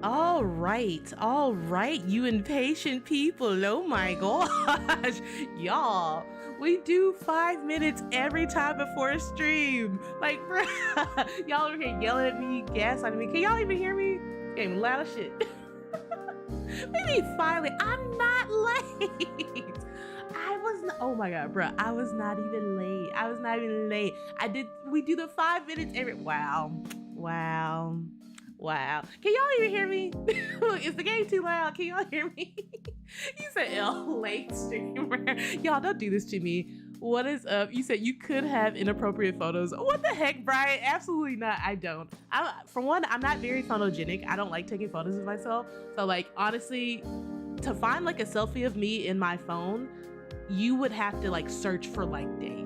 All right, you impatient people. Oh my gosh, y'all. We do 5 minutes every time before a stream. Like, bruh, y'all over here yelling at me, gaslighting me. Can y'all even hear me? Getting loud as shit. Maybe finally, I'm not late. Oh my god, bro, I was not even late. We do the 5 minutes every, wow. Can y'all even hear me? Is the game too loud? Can y'all hear me? You said late streamer. Y'all don't do this to me. What is up? You said you could have inappropriate photos. What the heck, Brian? Absolutely not. I don't. For one, I'm not very photogenic. I don't like taking photos of myself. So like, honestly, to find like a selfie of me in my phone, you would have to like search for like days.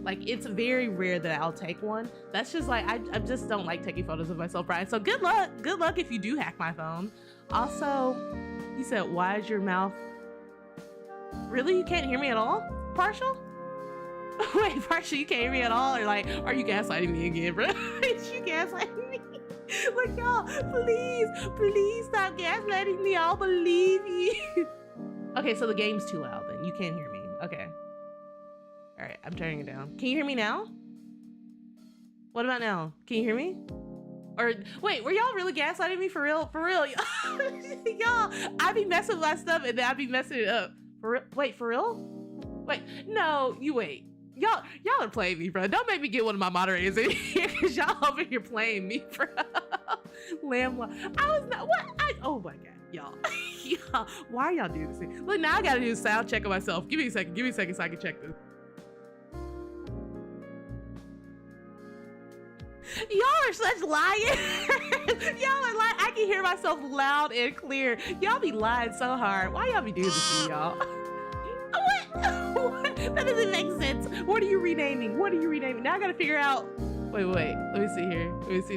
Like, it's very rare that I'll take one. That's just like, I just don't like taking photos of myself, Brian. So good luck if you do hack my phone. Also, you said, why is your mouth? Really? You can't hear me at all? Partial? Wait, Partial, you can't hear me at all? Or like, are you gaslighting me again, bro? Is you gaslighting me? Like, y'all, please stop gaslighting me. I'll believe you. Okay, so the game's too loud then. You can't hear me. Okay. All right, I'm turning it down. Can you hear me now? What about now? Can you hear me? Or wait, were y'all really gaslighting me for real? For real, y'all, I be messing with my stuff and then I be messing it up. For real? Wait, for real? Wait, no, you wait. Y'all are playing me, bro. Don't make me get one of my moderators in here because y'all over here playing me, bro. Lamb, I was not, what? Oh my God, y'all. Y'all, why are y'all doing this thing? Look, now I gotta do a sound check of myself. Give me a second so I can check this. Y'all are such liars. Y'all are lying. I can hear myself loud and clear. Y'all be lying so hard. Why y'all be doing this to me, y'all? What? That doesn't make sense. What are you renaming? Now I gotta figure out. Wait. Let me see here.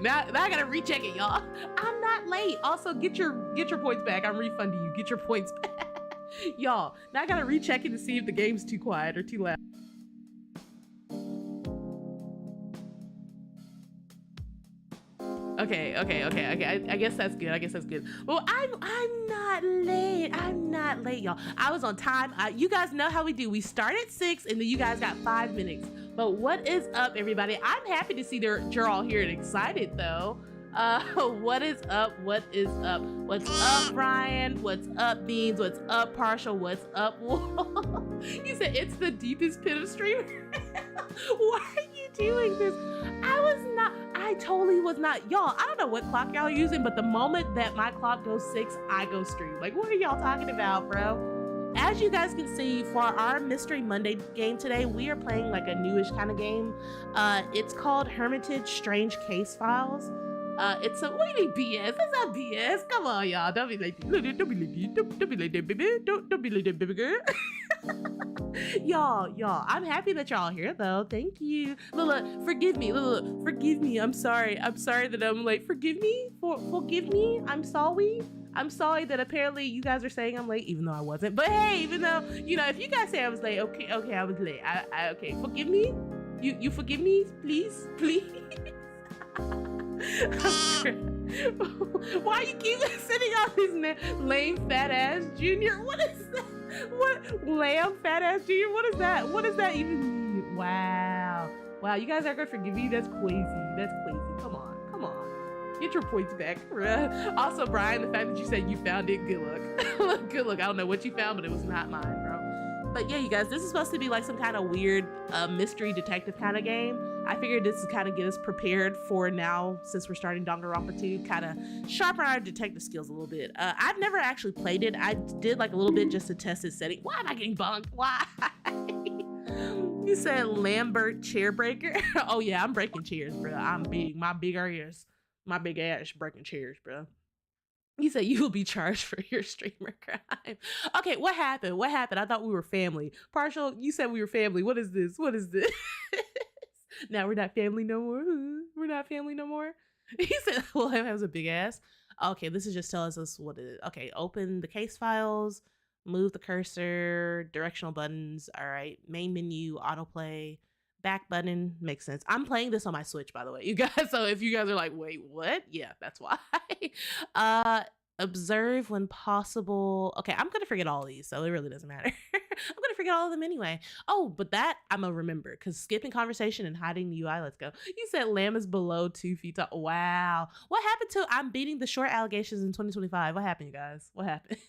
Now I gotta recheck it, y'all. I'm not late. Also, get your points back. I'm refunding you. Get your points back. Y'all, now I gotta recheck it to see if the game's too quiet or too loud. Okay. I guess that's good. Well, I'm not late, y'all. I was on time. You guys know how we do. We start at 6 and then you guys got 5 minutes. But what is up, everybody? I'm happy to see you're all here and excited though. What is up? What's up, Brian? What's up, Beans? What's up, Partial? What's up, Wolf? You said it's the deepest pit of streamers. Why are you doing this? I totally was not. Y'all, I don't know what clock y'all are using, but the moment that my clock goes 6, I go stream. Like, what are y'all talking about, bro? As you guys can see, for our Mystery Monday game today, we are playing like a newish kind of game. It's called Hermitage Strange Case Files. It's a, what do you mean BS? That's not BS. Come on, y'all. Don't be like that, baby girl. Y'all, I'm happy that y'all here though. Thank you. Look, forgive me. Look, forgive me. I'm sorry that I'm late. Forgive me. Forgive me. I'm sorry that apparently you guys are saying I'm late, even though I wasn't. But hey, even though, you know, if you guys say I was late, okay, I was late. I okay, forgive me. You forgive me, please. Why you keep sitting on this lame fat ass junior? What is that? What lamb fat ass junior? What is that? What does that even mean? Wow, you guys are gonna forgive me? That's crazy. Come on. Get your points back. Also, Brian, the fact that you said you found it, good luck. Good luck. I don't know what you found, but it was not mine, bro. But yeah, you guys, this is supposed to be like some kind of weird mystery detective kind of game. I figured this is kind of get us prepared for now, since we're starting Danganronpa 2, kind of sharpen our detective skills a little bit. I've never actually played it. I did like a little bit just to test its setting. Why am I getting bunked? Why? You said Lambert chair breaker? Oh yeah, I'm breaking chairs, bro. I'm big. My big ass breaking chairs, bro. You said you will be charged for your streamer crime. Okay, what happened? I thought we were family. Partial, you said we were family. What is this? Now we're not family no more. He said, well, it has a big ass. Okay, this is just telling us what it is. Okay, open the case files, move the cursor, directional buttons. All right, main menu, autoplay, back button. Makes sense. I'm playing this on my Switch, by the way, you guys. So if you guys are like, wait, what? Yeah, that's why. Observe when possible. Okay, I'm gonna forget all these, so it really doesn't matter. I'm gonna forget all of them anyway. Oh, but that I'm gonna remember because skipping conversation and hiding the UI. Let's go. You said lamb is below 2 feet tall. Wow. What happened to I'm beating the short allegations in 2025? What happened, you guys? What happened?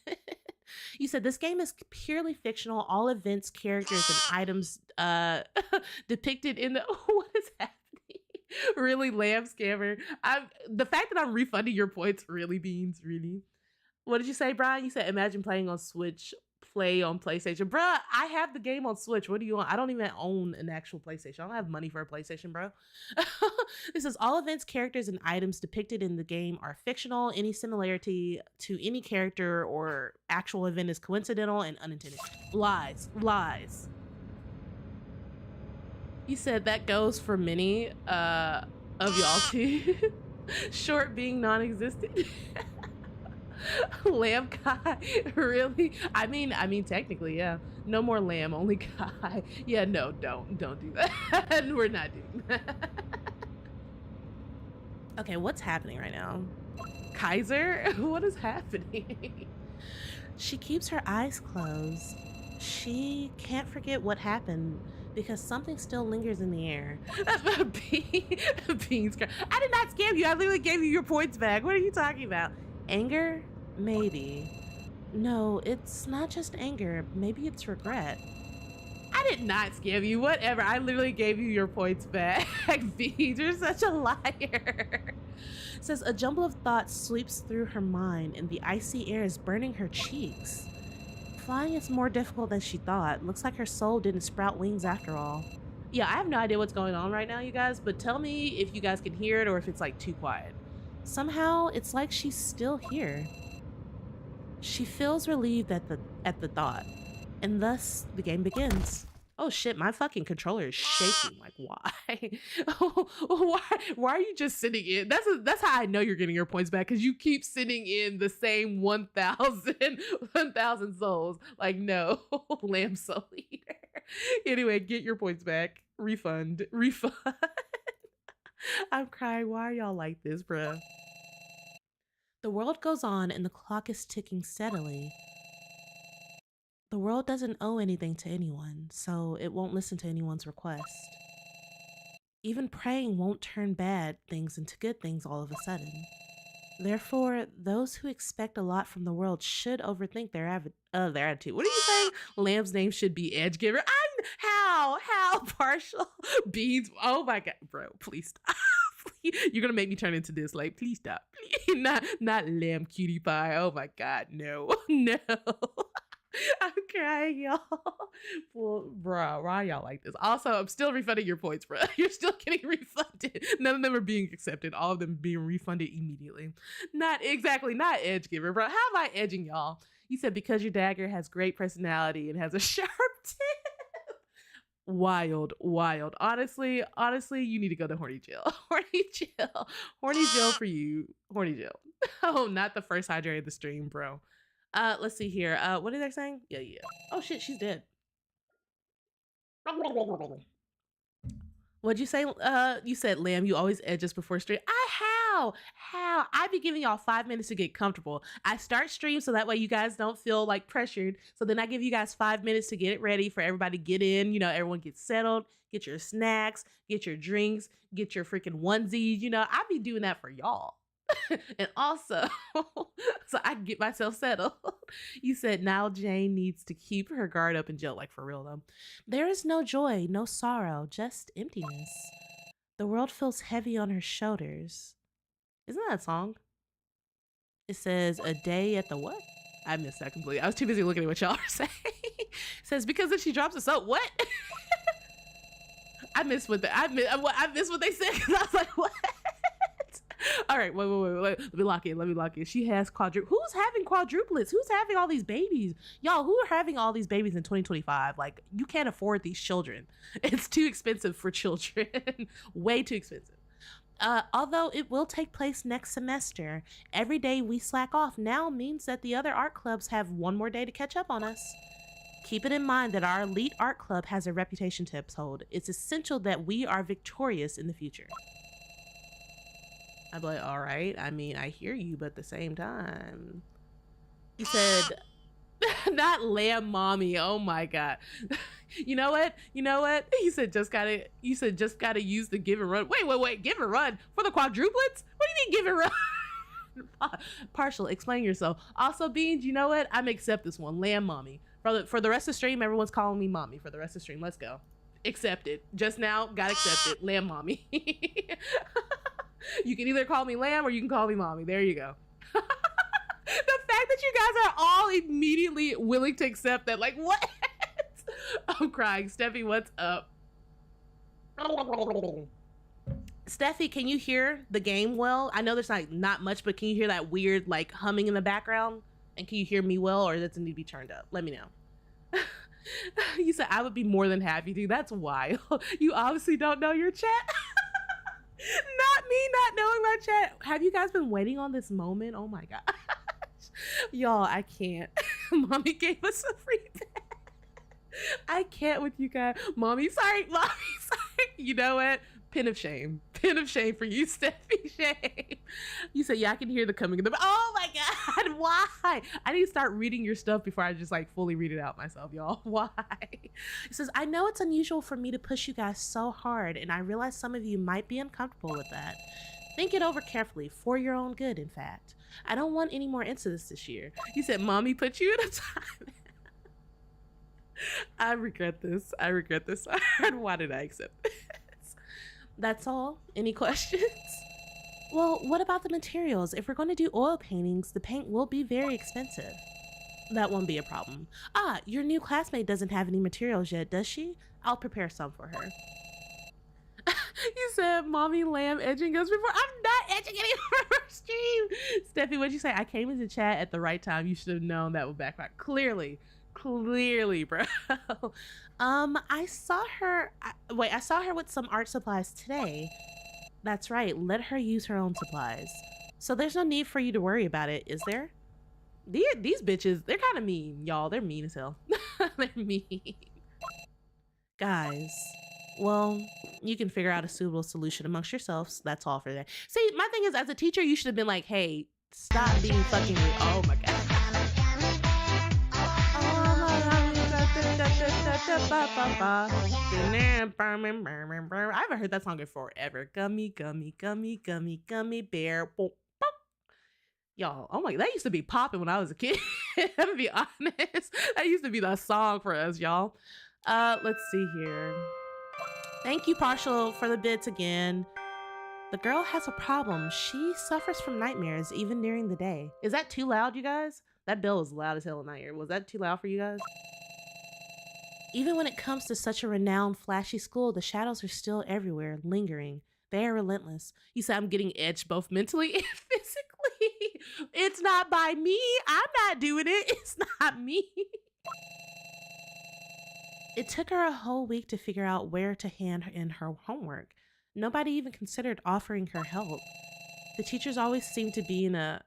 You said this game is purely fictional. All events, characters, and items depicted in the what is happening? Really, lamb scammer. The fact that I'm refunding your points really beans, really. What did you say, Brian? You said imagine playing on Switch, play on PlayStation. Bruh, I have the game on Switch. What do you want? I don't even own an actual PlayStation. I don't have money for a PlayStation, bro. This says all events, characters, and items depicted in the game are fictional. Any similarity to any character or actual event is coincidental and unintended. Lies, lies. You said that goes for many of y'all too. Short being non-existent. Lamb Kai, really? I mean, technically, yeah. No more lamb, only Kai. Yeah, no, don't do that. We're not doing that. Okay, what's happening right now? Kaiser, what is happening? She keeps her eyes closed. She can't forget what happened because something still lingers in the air. Beans. I did not scam you. I literally gave you your points back. What are you talking about? Anger? Maybe. No, it's not just anger. Maybe it's regret. I did not scam you. Whatever. I literally gave you your points back. Beans, you're such a liar. Says a jumble of thoughts sweeps through her mind and the icy air is burning her cheeks. Flying is more difficult than she thought. Looks like her soul didn't sprout wings after all. Yeah, I have no idea what's going on right now, you guys, but tell me if you guys can hear it or if it's like too quiet. Somehow, it's like she's still here. She feels relieved at the thought, and thus the game begins. Oh shit, my fucking controller is shaking. Like, why? Why are you just sitting in? That's how I know you're getting your points back, because you keep sitting in the same 1,000 souls. Like, no, lamb soul eater. Anyway, get your points back. Refund. I'm crying. Why are y'all like this, bruh? The world goes on and the clock is ticking steadily. The world doesn't owe anything to anyone, so it won't listen to anyone's request. Even praying won't turn bad things into good things all of a sudden. Therefore, those who expect a lot from the world should overthink their attitude. What are you saying? Lamb's name should be Edge Giver. How partial? Beans. Oh my god, bro, please stop. You're gonna make me turn into this. Like, please stop. Please. Not lamb cutie pie. Oh my god, no. I'm crying, y'all. Well, bro, why y'all like this? Also, I'm still refunding your points, bro. You're still getting refunded. None of them are being accepted. All of them being refunded immediately. Not Edge Giver, bro. How am I edging y'all? You said because your dagger has great personality and has a sharp tip. Wild. Honestly, you need to go to horny jail. Horny jail for you. Horny jail. Oh, not the first hydrate of the stream, bro. Let's see here. What are they saying? Yeah. Oh shit, she's dead. What'd you say? You said, lamb, you always edge us before stream. How? I be giving y'all 5 minutes to get comfortable. I start stream so that way you guys don't feel like pressured. So then I give you guys 5 minutes to get it ready for everybody to get in. You know, everyone gets settled, get your snacks, get your drinks, get your freaking onesies. You know, I be doing that for y'all. And also, so I can get myself settled. You said now Jane needs to keep her guard up in jail. Like, for real though. There is no joy, no sorrow, just emptiness. The world feels heavy on her shoulders. Isn't that a song? It says a day at the what? I missed that completely. I was too busy looking at what y'all are saying. It says because if she drops a soap, what? I missed what they said, because I was like, what? All right, wait. Let me lock in. She has Who's having quadruplets? Who's having all these babies? Y'all, who are having all these babies in 2025? Like, you can't afford these children. It's too expensive for children. Way too expensive. Although it will take place next semester, every day we slack off now means that the other art clubs have one more day to catch up on us. Keep it in mind that our elite art club has a reputation to uphold. It's essential that we are victorious in the future. I'd be like, all right. I mean, I hear you, but at the same time, he said, not lamb mommy. Oh my God. You know what? You know what? He said, just gotta use the give and run. Wait. Give and run for the quadruplets? What do you mean give and run? Partial, explain yourself. Also, Beans, you know what? I'm accept this one. Lamb mommy. For the rest of the stream, everyone's calling me mommy for the rest of the stream. Let's go. Accept it. Just now, got accepted. Lamb mommy. You can either call me lamb or you can call me mommy. There you go. The fact that you guys are all immediately willing to accept that, like, what? I'm crying. Steffi, what's up? Steffi, can you hear the game well? I know there's like not much, but can you hear that weird like humming in the background? And can you hear me well, or does it need to be turned up? Let me know. You said I would be more than happy to. That's wild. You obviously don't know your chat. Not me not knowing my chat. Have you guys been waiting on this moment? Oh my gosh. Y'all, I can't. Mommy gave us a free pass. I can't with you guys. Mommy, sorry. You know what? Pin of shame for you, Steffi. Shame. You said, yeah, I can hear the coming of the. Oh my God, why? I need to start reading your stuff before I just like fully read it out myself, y'all. Why? It says, I know it's unusual for me to push you guys so hard, and I realize some of you might be uncomfortable with that. Think it over carefully, for your own good, in fact. I don't want any more incidents this year. You said, Mommy put you in a time. I regret this. Why did I accept this? That's all. Any questions? Well, what about the materials? If we're going to do oil paintings, the paint will be very expensive. That won't be a problem. Ah, your new classmate doesn't have any materials yet, does she? I'll prepare some for her. You said Mommy Lamb edging us before. I'm not edging anyone for stream. Steffi, what'd you say? I came into chat at the right time. You should have known that would backfire. Clearly, bro. I saw her with some art supplies today. That's right, let her use her own supplies. So there's no need for you to worry about it, is there? These bitches, they're kind of mean, y'all. They're mean as hell. They're mean. Guys, well, you can figure out a suitable solution amongst yourselves. That's all for that. See, my thing is, as a teacher, you should have been like, hey, stop being fucking rude. Oh my God. I haven't heard that song in forever. Gummy bear. Y'all, oh my God, that used to be popping when I was a kid. I'm gonna be honest. That used to be the song for us, y'all. Let's see here. Thank you, Partial, for the bits again. The girl has a problem. She suffers from nightmares even during the day. Is that too loud, you guys? That bell is loud as hell in my ear. Was that too loud for you guys? Even when it comes to such a renowned, flashy school, the shadows are still everywhere, lingering. They are relentless. You said I'm getting edged both mentally and physically. It's not by me. I'm not doing it. It's not me. It took her a whole week to figure out where to hand in her homework. Nobody even considered offering her help. The teachers always seem to be in a...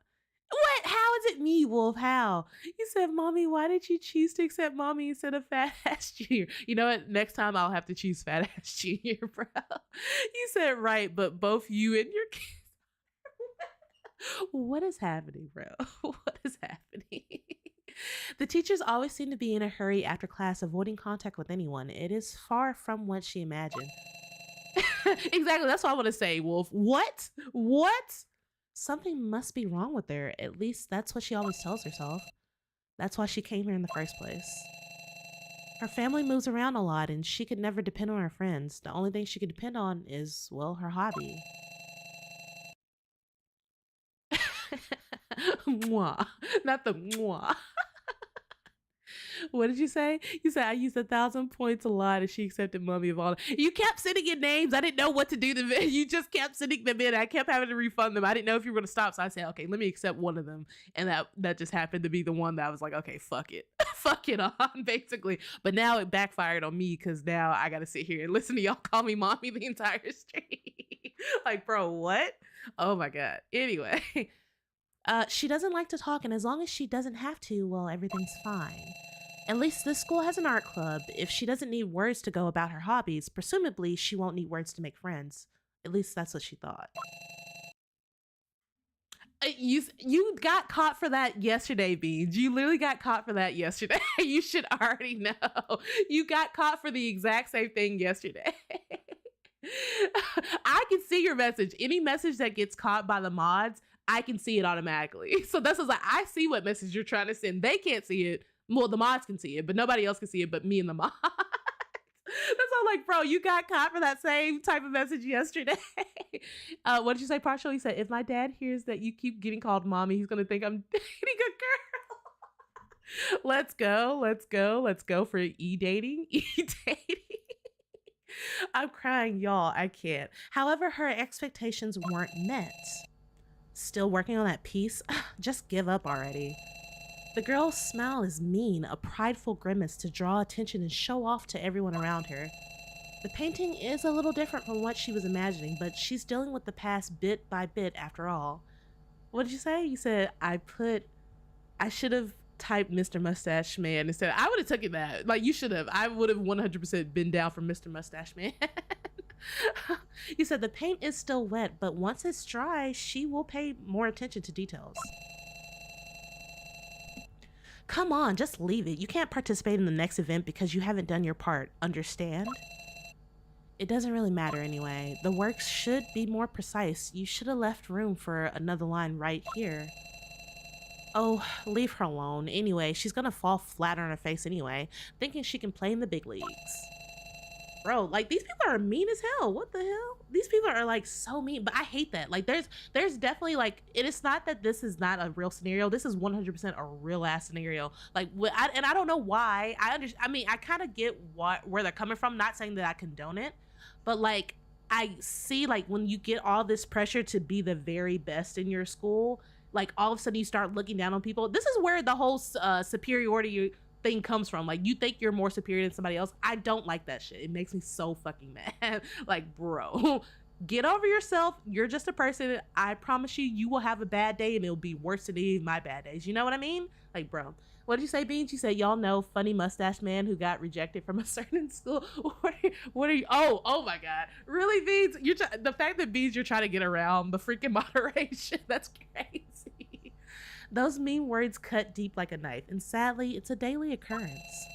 What? How is it me, Wolf? How? You said, Mommy, why did you choose to accept Mommy instead of Fat Ass Junior? You know what? Next time I'll have to choose Fat Ass Junior, bro. You said right, but both you and your kids... What is happening, bro? What is happening? The teachers always seem to be in a hurry after class, avoiding contact with anyone. It is far from what she imagined. Exactly. That's what I want to say, Wolf. What? Something must be wrong with her. At least that's what she always tells herself. That's why she came here in the first place. Her family moves around a lot and she could never depend on her friends. The only thing she could depend on is, well, her hobby. Mwah. Not the mwah. What did you say? You said I used 1,000 points a lot and she accepted Mommy of all. You kept sending in names. I didn't know what to do to them. You just kept sending them in. I kept having to refund them. I didn't know if you were going to stop. So I said, okay, let me accept one of them. And that just happened to be the one that I was like, okay, fuck it. Fuck it on, basically. But now it backfired on me because now I got to sit here and listen to y'all call me Mommy the entire stream. Like, bro, what? Oh my God. Anyway, she doesn't like to talk, and as long as she doesn't have to, well, everything's fine. At least this school has an art club. If she doesn't need words to go about her hobbies, presumably she won't need words to make friends. At least that's what she thought. You got caught for that yesterday, Beans. You literally got caught for that yesterday. You should already know. You got caught for the exact same thing yesterday. I can see your message. Any message that gets caught by the mods, I can see it automatically. So this is like, I see what message you're trying to send. They can't see it. Well, the mods can see it, but nobody else can see it but me and the mods. That's all like, bro, you got caught for that same type of message yesterday. What did you say, Partial? He said, if my dad hears that you keep getting called mommy, he's going to think I'm dating a girl. Let's go for e-dating. E-dating. I'm crying, y'all. I can't. However, her expectations weren't met. Still working on that piece? Just give up already. The girl's smile is mean, a prideful grimace to draw attention and show off to everyone around her. The painting is a little different from what she was imagining, but she's dealing with the past bit by bit after all. What did you say? You said, I should have typed Mr. Mustache Man instead. I would have taken that. Like, you should have. I would have 100% been down for Mr. Mustache Man. You said the paint is still wet, but once it's dry, she will pay more attention to details. Come on, just leave it. You can't participate in the next event because you haven't done your part. Understand? It doesn't really matter anyway. The work should be more precise. You should have left room for another line right here. Oh, leave her alone. Anyway, she's gonna fall flat on her face anyway, thinking she can play in the big leagues. Bro, like, these people are mean as hell. What the hell? These people are like so mean, but I hate that. Like, there's definitely like, it is not that this is not a real scenario. This is 100% a real ass scenario. Like, and I don't know why. I mean, I kind of get where they're coming from. Not saying that I condone it, but like, I see like when you get all this pressure to be the very best in your school, like all of a sudden you start looking down on people. This is where the whole superiority thing comes from. Like, you think you're more superior than somebody else. I don't like that shit. It makes me so fucking mad. Like, bro, get over yourself. You're just a person. I promise you, you will have a bad day and it'll be worse than any of my bad days. You know what I mean? Like, bro, what did you say, Beans? You said, y'all know funny mustache man who got rejected from a certain school. What are you? Oh my God. Really, Beans? The fact that, Beans, you're trying to get around the freaking moderation. That's crazy. Those mean words cut deep like a knife, and sadly, it's a daily occurrence.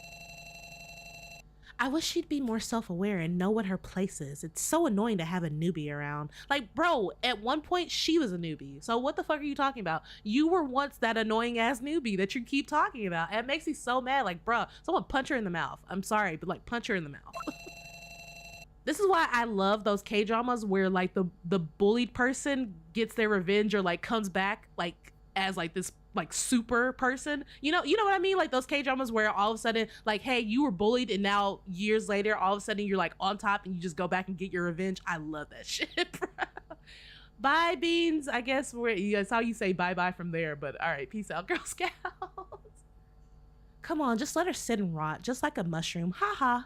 I wish she'd be more self-aware and know what her place is. It's so annoying to have a newbie around. Like, bro, at one point, she was a newbie. So what the fuck are you talking about? You were once that annoying ass newbie that you keep talking about. And it makes me so mad. Like, bro, someone punch her in the mouth. I'm sorry, but like, punch her in the mouth. This is why I love those K-dramas where like the bullied person gets their revenge or like comes back like as like this like super person, you know what I mean? Like those K-dramas where all of a sudden like, hey, you were bullied and now years later all of a sudden you're like on top and you just go back and get your revenge. I love that shit, bro. Bye, Beans. I guess that's how you say bye-bye from there, but all right, peace out, Girl Scouts. Come on, just let her sit and rot just like a mushroom. Haha.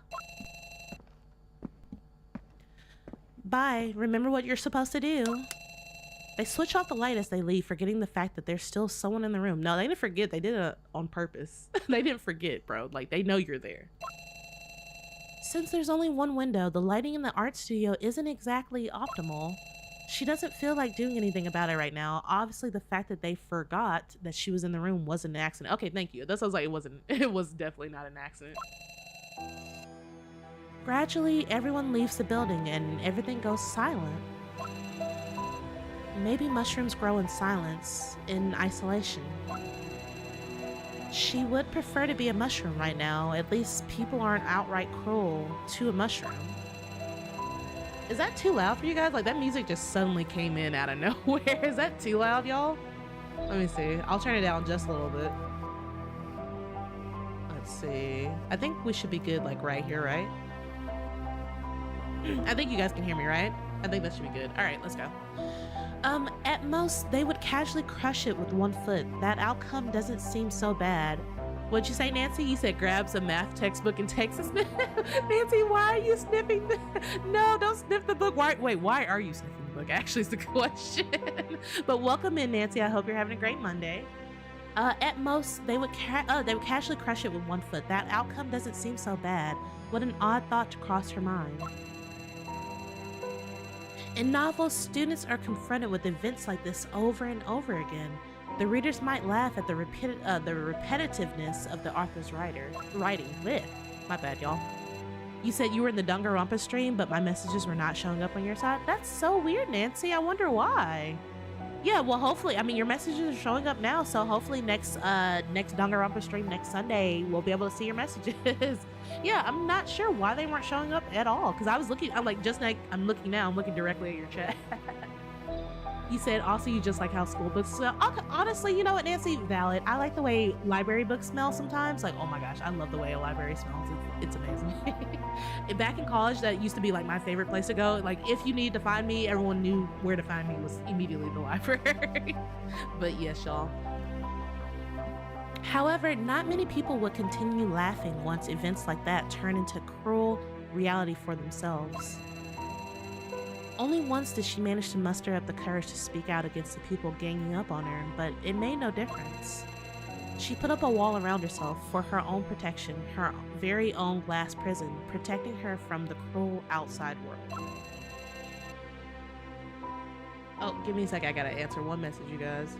Bye. Remember what you're supposed to do. They switch off the light as they leave, forgetting the fact that there's still someone in the room. No, they didn't forget. They did it on purpose. They didn't forget, bro. Like, they know you're there. Since there's only one window, the lighting in the art studio isn't exactly optimal. She doesn't feel like doing anything about it right now. Obviously, the fact that they forgot that she was in the room wasn't an accident. Okay, thank you. That sounds like it was definitely not an accident. Gradually, everyone leaves the building and everything goes silent. Maybe mushrooms grow in silence, in isolation. She would prefer to be a mushroom right now. At least people aren't outright cruel to a mushroom. Is that too loud for you guys? Like, that music just suddenly came in out of nowhere. Is that too loud, y'all? Let me see. I'll turn it down just a little bit. Let's see. I think we should be good, like, right here, right? I think you guys can hear me, right? I think that should be good. All right, let's go. At most, they would casually crush it with one foot. That outcome doesn't seem so bad. What'd you say, Nancy? You said grabs a math textbook and takes a sniff. Nancy, why are you sniffing? No, don't sniff the book. Why are you sniffing the book? Actually, is the question. But welcome in, Nancy. I hope you're having a great Monday. At most, they would casually crush it with one foot. That outcome doesn't seem so bad. What an odd thought to cross her mind. In novels, students are confronted with events like this over and over again. The readers might laugh at the repetitiveness of the author's writing. Blech. My bad, y'all. You said you were in the Danganronpa stream, but my messages were not showing up on your side? That's so weird, Nancy. I wonder why. Yeah, well, hopefully, I mean, your messages are showing up now, so hopefully next Danganronpa stream next Sunday, we'll be able to see your messages. Yeah, I'm not sure why they weren't showing up at all, because I was looking, I'm looking now, I'm looking directly at your chat. You said also you just like how school books smell. Honestly, you know what, Nancy? Valid. I like the way library books smell sometimes. Like, oh my gosh, I love the way a library smells. It's amazing. Back in college, that used to be like my favorite place to go. Like, if you need to find me, everyone knew where to find me was immediately the library. But yes, y'all. However, not many people would continue laughing once events like that turn into cruel reality for themselves. Only once did she manage to muster up the courage to speak out against the people ganging up on her, but it made no difference. She put up a wall around herself for her own protection, her very own glass prison, protecting her from the cruel outside world. Oh, give me a sec, I gotta answer one message, you guys.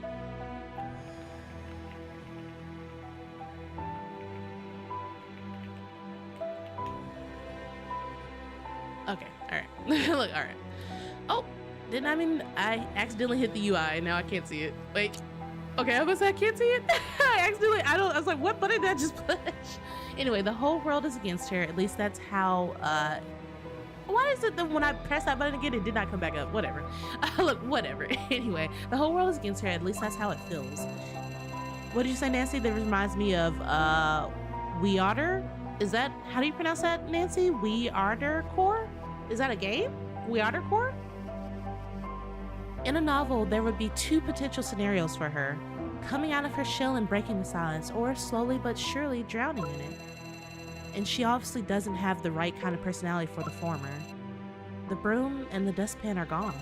Okay, alright. Look, alright. Oh, I accidentally hit the UI and now I can't see it. Wait. Okay, I was I can't see it. I was like, what button did I just push? Anyway, the whole world is against her. At least that's how, why is it that when I press that button again, it did not come back up? Whatever. Look, whatever. Anyway, the whole world is against her. At least that's how it feels. What did you say, Nancy? That reminds me of, We Otter? Is that, how do you pronounce that, Nancy? We Otter Core? Is that a game? We Otter Core? In a novel, there would be two potential scenarios for her: coming out of her shell and breaking the silence, or slowly but surely drowning in it. And she obviously doesn't have the right kind of personality for the former. The broom and the dustpan are gone.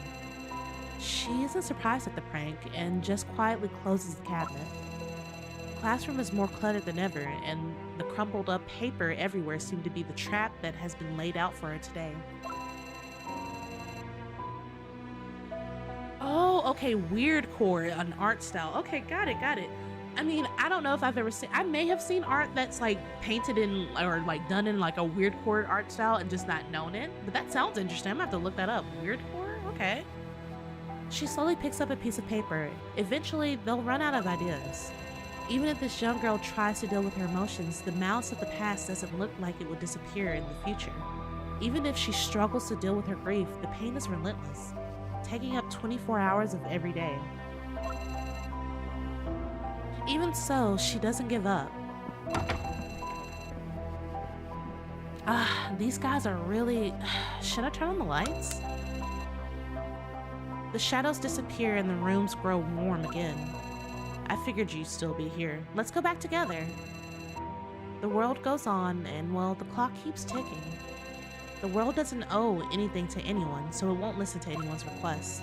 She isn't surprised at the prank and just quietly closes the cabinet. The classroom is more cluttered than ever, and the crumpled up paper everywhere seem to be the trap that has been laid out for her today. Oh, okay, weird core, an art style. Okay, got it. I mean, I don't know if I've ever seen, I may have seen art that's like painted in, or like done in like a weird core art style and just not known it, but that sounds interesting. I'm gonna have to look that up. Weird core? Okay. She slowly picks up a piece of paper. Eventually, they'll run out of ideas. Even if this young girl tries to deal with her emotions, the malice of the past doesn't look like it would disappear in the future. Even if she struggles to deal with her grief, the pain is relentless, taking up 24 hours of every day. Even so, she doesn't give up. These guys are really... Should I turn on the lights? The shadows disappear and the rooms grow warm again. I figured you'd still be here. Let's go back together. The world goes on, and well, the clock keeps ticking. The world doesn't owe anything to anyone, so it won't listen to anyone's requests.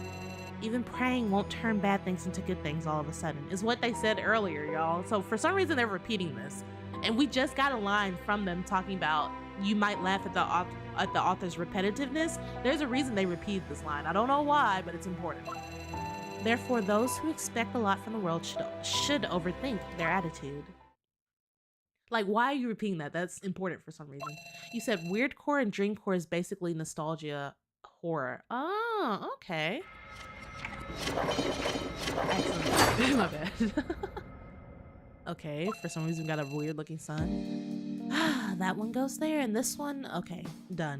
Even praying won't turn bad things into good things all of a sudden, is what they said earlier, y'all. So for some reason, they're repeating this. And we just got a line from them talking about, you might laugh at the author's repetitiveness. There's a reason they repeat this line. I don't know why, but it's important. Therefore, those who expect a lot from the world should overthink their attitude. Like, why are you repeating that? That's important for some reason. You said weirdcore and dreamcore is basically nostalgia horror. Oh, okay. Excellent. My bad. Okay, for some reason we got a weird looking sun. That one goes there, and this one, okay, done.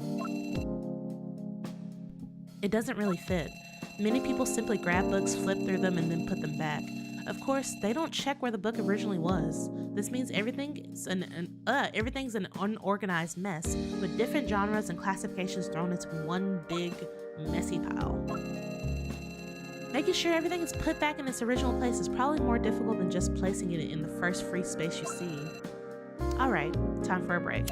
It doesn't really fit. Many people simply grab books, flip through them, and then put them back. Of course, they don't check where the book originally was. This means everything's an unorganized mess, with different genres and classifications thrown into one big, messy pile. Making sure everything is put back in its original place is probably more difficult than just placing it in the first free space you see. Alright, time for a break.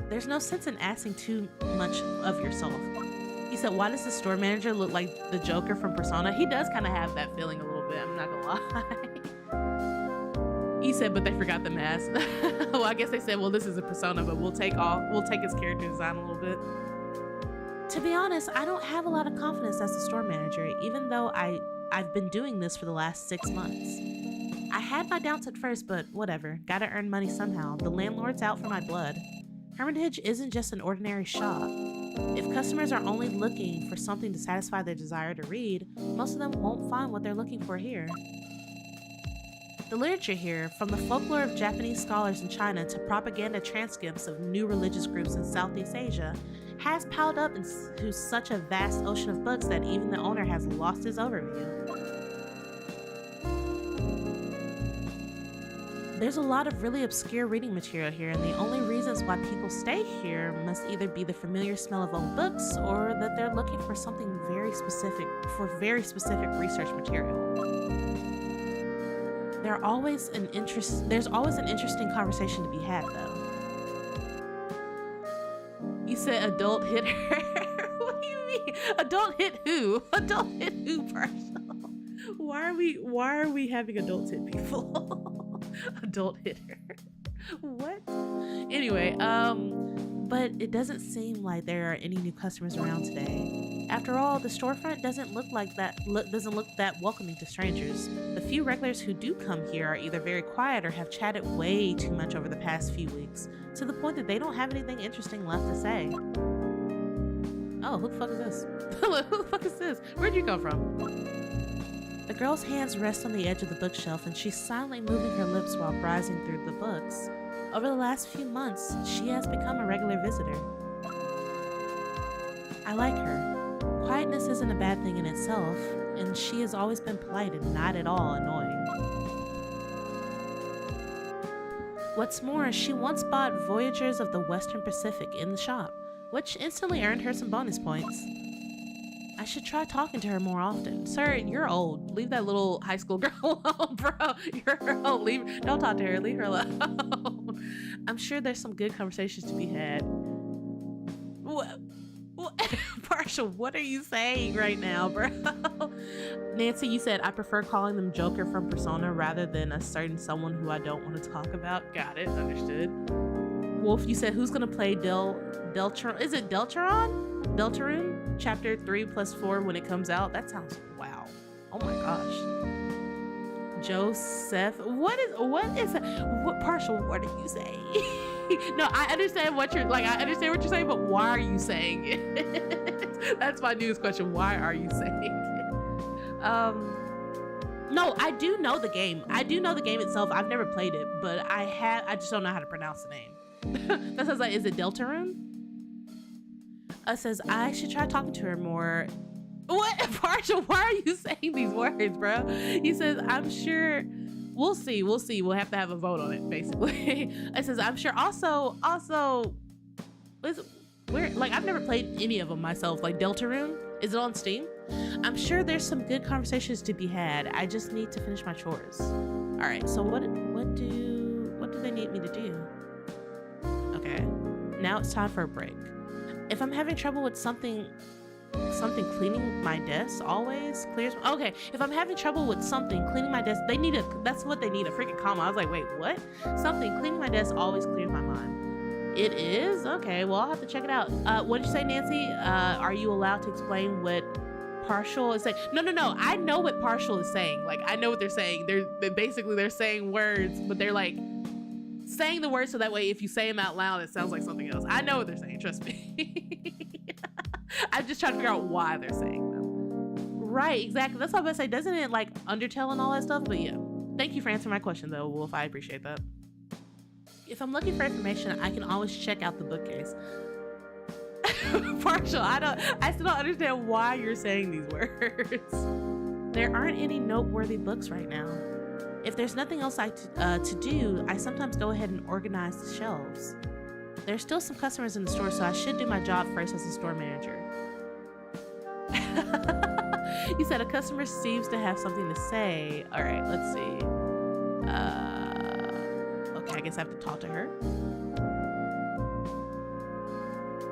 There's no sense in asking too much of yourself. He said, why does the store manager look like the Joker from Persona? He does kind of have that feeling a little bit, I'm not gonna lie. He said, but they forgot the mask. Well, I guess they said, well, this is a Persona, but we'll take his character design a little bit. To be honest, I don't have a lot of confidence as a store manager, even though I've been doing this for the last 6 months. I had my doubts at first, but whatever. Gotta earn money somehow. The landlord's out for my blood. Hermitage isn't just an ordinary shop. If customers are only looking for something to satisfy their desire to read, most of them won't find what they're looking for here. The literature here, from the folklore of Japanese scholars in China to propaganda transcripts of new religious groups in Southeast Asia, has piled up into such a vast ocean of books that even the owner has lost his overview. There's a lot of really obscure reading material here, and the only reasons why people stay here must either be the familiar smell of old books or that they're looking for something very specific research material. There's always an interesting conversation to be had, though. You said adult hit her. What do you mean? Adult hit who? Adult hit who, Partial? Why are we having adults hit people? Adult hit her. What? Anyway, but it doesn't seem like there are any new customers around today. After all, the storefront doesn't look that welcoming to strangers. The few regulars who do come here are either very quiet or have chatted way too much over the past few weeks, to the point that they don't have anything interesting left to say. Oh, who the fuck is this? Who the fuck is this? Where'd you come from? The girl's hands rest on the edge of the bookshelf, and she's silently moving her lips while browsing through the books. Over the last few months, she has become a regular visitor. I like her. Quietness isn't a bad thing in itself, and she has always been polite and not at all annoying. What's more, she once bought Voyagers of the Western Pacific in the shop, which instantly earned her some bonus points. I should try talking to her more often. Sir, you're old. Leave that little high school girl alone, bro. You're old. Don't talk to her. Leave her alone. I'm sure there's some good conversations to be had. What? Partial, what are you saying right now, bro? Nancy, you said I prefer calling them Joker from Persona rather than a certain someone who I don't want to talk about. Got it. Understood. Wolf, you said who's gonna play Deltarune? Is it Deltarune? Deltarune? Chapter 3+4 when it comes out? That sounds wow. Oh my gosh. Joseph, what is that? What Partial, what are you saying? No, I understand what you're saying, but why are you saying it? That's my newest question. Why are you saying it? No, I do know the game. I do know the game itself. I've never played it, but I just don't know how to pronounce the name. That sounds like, is it Deltarune? Says I should try talking to her more. What? Partial, why are you saying these words, bro? He says, I'm sure we'll see. We'll have to have a vote on it, basically. It says, I'm sure also I've never played any of them myself. Like Deltarune, is it on Steam? I'm sure there's some good conversations to be had. I just need to finish my chores. All right, so what do they need me to do? Okay, now it's time for a break. If I'm having trouble with something cleaning my desk always clears. Okay, if I'm having trouble with something cleaning my desk, that's what they need, a freaking comma. I was like, wait, what? Something cleaning my desk always clears my mind. It is? Okay, well, I'll have to check it out. What did you say, Nancy? Are you allowed to explain what Partial is saying? No. I know what Partial is saying. Like, I know what they're saying. They're saying words, but they're like saying the words so that way if you say them out loud, it sounds like something else. I know what they're saying, trust me. I'm just trying to figure out why they're saying them. Right, exactly. That's what I'm gonna say. Doesn't it like Undertale and all that stuff? But yeah. Thank you for answering my question though, Wolf. I appreciate that. If I'm looking for information, I can always check out the bookcase. Partial, I still don't understand why you're saying these words. There aren't any noteworthy books right now. If there's nothing else to do, I sometimes go ahead and organize the shelves. There's still some customers in the store, so I should do my job first as a store manager. You said a customer seems to have something to say. All right, let's see. Okay, I guess I have to talk to her.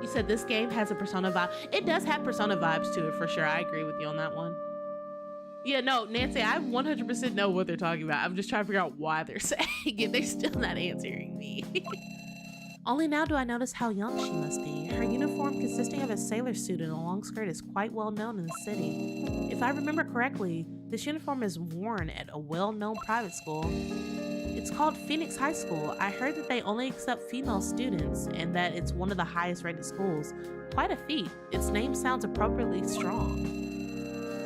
You said this game has a Persona vibe. It does have Persona vibes to it for sure. I agree with you on that one. Yeah, no, Nancy, I 100% know what they're talking about. I'm just trying to figure out why they're saying it. They're still not answering me. Only now do I notice how young she must be. Her uniform, consisting of a sailor suit and a long skirt, is quite well known in the city. If I remember correctly, this uniform is worn at a well-known private school. It's called Phoenix High School. I heard that they only accept female students and that it's one of the highest rated schools. Quite a feat. Its name sounds appropriately strong.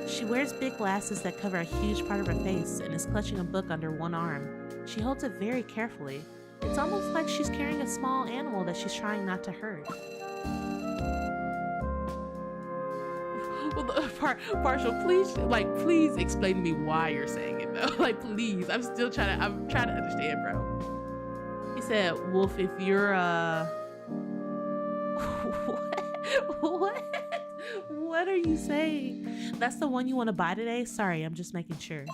She wears big glasses that cover a huge part of her face and is clutching a book under one arm. She holds it very carefully. It's almost like she's carrying a small animal that she's trying not to hurt. Well, Partial, please explain to me why you're saying it though. Like, please, I'm trying to understand, bro. He said, Wolf, if you're, what are you saying? That's the one you want to buy today? Sorry, I'm just making sure.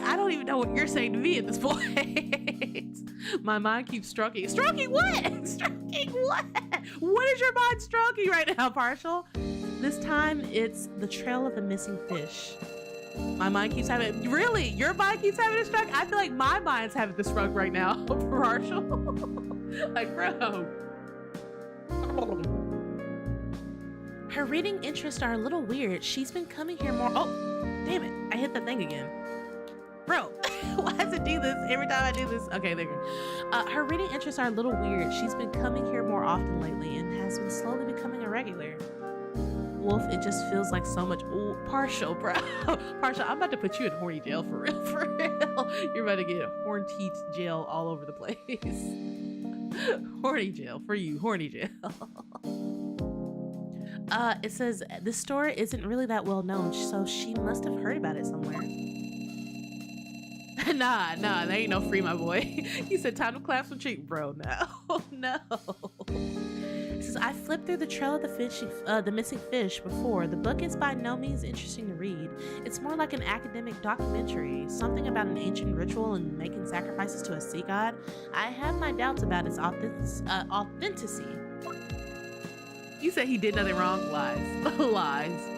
I don't even know what you're saying to me at this point. My mind keeps stroking. Stroking what? Stroking what? What is your mind stroking right now, Partial? This time it's the trail of a missing fish. My mind keeps having, really? Your mind keeps having a stroke? I feel like my mind's having the stroke right now, Partial. Like, bro. Her reading interests are a little weird. She's been coming here more. Oh, damn it. I hit the thing again. Bro, why does it do this every time I do this? Okay, there you go. Her reading interests are a little weird. She's been coming here more often lately and has been slowly becoming a regular. Wolf, it just feels like so much. Ooh, Partial, bro. Partial, I'm about to put you in horny jail for real, for real. You're about to get horn teeth jail all over the place. Horny jail for you, horny jail. It says this store isn't really that well known, so she must have heard about it somewhere. Nah, there ain't no free, my boy. He said time to clap some cheek, bro. No, no. It says I flipped through the trail of the missing fish before. The book is by no means interesting to read. It's more like an academic documentary, something about an ancient ritual and making sacrifices to a sea god. I have my doubts about its authenticity. You said he did nothing wrong. Lies. Lies.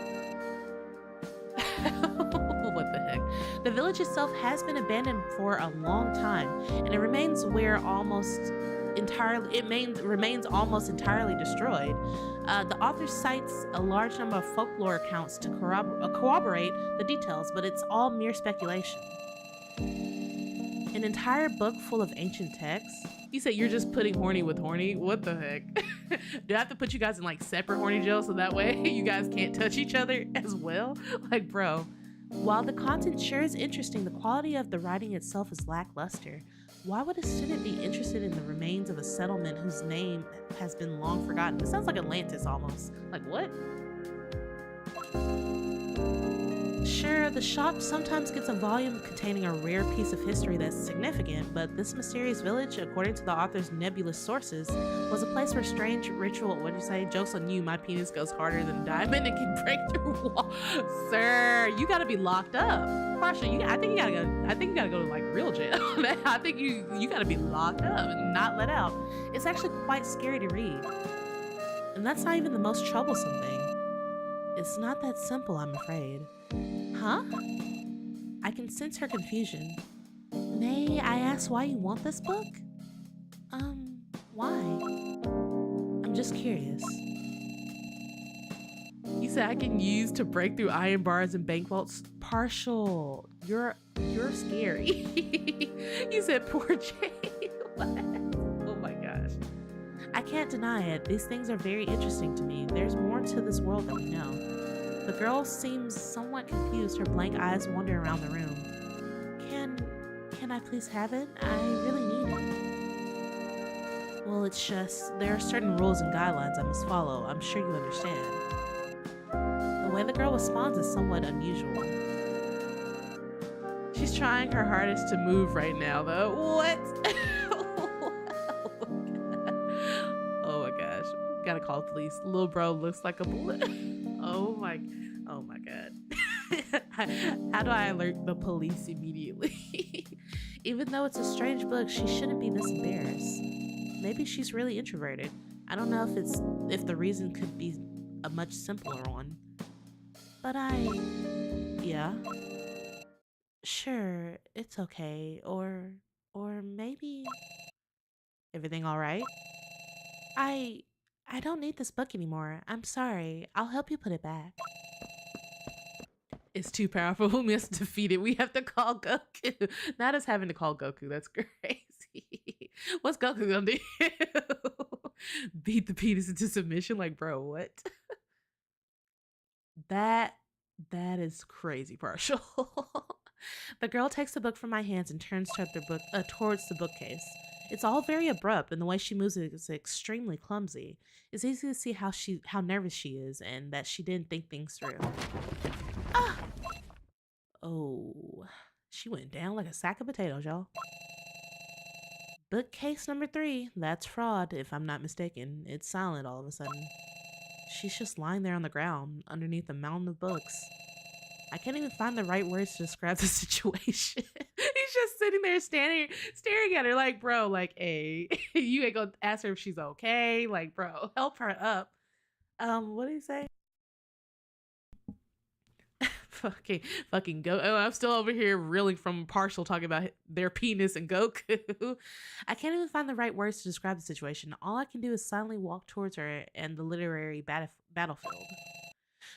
What the heck? The village itself has been abandoned for a long time, and it remains almost entirely destroyed. The author cites a large number of folklore accounts to corroborate the details, but it's all mere speculation. An entire book full of ancient texts? You said you're just putting horny with horny? What the heck? Do I have to put you guys in like separate horny jails so that way you guys can't touch each other as well? Like, bro. While the content sure is interesting, the quality of the writing itself is lackluster. Why would a student be interested in the remains of a settlement whose name has been long forgotten? It sounds like Atlantis almost. Like, what? Sure, the shop sometimes gets a volume containing a rare piece of history that's significant, but this mysterious village, according to the author's nebulous sources, was a place where strange ritual, what'd you say? Joke's on you, my penis goes harder than a diamond and can break through walls. Sir, you gotta be locked up. Marsha, I think you gotta go to like real jail. I think you gotta be locked up and not let out. It's actually quite scary to read. And that's not even the most troublesome thing. It's not that simple, I'm afraid. Huh? I can sense her confusion. May I ask why you want this book? Why? I'm just curious. You said I can use to break through iron bars and bank vaults. Partial. You're scary. You said poor Jay. What? Oh my gosh. I can't deny it. These things are very interesting to me. There's more to this world than we know. The girl seems somewhat confused, her blank eyes wander around the room. Can I please have it? I really need it. Well, it's just, there are certain rules and guidelines I must follow. I'm sure you understand. The way the girl responds is somewhat unusual. She's trying her hardest to move right now, though. What? Oh my gosh. Gotta call the police. Little bro looks like a bullet. Oh my god. How do I alert the police immediately? Even though it's a strange book, she shouldn't be this embarrassed. Maybe she's really introverted. I don't know if the reason could be a much simpler one. But yeah. Sure, it's okay. Or Or maybe everything all right? I I don't need this book anymore. I'm sorry. I'll help you put it back. It's too powerful. We must defeat it. We have to call Goku. Not us having to call Goku. That's crazy. What's Goku gonna do? Beat the penis into submission? Like, bro, what? That that is crazy partial. The girl takes the book from my hands and turns towards the bookcase. It's all very abrupt, and the way she moves is extremely clumsy. It's easy to see how nervous she is, and that she didn't think things through. Ah! Oh, she went down like a sack of potatoes, y'all. Bookcase number 3. That's fraud, if I'm not mistaken. It's silent all of a sudden. She's just lying there on the ground, underneath a mountain of books. I can't even find the right words to describe the situation. He's just sitting there staring at her like, bro, like, hey, you ain't gonna ask her if she's okay. Like, bro, help her up. What did he say? fucking go. Oh, I'm still over here reeling from partial talking about their penis and Goku. I can't even find the right words to describe the situation. All I can do is silently walk towards her and the literary battlefield.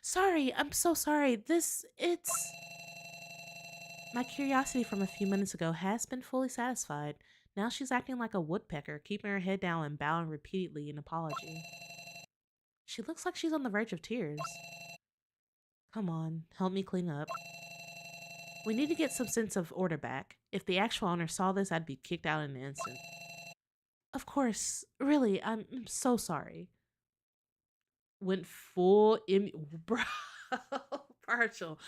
Sorry, I'm so sorry. It's... My curiosity from a few minutes ago has been fully satisfied. Now she's acting like a woodpecker, keeping her head down and bowing repeatedly in apology. She looks like she's on the verge of tears. Come on, help me clean up. We need to get some sense of order back. If the actual owner saw this, I'd be kicked out in an instant. Of course, really, I'm so sorry. Went full bro. Partial.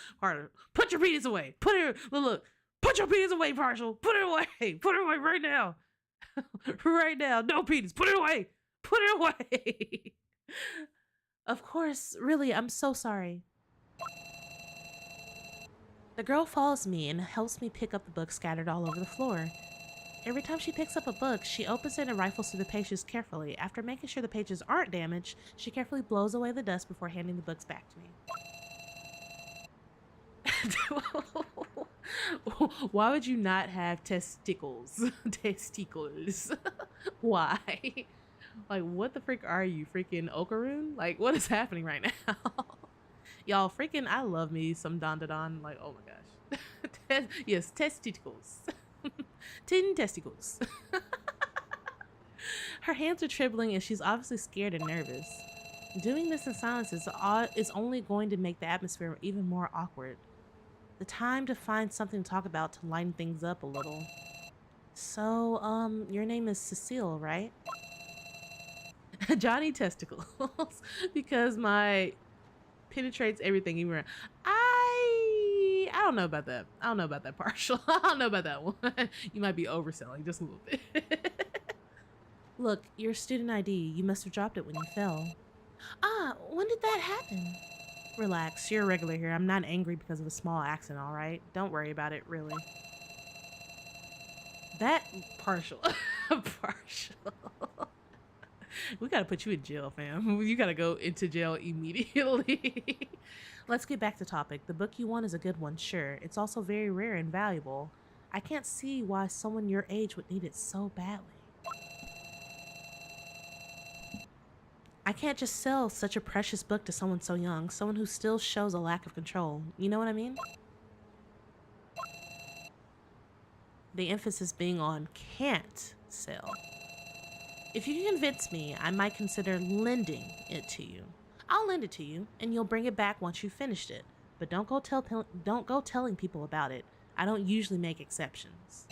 Put your penis away. Look. Put your penis away, Partial. Put it away. Put it away right now. Right now. No penis. Put it away. Put it away. Of course, really, I'm so sorry. The girl follows me and helps me pick up the books scattered all over the floor. Every time she picks up a book, she opens it and rifles through the pages carefully. After making sure the pages aren't damaged, she carefully blows away the dust before handing the books back to me. Why would you not have testicles? Testicles. Why? Like, what the frick are you? Freaking Okaroon? Like, what is happening right now? Y'all, freaking, I love me some Don Don. Like, oh my gosh. Yes, testicles. Tin testicles. Her hands are trembling and she's obviously scared and nervous. Doing this in silence is only going to make the atmosphere even more awkward. The time to find something to talk about to lighten things up a little. So, your name is Cecile, right? Johnny Testicles. Because my penetrates everything even around. I don't know about that. I don't know about that partial. I don't know about that one. You might be overselling just a little bit. Look, your student ID. You must have dropped it when you fell. Ah, when did that happen? Relax, you're a regular here. I'm not angry because of a small accident, all right? Don't worry about it, really. That partial. Partial. We gotta put you in jail, fam. You gotta go into jail immediately. Let's get back to topic. The book you want is a good one, sure. It's also very rare and valuable. I can't see why someone your age would need it so badly. I can't just sell such a precious book to someone so young, someone who still shows a lack of control. You know what I mean? The emphasis being on can't sell. If you can convince me, I might consider lending it to you. I'll lend it to you, and you'll bring it back once you've finished it. But don't go telling people about it. I don't usually make exceptions.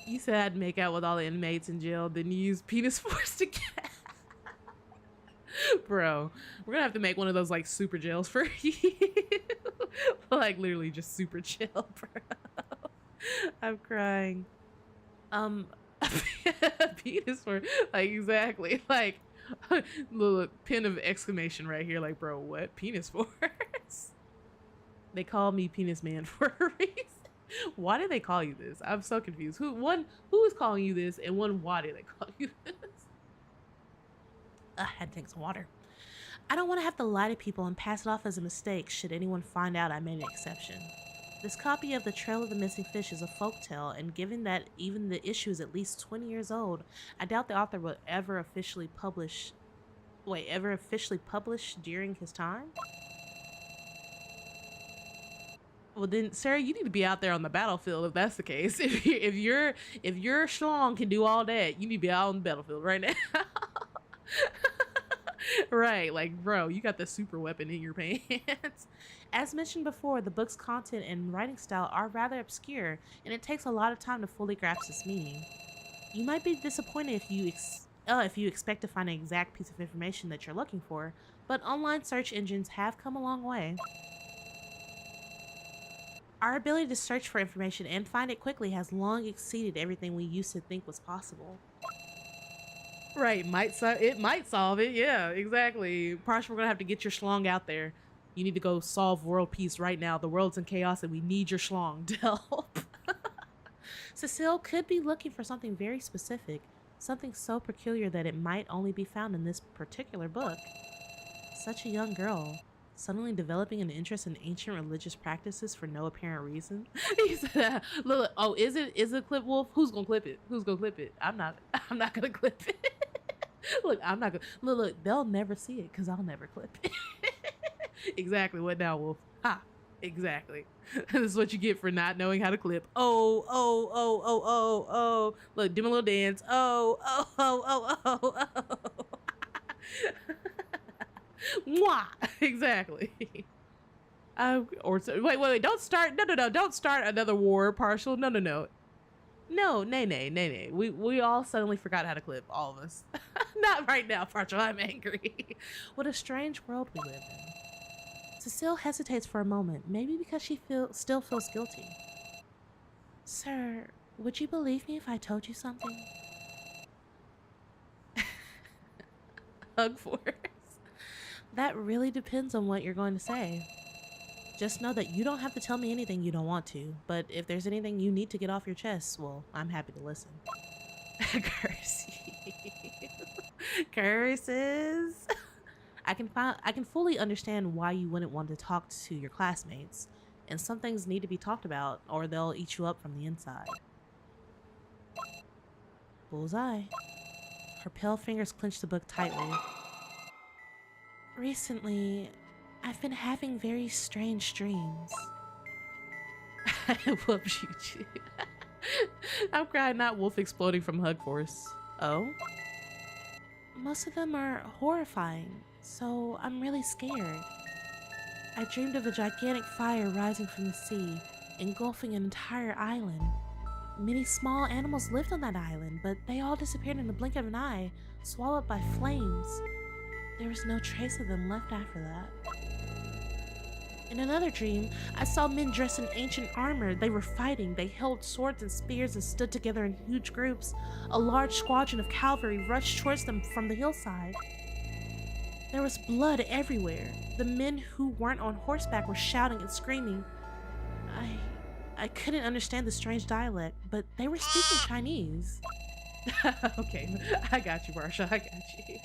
You said I'd make out with all the inmates in jail, then you use penis force to get. Bro, we're gonna have to make one of those like super jails for you. Like literally just super chill, bro. I'm crying. Penis force, like exactly, like look, pin of exclamation right here, like bro, what penis force? They call me Penis Man for a reason. Why did they call you this? I'm so confused. Who is calling you this, and why did they call you this? I had to take some water. I don't want to have to lie to people and pass it off as a mistake should anyone find out I made an exception. This copy of The Trail of the Missing Fish is a folktale, and given that even the issue is at least 20 years old, I doubt the author will ever officially publish. Wait, ever officially publish during his time? Well then, Sarah, you need to be out there on the battlefield if that's the case. If your schlong can do all that, you need to be out on the battlefield right now. Right, like, bro, you got the super weapon in your pants. As mentioned before, the book's content and writing style are rather obscure, and it takes a lot of time to fully grasp its meaning. You might be disappointed if you expect to find an exact piece of information that you're looking for, but online search engines have come a long way. Our ability to search for information and find it quickly has long exceeded everything we used to think was possible. Right, it might solve it. Yeah, exactly. Parsh, we're gonna have to get your schlong out there. You need to go solve world peace right now. The world's in chaos and we need your schlong to help. Cecile could be looking for something very specific, something so peculiar that it might only be found in this particular book. Such a young girl, suddenly developing an interest in ancient religious practices for no apparent reason. He said, look, oh, is it a clip, Wolf? Who's gonna clip it? Who's gonna clip it? I'm not gonna clip it. Look, I'm not gonna look, they'll never see it because I'll never clip it. Exactly. What now, Wolf? Ha, exactly. This is what you get for not knowing how to clip. Oh. Look, do my little dance. Oh. Mwah! Exactly. Wait, don't start. No, don't start another war, Partial. No. No, nay. We all suddenly forgot how to clip, all of us. Not right now, Partial. I'm angry. What a strange world we live in. Cecile hesitates for a moment, maybe because she still feels guilty. Sir, would you believe me if I told you something? Hug force. That really depends on what you're going to say. Just know that you don't have to tell me anything you don't want to, but if there's anything you need to get off your chest, well, I'm happy to listen. Curses. I can fully understand why you wouldn't want to talk to your classmates, and some things need to be talked about or they'll eat you up from the inside. Bullseye. Her pale fingers clench the book tightly. Recently, I've been having very strange dreams. Whoops, you. I'm crying, not Wolf exploding from hug force. Oh? Most of them are horrifying, so I'm really scared. I dreamed of a gigantic fire rising from the sea, engulfing an entire island. Many small animals lived on that island, but they all disappeared in the blink of an eye, swallowed by flames. There was no trace of them left after that. In another dream, I saw men dressed in ancient armor. They were fighting. They held swords and spears and stood together in huge groups. A large squadron of cavalry rushed towards them from the hillside. There was blood everywhere. The men who weren't on horseback were shouting and screaming. I couldn't understand the strange dialect, but they were speaking Chinese. Okay, I got you, Marsha. I got you.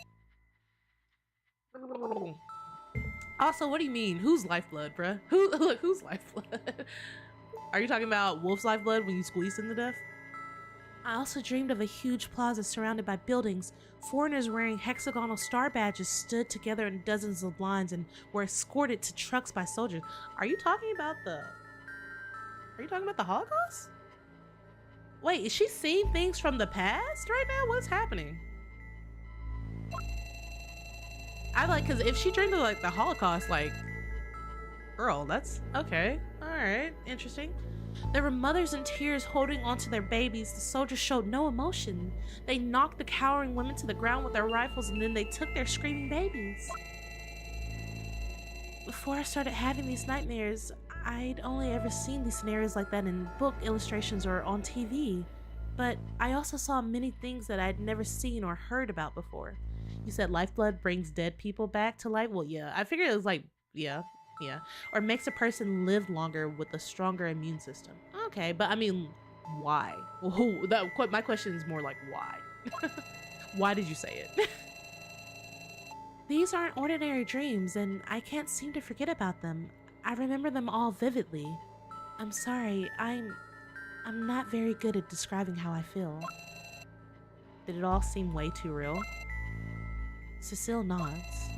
Also, what do you mean? Whose lifeblood, bruh? Whose lifeblood? Are you talking about Wolf's lifeblood when you squeezed him to death? I also dreamed of a huge plaza surrounded by buildings. Foreigners wearing hexagonal star badges stood together in dozens of lines and were escorted to trucks by soldiers. Are you talking about the Holocaust? Wait, is she seeing things from the past right now? What's happening? Cause if she dreamed of like the Holocaust, like, girl, that's okay. All right, interesting. There were mothers in tears holding onto their babies. The soldiers showed no emotion. They knocked the cowering women to the ground with their rifles and then they took their screaming babies. Before I started having these nightmares, I'd only ever seen these scenarios like that in book illustrations or on TV. But I also saw many things that I'd never seen or heard about before. You said lifeblood brings dead people back to life? Well, yeah. I figured it was like, yeah. Or makes a person live longer with a stronger immune system. Okay, but I mean, why? My question is more like, why? Why did you say it? These aren't ordinary dreams, and I can't seem to forget about them. I remember them all vividly. I'm sorry, I'm not very good at describing how I feel. Did it all seem way too real? Cecile nods.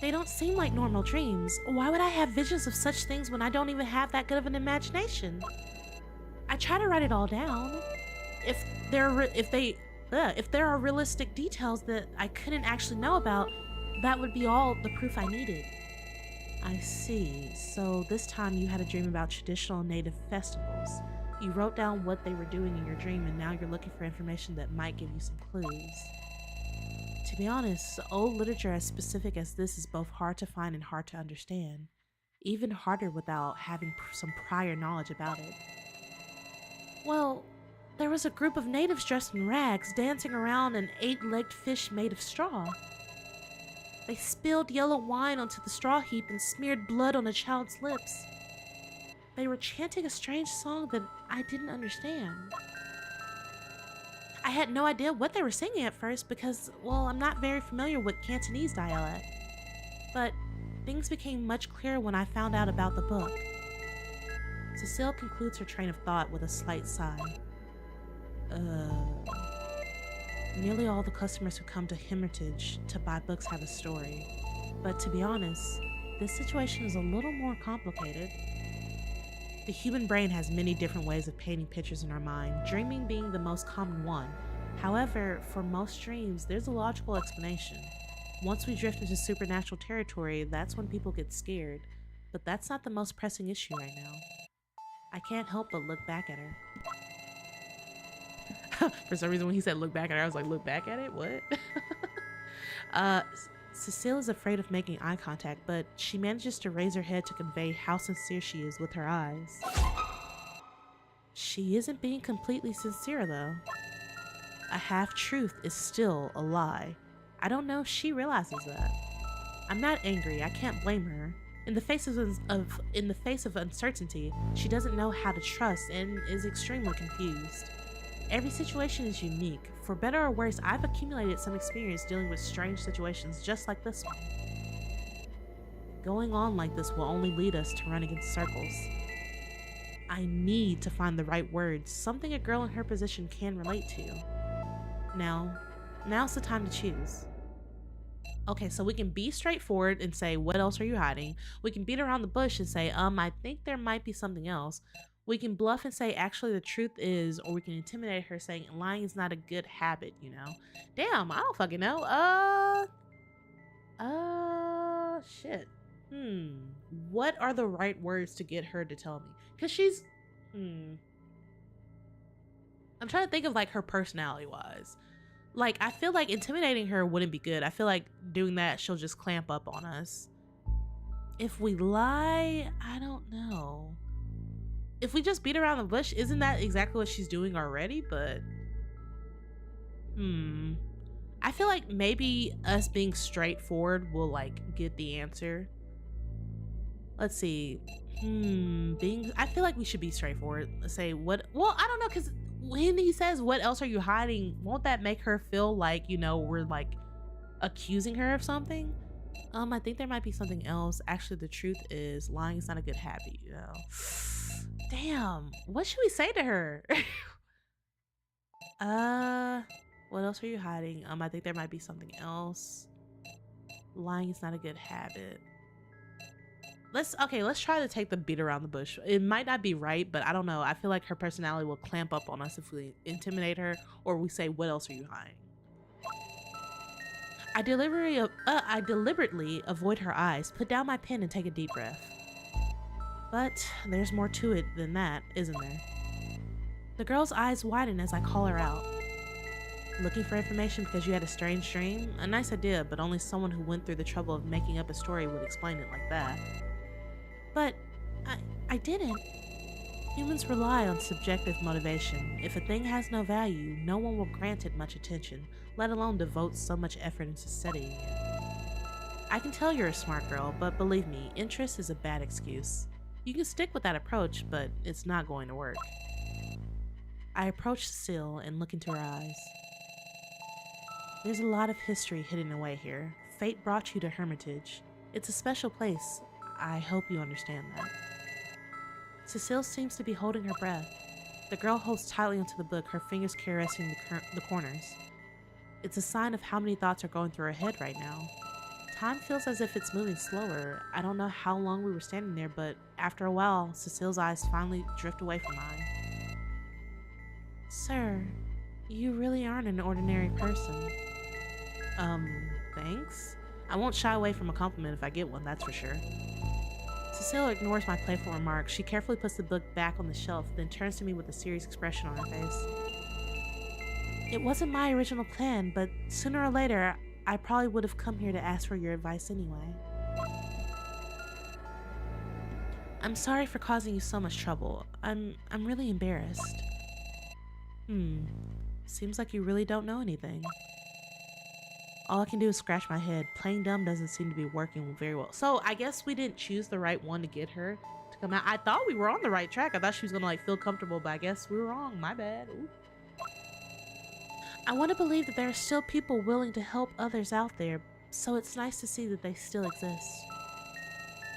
They don't seem like normal dreams. Why would I have visions of such things when I don't even have that good of an imagination? I try to write it all down. If there are realistic details that I couldn't actually know about, that would be all the proof I needed. I see. So this time you had a dream about traditional native festivals. You wrote down what they were doing in your dream, and now you're looking for information that might give you some clues. To be honest, old literature as specific as this is both hard to find and hard to understand. Even harder without having some prior knowledge about it. Well, there was a group of natives dressed in rags dancing around an 8-legged fish made of straw. They spilled yellow wine onto the straw heap and smeared blood on a child's lips. They were chanting a strange song that I didn't understand. I had no idea what they were singing at first because, well, I'm not very familiar with Cantonese dialect. But things became much clearer when I found out about the book. Cecile concludes her train of thought with a slight sigh. Nearly all the customers who come to Hermitage to buy books have a story. But to be honest, this situation is a little more complicated. The human brain has many different ways of painting pictures in our mind, dreaming being the most common one. However, for most dreams, there's a logical explanation. Once we drift into supernatural territory, that's when people get scared. But that's not the most pressing issue right now. I can't help but look back at her. For some reason, when he said look back at her, I was like, look back at it? What? Cecile is afraid of making eye contact, but she manages to raise her head to convey how sincere she is with her eyes. She isn't being completely sincere, though. A half-truth is still a lie. I don't know if she realizes that. I'm not angry. I can't blame her. In the face of uncertainty, she doesn't know how to trust and is extremely confused. Every situation is unique. For better or worse, I've accumulated some experience dealing with strange situations just like this one. Going on like this will only lead us to running in circles. I need to find the right words, something a girl in her position can relate to. Now's the time to choose. Okay, so we can be straightforward and say, what else are you hiding? We can beat around the bush and say, I think there might be something else. We can bluff and say, actually, the truth is, or we can intimidate her saying lying is not a good habit, you know? Damn, I don't fucking know. Shit. What are the right words to get her to tell me? Because she's, I'm trying to think of, like, her personality-wise. Like, I feel like intimidating her wouldn't be good. I feel like doing that, she'll just clamp up on us. If we lie, I don't know. If we just beat around the bush, isn't that exactly what she's doing already? But, I feel like maybe us being straightforward will, like, get the answer. Let's see. I feel like we should be straightforward. Let's say what, well, I don't know, because when he says, what else are you hiding? Won't that make her feel like, you know, we're like accusing her of something? I think there might be something else. Actually, the truth is lying is not a good habit, you know? Damn, what should we say to her? What else are you hiding? I think there might be something else. Lying is not a good habit. Let's try to take the beat around the bush. It might not be right, but I don't know. I feel like her personality will clamp up on us if we intimidate her or we say, what else are you hiding? I deliberately avoid her eyes, put down my pen and take a deep breath. But there's more to it than that, isn't there? The girl's eyes widen as I call her out. Looking for information because you had a strange dream? A nice idea, but only someone who went through the trouble of making up a story would explain it like that. But I didn't. Humans rely on subjective motivation. If a thing has no value, no one will grant it much attention, let alone devote so much effort into studying it. I can tell you're a smart girl, but believe me, interest is a bad excuse. You can stick with that approach, but it's not going to work. I approach Cecile and look into her eyes. There's a lot of history hidden away here. Fate brought you to Hermitage. It's a special place. I hope you understand that. Cecile seems to be holding her breath. The girl holds tightly onto the book, her fingers caressing the corners. It's a sign of how many thoughts are going through her head right now. Time feels as if it's moving slower. I don't know how long we were standing there, but after a while, Cecile's eyes finally drift away from mine. Sir, you really aren't an ordinary person. Thanks? I won't shy away from a compliment if I get one, that's for sure. Cecile ignores my playful remark. She carefully puts the book back on the shelf, then turns to me with a serious expression on her face. It wasn't my original plan, but sooner or later, I probably would have come here to ask for your advice anyway. I'm sorry for causing you so much trouble. I'm really embarrassed. Seems like you really don't know anything. All I can do is scratch my head. Playing dumb doesn't seem to be working very well. So I guess we didn't choose the right one to get her to come out. I thought we were on the right track. I thought she was gonna like feel comfortable, but I guess we were wrong. My bad. Ooh. I want to believe that there are still people willing to help others out there, so it's nice to see that they still exist.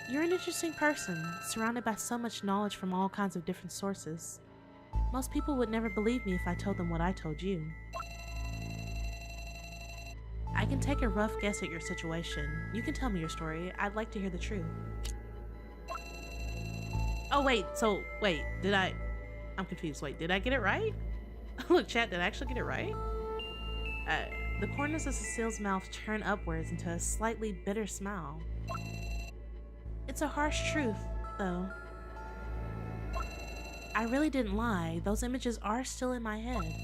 You're an interesting person, surrounded by so much knowledge from all kinds of different sources. Most people would never believe me if I told them what I told you. I can take a rough guess at your situation. You can tell me your story. I'd like to hear the truth. Oh wait, I'm confused. Wait, did I get it right? Look, chat, did I actually get it right? The corners of Cecile's mouth turn upwards into a slightly bitter smile. It's a harsh truth, though. I really didn't lie. Those images are still in my head.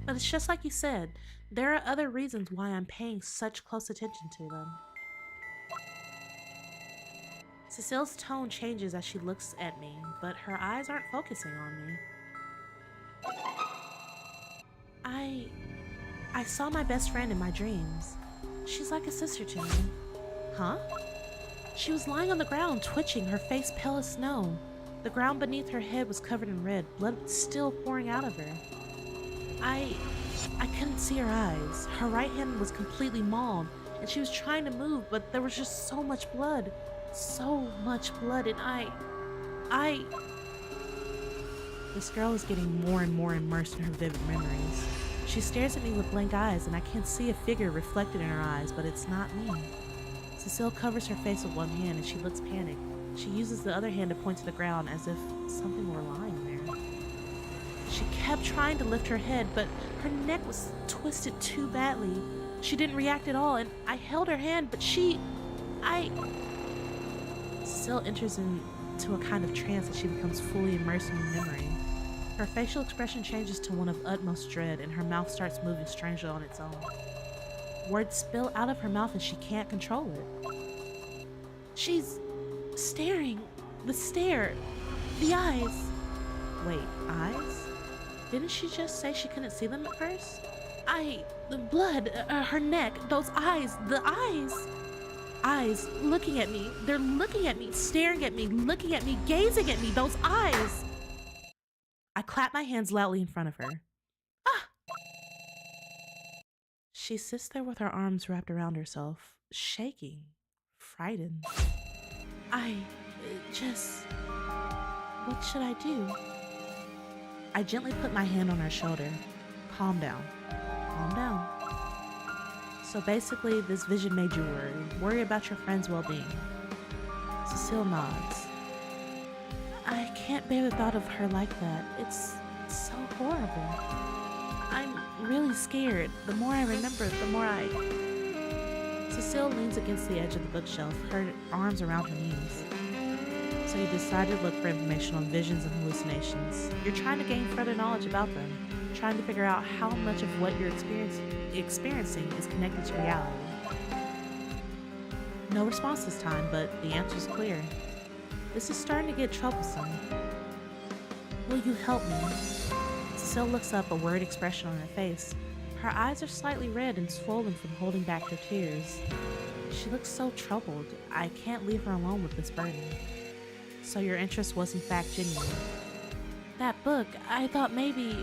But it's just like you said, there are other reasons why I'm paying such close attention to them. Cecile's tone changes as she looks at me, but her eyes aren't focusing on me. I saw my best friend in my dreams. She's like a sister to me. Huh? She was lying on the ground, twitching, her face pale as snow. The ground beneath her head was covered in red, blood still pouring out of her. I couldn't see her eyes. Her right hand was completely mauled, and she was trying to move, but there was just so much blood. So much blood, and I... This girl is getting more and more immersed in her vivid memories. She stares at me with blank eyes, and I can see a figure reflected in her eyes, but it's not me. Cecile covers her face with one hand, and she looks panicked. She uses the other hand to point to the ground as if something were lying there. She kept trying to lift her head, but her neck was twisted too badly. She didn't react at all, and I held her hand, but Cecile enters into a kind of trance as she becomes fully immersed in the memory. Her facial expression changes to one of utmost dread, and her mouth starts moving strangely on its own. Words spill out of her mouth and she can't control it. She's staring. The stare. The eyes. Wait, eyes? Didn't she just say she couldn't see them at first? The blood, her neck, those eyes, the eyes. Eyes looking at me. They're looking at me, staring at me, looking at me, gazing at me, those eyes. I clap my hands loudly in front of her. Ah! She sits there with her arms wrapped around herself, shaking, frightened. What should I do? I gently put my hand on her shoulder. Calm down. Calm down. So basically, this vision made you worry about your friend's well-being. Cecile nods. I can't bear the thought of her like that. It's so horrible. I'm really scared. The more I remember, the more Cecile leans against the edge of the bookshelf, her arms around her knees. So you decided to look for information on visions and hallucinations. You're trying to gain further knowledge about them, trying to figure out how much of what you're experiencing is connected to reality. No response this time, but the answer's clear. This is starting to get troublesome. Will you help me? Cecile looks up, a worried expression on her face. Her eyes are slightly red and swollen from holding back her tears. She looks so troubled. I can't leave her alone with this burden. So your interest was in fact genuine. That book, I thought maybe...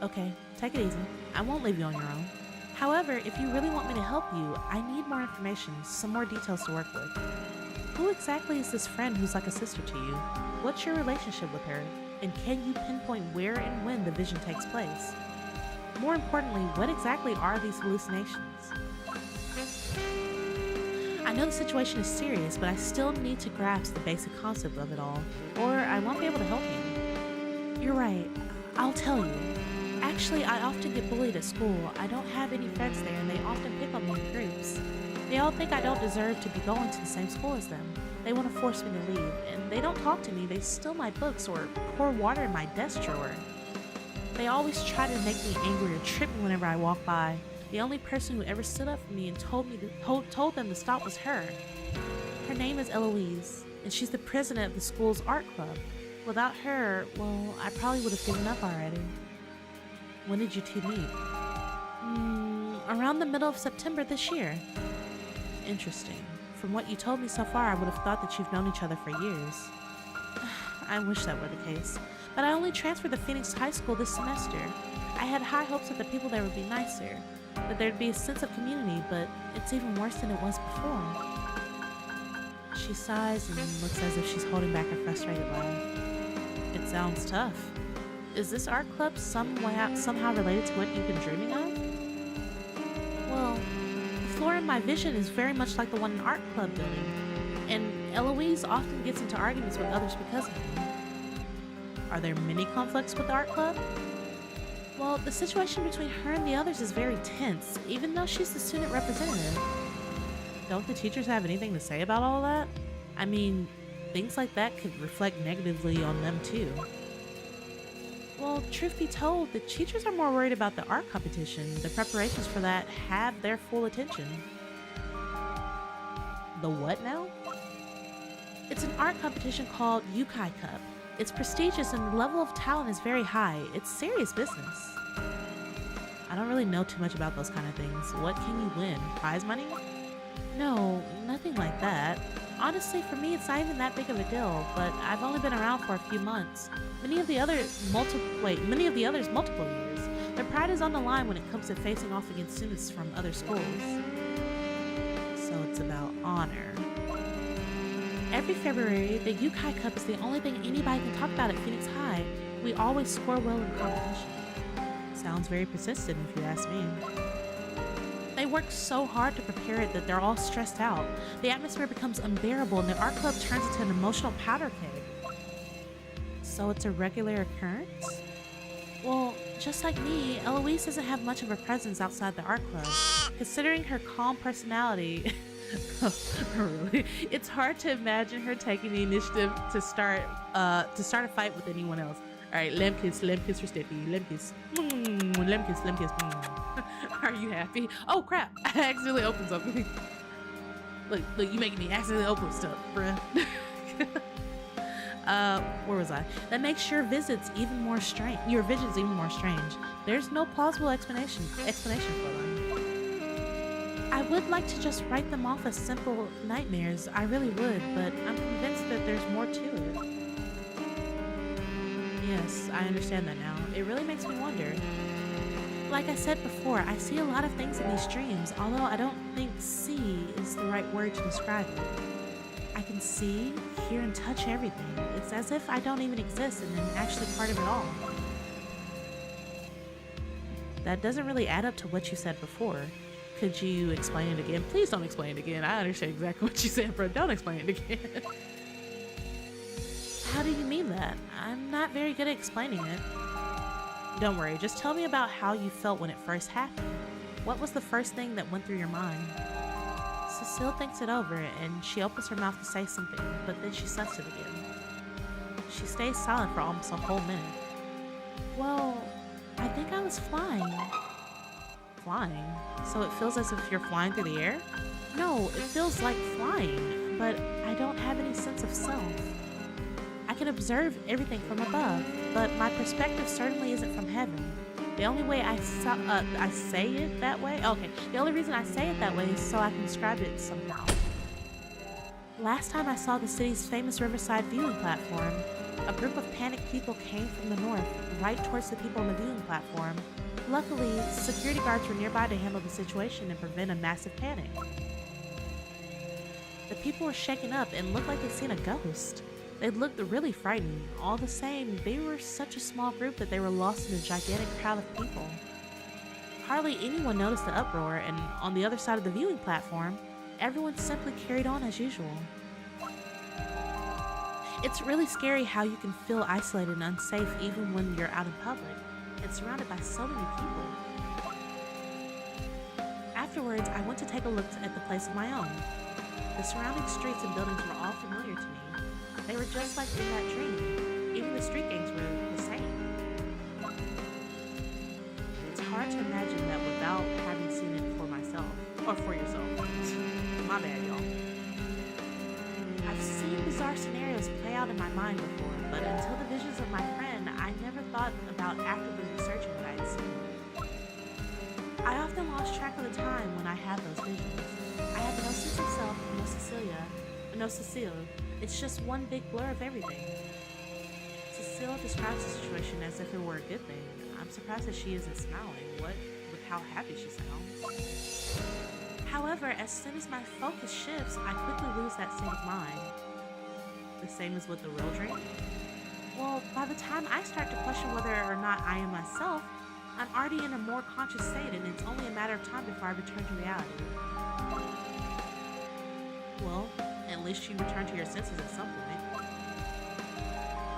Okay, take it easy. I won't leave you on your own. However, if you really want me to help you, I need more information, some more details to work with. Who exactly is this friend who's like a sister to you? What's your relationship with her? And can you pinpoint where and when the vision takes place? More importantly, what exactly are these hallucinations? I know the situation is serious, but I still need to grasp the basic concept of it all, or I won't be able to help you. You're right, I'll tell you. Actually, I often get bullied at school. I don't have any friends there, and they often pick on me in groups. They all think I don't deserve to be going to the same school as them. They want to force me to leave, and they don't talk to me. They steal my books or pour water in my desk drawer. They always try to make me angry or trip me whenever I walk by. The only person who ever stood up for me and told them to stop was her. Her name is Eloise, and she's the president of the school's art club. Without her, well, I probably would have given up already. When did you two meet? Around the middle of September this year. Interesting. From what you told me so far, I would have thought that you've known each other for years. I wish that were the case, but I only transferred to Phoenix High School this semester. I had high hopes that the people there would be nicer, that there'd be a sense of community, but it's even worse than it was before. She sighs and looks as if she's holding back a frustrated laugh. It sounds tough. Is this art club somehow related to what you've been dreaming of? Well, the floor in my vision is very much like the one in art club building, and Eloise often gets into arguments with others because of me. Are there many conflicts with the art club? Well, the situation between her and the others is very tense, even though she's the student representative. Don't the teachers have anything to say about all that? I mean, things like that could reflect negatively on them too. Well, truth be told, the teachers are more worried about the art competition. The preparations for that have their full attention. The what now? It's an art competition called Yukai Cup. It's prestigious and the level of talent is very high. It's serious business. I don't really know too much about those kind of things. What can you win? Prize money? No, nothing like that. Honestly, for me, it's not even that big of a deal, but I've only been around for a few months. Many of the others multiple years. Their pride is on the line when it comes to facing off against students from other schools. So it's about honor. Every February, the Yukai Cup is the only thing anybody can talk about at Phoenix High. We always score well in competition. Sounds very persistent if you ask me. They work so hard to prepare it that they're all stressed out. The atmosphere becomes unbearable and the art club turns into an emotional powder keg. So it's a regular occurrence? Well, just like me, Eloise doesn't have much of a presence outside the art club. Considering her calm personality, really, it's hard to imagine her taking the initiative to start a fight with anyone else. All right, lamb kiss for Steffi. Lamb kiss. Lamb kiss. Are you happy? Oh crap! I accidentally opened something. Look, you making me accidentally open stuff, bruh. Where was I? That makes your visions even more strange. There's no plausible explanation for them. I would like to just write them off as simple nightmares. I really would, but I'm convinced that there's more to it. Yes, I understand that now. It really makes me wonder. Like I said before, I see a lot of things in these dreams, although I don't think see is the right word to describe it. I can see, hear, and touch everything. It's as if I don't even exist and am actually part of it all. That doesn't really add up to what you said before. Could you explain it again? Please don't explain it again. I understand exactly what you said, but don't explain it again. How do you mean that? I'm not very good at explaining it. Don't worry, just tell me about how you felt when it first happened. What was the first thing that went through your mind? Cecile thinks it over and she opens her mouth to say something, but then she shuts it again. She stays silent for almost a whole minute. Well, I think I was flying. Flying? So it feels as if you're flying through the air? No, it feels like flying, but I don't have any sense of self. I can observe everything from above, but my perspective certainly isn't from heaven. The only way I say it that way? Okay, the only reason I say it that way is so I can describe it somehow. Last time I saw the city's famous riverside viewing platform, a group of panicked people came from the north, right towards the people on the viewing platform. Luckily, security guards were nearby to handle the situation and prevent a massive panic. The people were shaken up and looked like they'd seen a ghost. They looked really frightened. All the same, they were such a small group that they were lost in a gigantic crowd of people. Hardly anyone noticed the uproar, and on the other side of the viewing platform, everyone simply carried on as usual. It's really scary how you can feel isolated and unsafe even when you're out in public and surrounded by so many people. Afterwards, I went to take a look at the place of my own. The surrounding streets and buildings were all familiar to me. They were just like in that dream. Even the street gangs were the same. It's hard to imagine that without having seen it for myself, or for yourself. My bad, y'all. I've seen bizarre scenarios play out in my mind before, but until the visions of my friend, I never thought about actively researching what I had seen. I often lost track of the time when I had those visions. I had no sense of self, no Cecile. It's just one big blur of everything. Cecile describes the situation as if it were a good thing. I'm surprised that she isn't smiling. What with how happy she sounds. However, as soon as my focus shifts, I quickly lose that state of mind. The same as with the real dream? Well, by the time I start to question whether or not I am myself, I'm already in a more conscious state, and it's only a matter of time before I return to reality. Well, at least you return to your senses at some point.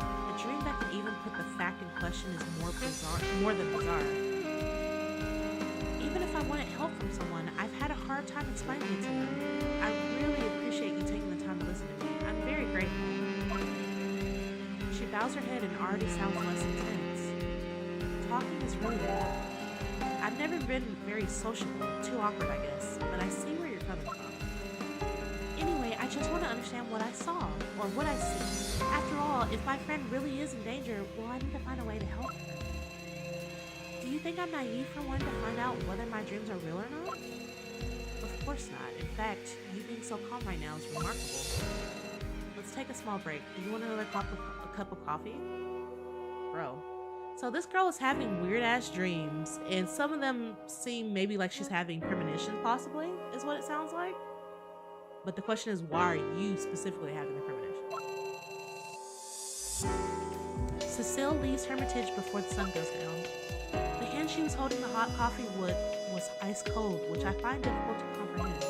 A dream that can even put the fact in question is more than bizarre. Even if I wanted help from someone, I've had a hard time explaining it to them. I really appreciate you taking the time to listen to me. I'm very grateful. She bows her head and already sounds less intense. Talking is really hard. I've never been very sociable, too awkward I guess, but I see where you're coming from. Anyway, I just want to understand what I saw, or what I see. After all, if my friend really is in danger, well, I need to find a way to help her. Do you think I'm naive for wanting to find out whether my dreams are real or not? Of course not. In fact, you being so calm right now is remarkable. Let's take a small break. Do you want another cup of coffee? Bro. So this girl is having weird-ass dreams, and some of them seem maybe like she's having premonition, possibly, is what it sounds like. But the question is, why are you specifically having the premonition? Cecile leaves Hermitage before the sun goes down. The hand she was holding the hot coffee wood was ice cold, which I find difficult to comprehend.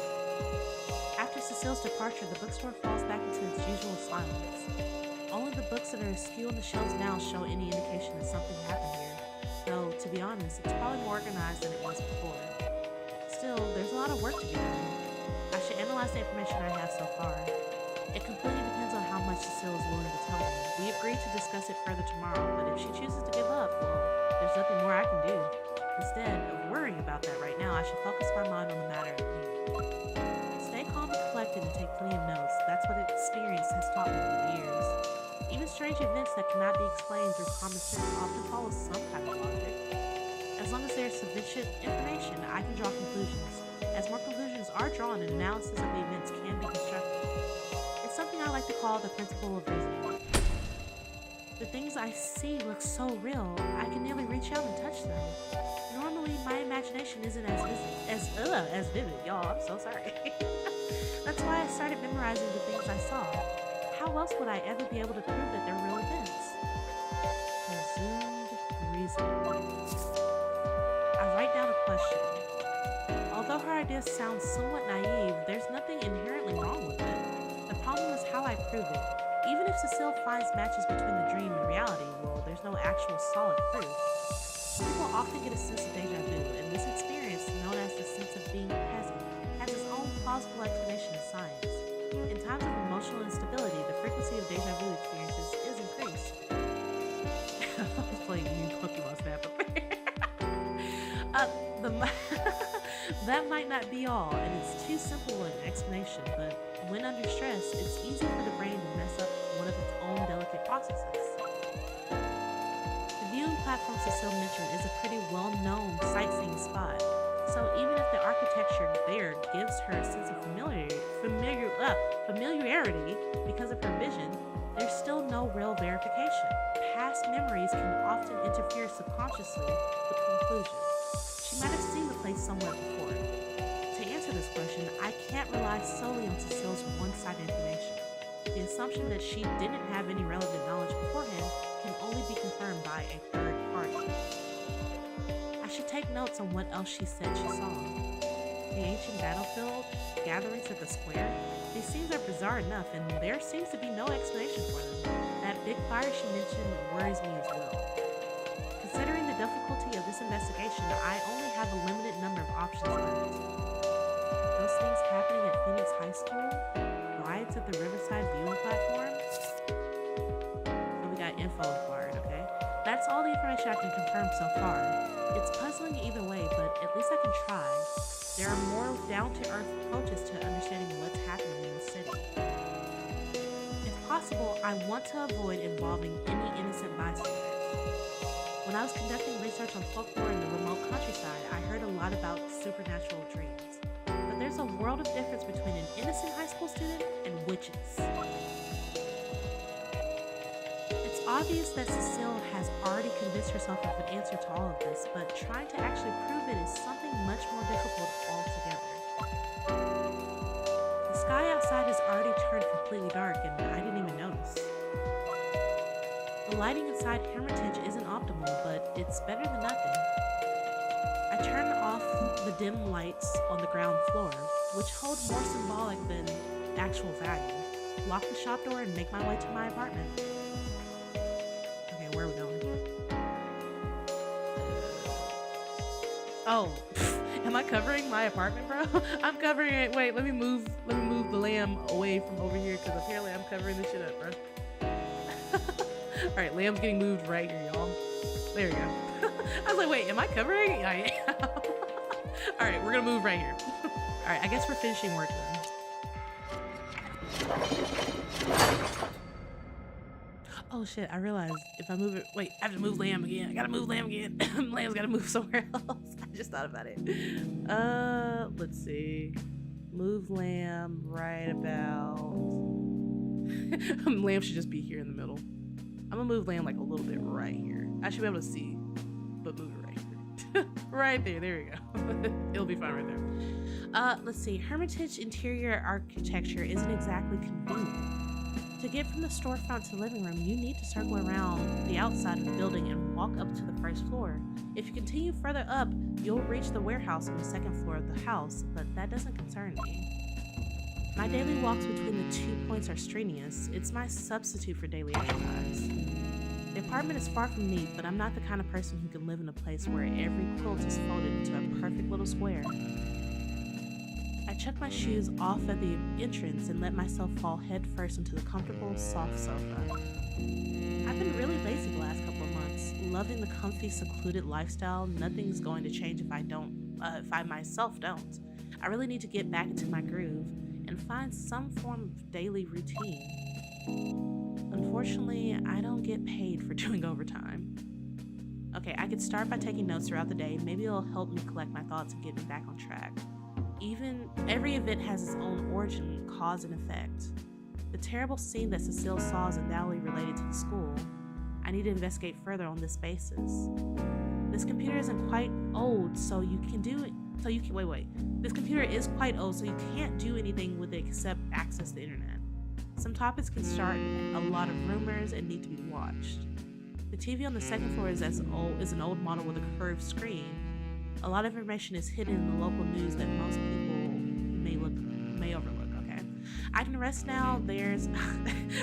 After Cecile's departure, the bookstore falls back into its usual silence. Only the books that are askew on the shelves now show any indication that something happened here. Though, to be honest, it's probably more organized than it was before. Still, there's a lot of work to be done. I should analyze the information I have so far. It completely depends on how much Cecile is willing to tell me. We agreed to discuss it further tomorrow, but if she chooses to give up, well, there's nothing more I can do. Instead of worrying about that right now, I should focus my mind on the matter at hand. Stay calm and collected and take plenty of notes. That's what experience has taught me over the years. Even strange events that cannot be explained through common sense often follow some kind of logic. As long as there's sufficient information, I can draw conclusions. As more conclusions are drawn, an analysis of the events can be constructed. It's something I like to call the principle of reasoning. The things I see look so real, I can nearly reach out and touch them. Normally, my imagination isn't as vivid. Y'all, I'm so sorry. That's why I started memorizing the things I saw. How else would I ever be able to prove that they're real events? Presumed reasoning. I write down a question. Although her idea sounds somewhat naive, there's nothing inherently wrong with it. The problem is how I prove it. Even if Cecile finds matches between the dream and reality, well, there's no actual solid proof. People often get a sense of deja vu, and this experience, known as the sense of being present, has its own plausible explanation in science. In times of emotional instability, the frequency of deja vu experiences is increased. I was playing new Pokemon Snap up there. That might not be all, and it's too simple an explanation, but when under stress, it's easy for the brain to mess up one of its own delicate processes. The viewing platform Cecile mentioned is a pretty well-known sightseeing spot, so even if the architecture there gives her a sense of familiarity because of her vision, there's still no real verification. past memories can often interfere subconsciously with conclusions. She might have seen the place somewhere before. To answer this question, I can't rely solely on Cecile's one-sided information. The assumption that she didn't have any relevant knowledge beforehand can only be confirmed by a third party. I should take notes on what else she said she saw. The ancient battlefield, gatherings at the square, these scenes are bizarre enough, and there seems to be no explanation for them. That big fire she mentioned worries me as well. Considering the difficulty of this investigation, I only have a limited number of options left. Those things happening at Phoenix High School? Riots at the Riverside viewing platform? So we got info acquired, okay? That's all the information I can confirm so far. It's puzzling either way, but at least I can try. There are more down-to-earth approaches to understanding what's happening in the city. If possible, I want to avoid involving any innocent bystanders. When I was conducting research on folklore in the remote countryside, I heard a lot about supernatural dreams. But there's a world of difference between an innocent high school student and witches. It's obvious that Cecile has already convinced herself of an answer to all of this, but trying to actually prove it is something much more difficult altogether. The sky outside has already turned completely dark, and I didn't even notice. The lighting inside Hermitage isn't optimal, but it's better than nothing. I turn off the dim lights on the ground floor, which hold more symbolic than actual value, lock the shop door, and make my way to my apartment. Okay, where are we going? Oh, am I covering my apartment, bro? I'm covering it. Wait, let me move the lamb away from over here, because apparently I'm covering this shit up, bro. All right, lamb's getting moved right here, y'all. There we go. I was like, wait, am I covering? I am. All right, we're gonna move right here. All right, I guess we're finishing work then. Oh shit, I realized if I move it, wait, I have to move lamb again. I gotta move lamb again. Lamb's gotta move somewhere else. I just thought about it. Let's see. Move lamb right about. Lamb should just be here in the middle. I'm gonna move lamb like a little bit right here. I should be able to see, but move it right here. Right there, there we go. It'll be fine right there. Let's see, Hermitage interior architecture isn't exactly convenient. To get from the storefront to the living room, you need to circle around the outside of the building and walk up to the first floor. If you continue further up, you'll reach the warehouse on the second floor of the house, but that doesn't concern me. My daily walks between the 2 points are strenuous. It's my substitute for daily exercise. The apartment is far from neat, but I'm not the kind of person who can live in a place where every quilt is folded into a perfect little square. I chuck my shoes off at the entrance and let myself fall head first into the comfortable, soft sofa. I've been really lazy the last couple of months, loving the comfy, secluded lifestyle. Nothing's going to change if I myself don't. I really need to get back into my groove and find some form of daily routine. Unfortunately, I don't get paid for doing overtime. Okay, I could start by taking notes throughout the day. Maybe it'll help me collect my thoughts and get me back on track. Every event has its own origin, cause, and effect. The terrible scene that Cecile saw is undoubtedly related to the school. I need to investigate further on this basis. This computer isn't quite old, so you can do it. Wait. This computer is quite old, so you can't do anything with it except access the internet. Some topics can start a lot of rumors and need to be watched. The TV on the second floor is an old model with a curved screen. A lot of information is hidden in the local news that most people may overlook, okay? I can rest now. There's...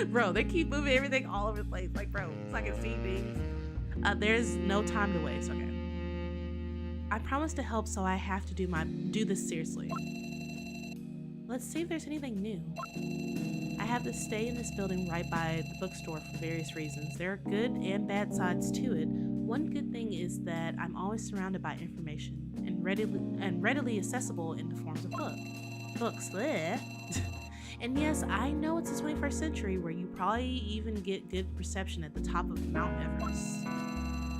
Bro, they keep moving everything all over the place. Like, bro, so I can see things. There's no time to waste, okay? I promised to help, so I have to do this seriously. Let's see if there's anything new. I have to stay in this building right by the bookstore for various reasons. There are good and bad sides to it. One good thing is that I'm always surrounded by information and readily accessible in the forms of books. Bleh. And yes, I know it's the 21st century where you probably even get good reception at the top of Mount Everest.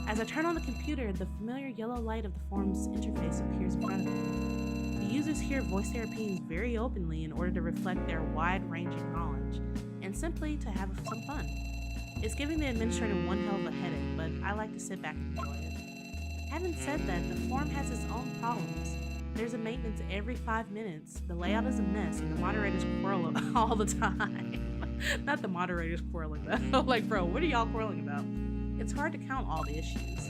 As I turn on the computer, the familiar yellow light of the forum's interface appears in front of me. The users here voice their opinions very openly in order to reflect their wide-ranging knowledge, and simply to have some fun. It's giving the administrator one hell of a headache, but I like to sit back and enjoy it. Having said that, the forum has its own problems. There's a maintenance every 5 minutes, the layout is a mess, and the moderators quarrel all the time. Not the moderators quarreling though. Like, bro, what are y'all quarreling about? It's hard to count all the issues.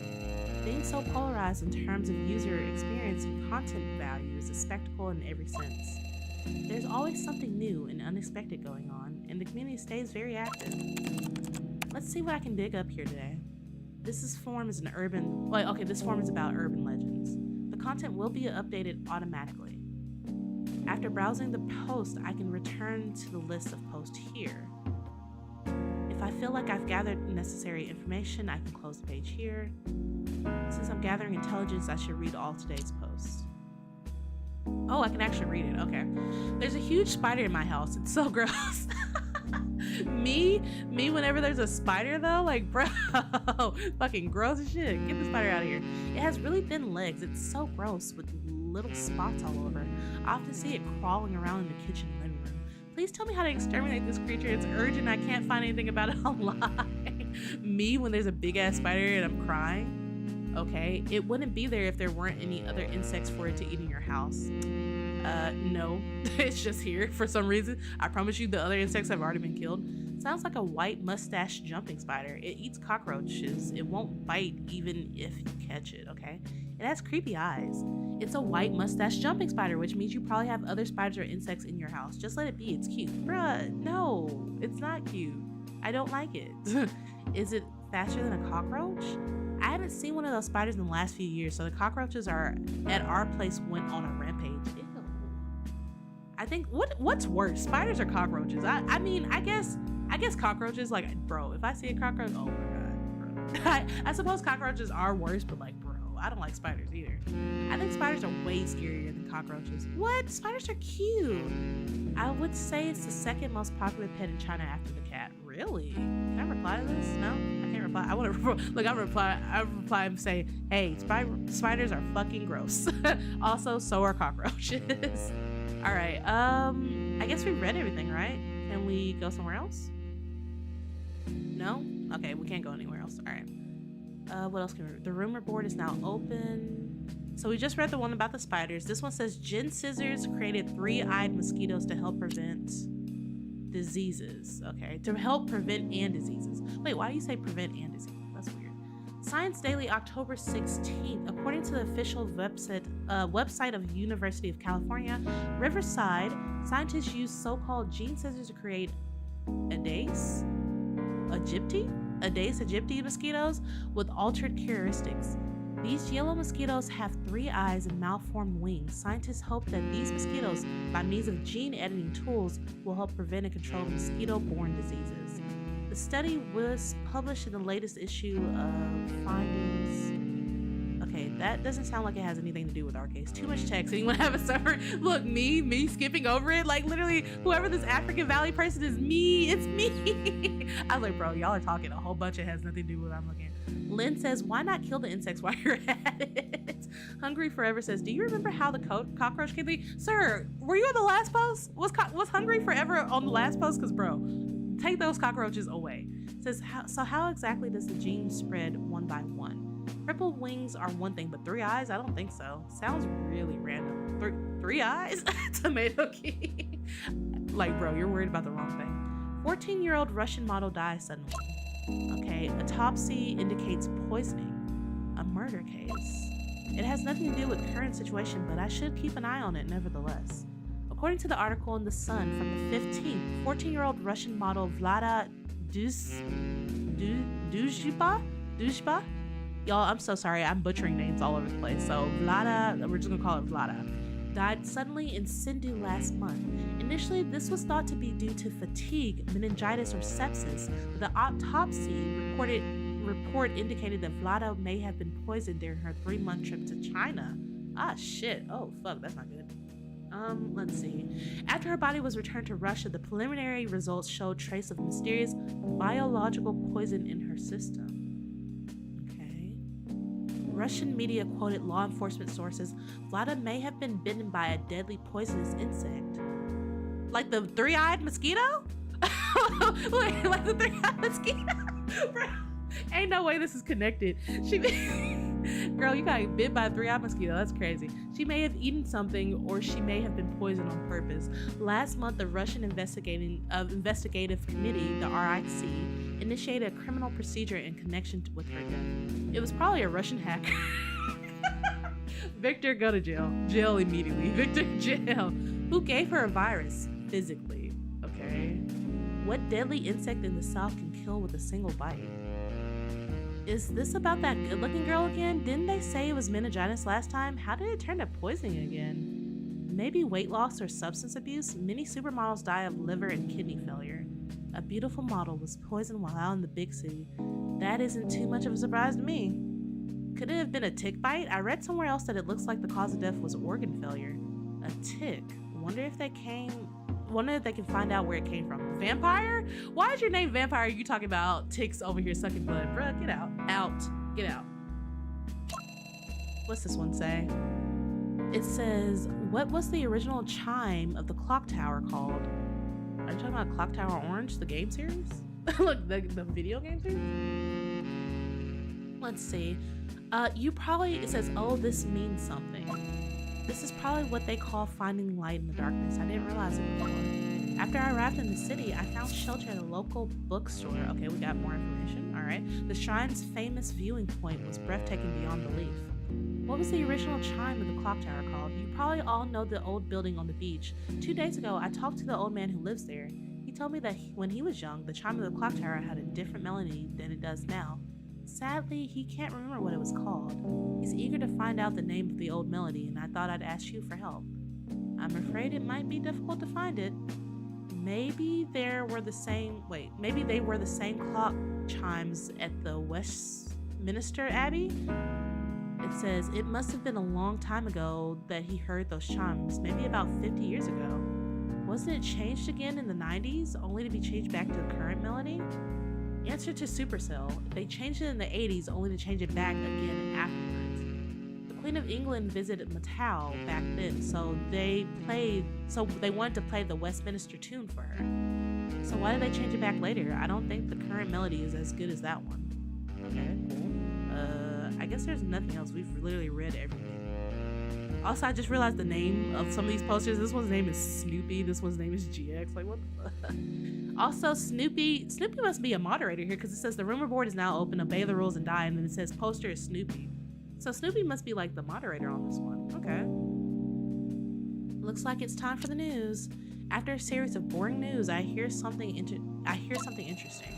Being so polarized in terms of user experience and content value is a spectacle in every sense. There's always something new and unexpected going on, and the community stays very active. Let's see what I can dig up here today. This forum is this forum is about urban legends. The content will be updated automatically. After browsing the post, I can return to the list of posts here. If I feel like I've gathered necessary information, I can close the page here. Since I'm gathering intelligence, I should read all today's posts. Oh, I can actually read it. Okay. There's a huge spider in my house. It's so gross. Me whenever there's a spider though, like, bro, fucking gross as shit. Get the spider out of here. It has really thin legs. It's so gross with little spots all over. I often see it crawling around in the kitchen and living room. Please tell me how to exterminate this creature. It's urgent. I can't find anything about it online. Me when there's a big ass spider and I'm crying. Okay, it wouldn't be there if there weren't any other insects for it to eat in your house. No, it's just here for some reason. I promise you the other insects have already been killed. Sounds like a white mustache jumping spider. It eats cockroaches. It won't bite even if you catch it, okay? It has creepy eyes. It's a white mustache jumping spider, which means you probably have other spiders or insects in your house. Just let it be, it's cute. Bruh, no, it's not cute. I don't like it. Is it faster than a cockroach? I haven't seen one of those spiders in the last few years, so the cockroaches at our place went on a rampage. Ew. I think what's worse, spiders or cockroaches? I mean, I guess cockroaches. Like, bro, if I see a cockroach, oh my god, bro. I suppose cockroaches are worse, but like, bro, I don't like spiders either. I think spiders are way scarier than cockroaches. What? Spiders are cute. I would say it's the second most popular pet in China after the cat. Really? Can I reply to this? No, I can't reply. I want to look. I reply and say, hey, spiders are fucking gross. Also, so are cockroaches. All right. I guess we read everything, right? Can we go somewhere else? No? Okay, we can't go anywhere else. All right. What else can we read? The rumor board is now open. So we just read the one about the spiders. This one says Gin Scissors created 3-eyed mosquitoes to help prevent diseases. Okay, to help prevent and diseases. Wait, why do you say prevent and diseases? That's weird. Science Daily, October 16th. According to the official website of University of California, Riverside, scientists use so-called gene scissors to create Aedes aegypti mosquitoes with altered characteristics. These yellow mosquitoes have 3 eyes and malformed wings. Scientists hope that these mosquitoes, by means of gene editing tools, will help prevent and control mosquito-borne diseases. The study was published in the latest issue of Findings. Okay, that doesn't sound like it has anything to do with our case. Too much text. Anyone have a server? Look, me skipping over it. Like, literally, whoever this African Valley person is, me. It's me. I was like, bro, y'all are talking a whole bunch. It has nothing to do with what I'm looking at. Lynn says, why not kill the insects while you're at it? Hungry Forever says, do you remember how the cockroach came to be? Sir, were you on the last post? Was Hungry Forever on the last post? Because, bro, take those cockroaches away. Says, how exactly does the gene spread one by one? Crippled wings are one thing, but 3 eyes? I don't think so. Sounds really random. 3 eyes? Tomato King. Like, bro, you're worried about the wrong thing. 14-year-old Russian model dies suddenly. Okay, autopsy indicates poisoning. A murder case. It has nothing to do with current situation, but I should keep an eye on it nevertheless. According to the article in The Sun from the 15th, 14-year-old Russian model Vlada Dushpa? Y'all, I'm so sorry. I'm butchering names all over the place. So Vlada, we're just gonna call it Vlada, died suddenly in Sindhu last month. Initially, this was thought to be due to fatigue, meningitis, or sepsis. The autopsy report indicated that Vlada may have been poisoned during her 3-month trip to China. Ah, shit. Oh, fuck. That's not good. Let's see. After her body was returned to Russia, the preliminary results showed trace of mysterious biological poison in her system. Russian media quoted law enforcement sources. Vlada may have been bitten by a deadly poisonous insect. Like the 3-eyed mosquito? Like the 3-eyed mosquito? Bro, ain't no way this is connected. She, girl, you got bit by a 3-eyed mosquito. That's crazy. She may have eaten something, or she may have been poisoned on purpose. Last month, the Russian investigative committee, the RIC, initiated a criminal procedure in connection with her death. It was probably a Russian hacker. Victor, go to jail. Jail immediately. Victor, jail. Who gave her a virus? Physically. Okay. What deadly insect in the South can kill with a single bite? Is this about that good-looking girl again? Didn't they say it was meningitis last time? How did it turn to poisoning again? Maybe weight loss or substance abuse? Many supermodels die of liver and kidney failure. A beautiful model was poisoned while out in the big city. That isn't too much of a surprise to me. Could it have been a tick bite? I read somewhere else that it looks like the cause of death was organ failure. A tick. Wonder if they can find out where it came from. Vampire? Why is your name Vampire? You talking about ticks over here sucking blood? Bruh, get out. Out. Get out. What's this one say? It says, what was the original chime of the clock tower called? Are you talking about Clock Tower Orange, the game series? Look, the video game series? Let's see. It says, oh, this means something. This is probably what they call finding light in the darkness. I didn't realize it before. After I arrived in the city, I found shelter at a local bookstore. Okay, we got more information. All right. The shrine's famous viewing point was breathtaking beyond belief. What was the original chime of the clock tower called? You probably all know the old building on the beach. 2 days ago, I talked to the old man who lives there. He told me that when he was young, the chime of the clock tower had a different melody than it does now. Sadly, he can't remember what it was called. He's eager to find out the name of the old melody, and I thought I'd ask you for help. I'm afraid it might be difficult to find it. Maybe they were the same clock chimes at the Westminster Abbey? It says it must have been a long time ago that he heard those chimes, maybe about 50 years ago. Wasn't it changed again in the 90s, only to be changed back to the current melody? Answer to Supercell. They changed it in the 80s, only to change it back again afterwards. The Queen of England visited Mattel back then, so they wanted to play the Westminster tune for her. So why did they change it back later? I don't think the current melody is as good as that one. Okay, cool. I guess there's nothing else. We've literally read everything. Also, I just realized the name of some of these posters. This one's name is Snoopy. This one's name is GX. Like, what the fuck? Also, Snoopy must be a moderator here because it says the rumor board is now open, obey the rules and die, and then it says poster is Snoopy. So Snoopy must be like the moderator on this one. Okay. Looks like it's time for the news. After a series of boring news, I hear something interesting.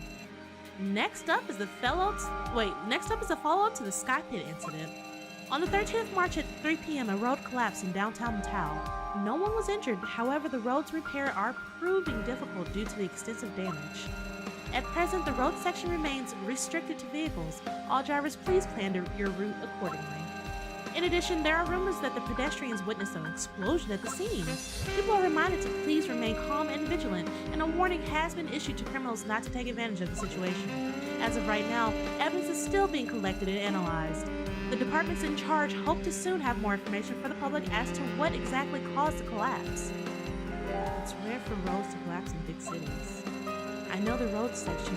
Next up is a follow-up to the Sky Pit incident. On the 13th of March at 3 p.m., a road collapsed in downtown Mattel. No one was injured, however, the roads repair are proving difficult due to the extensive damage. At present, the road section remains restricted to vehicles. All drivers, please plan your route accordingly. In addition, there are rumors that the pedestrians witnessed an explosion at the scene. People are reminded to please remain calm and vigilant, and a warning has been issued to criminals not to take advantage of the situation. As of right now, evidence is still being collected and analyzed. The departments in charge hope to soon have more information for the public as to what exactly caused the collapse. It's rare for roads to collapse in big cities. I know the road section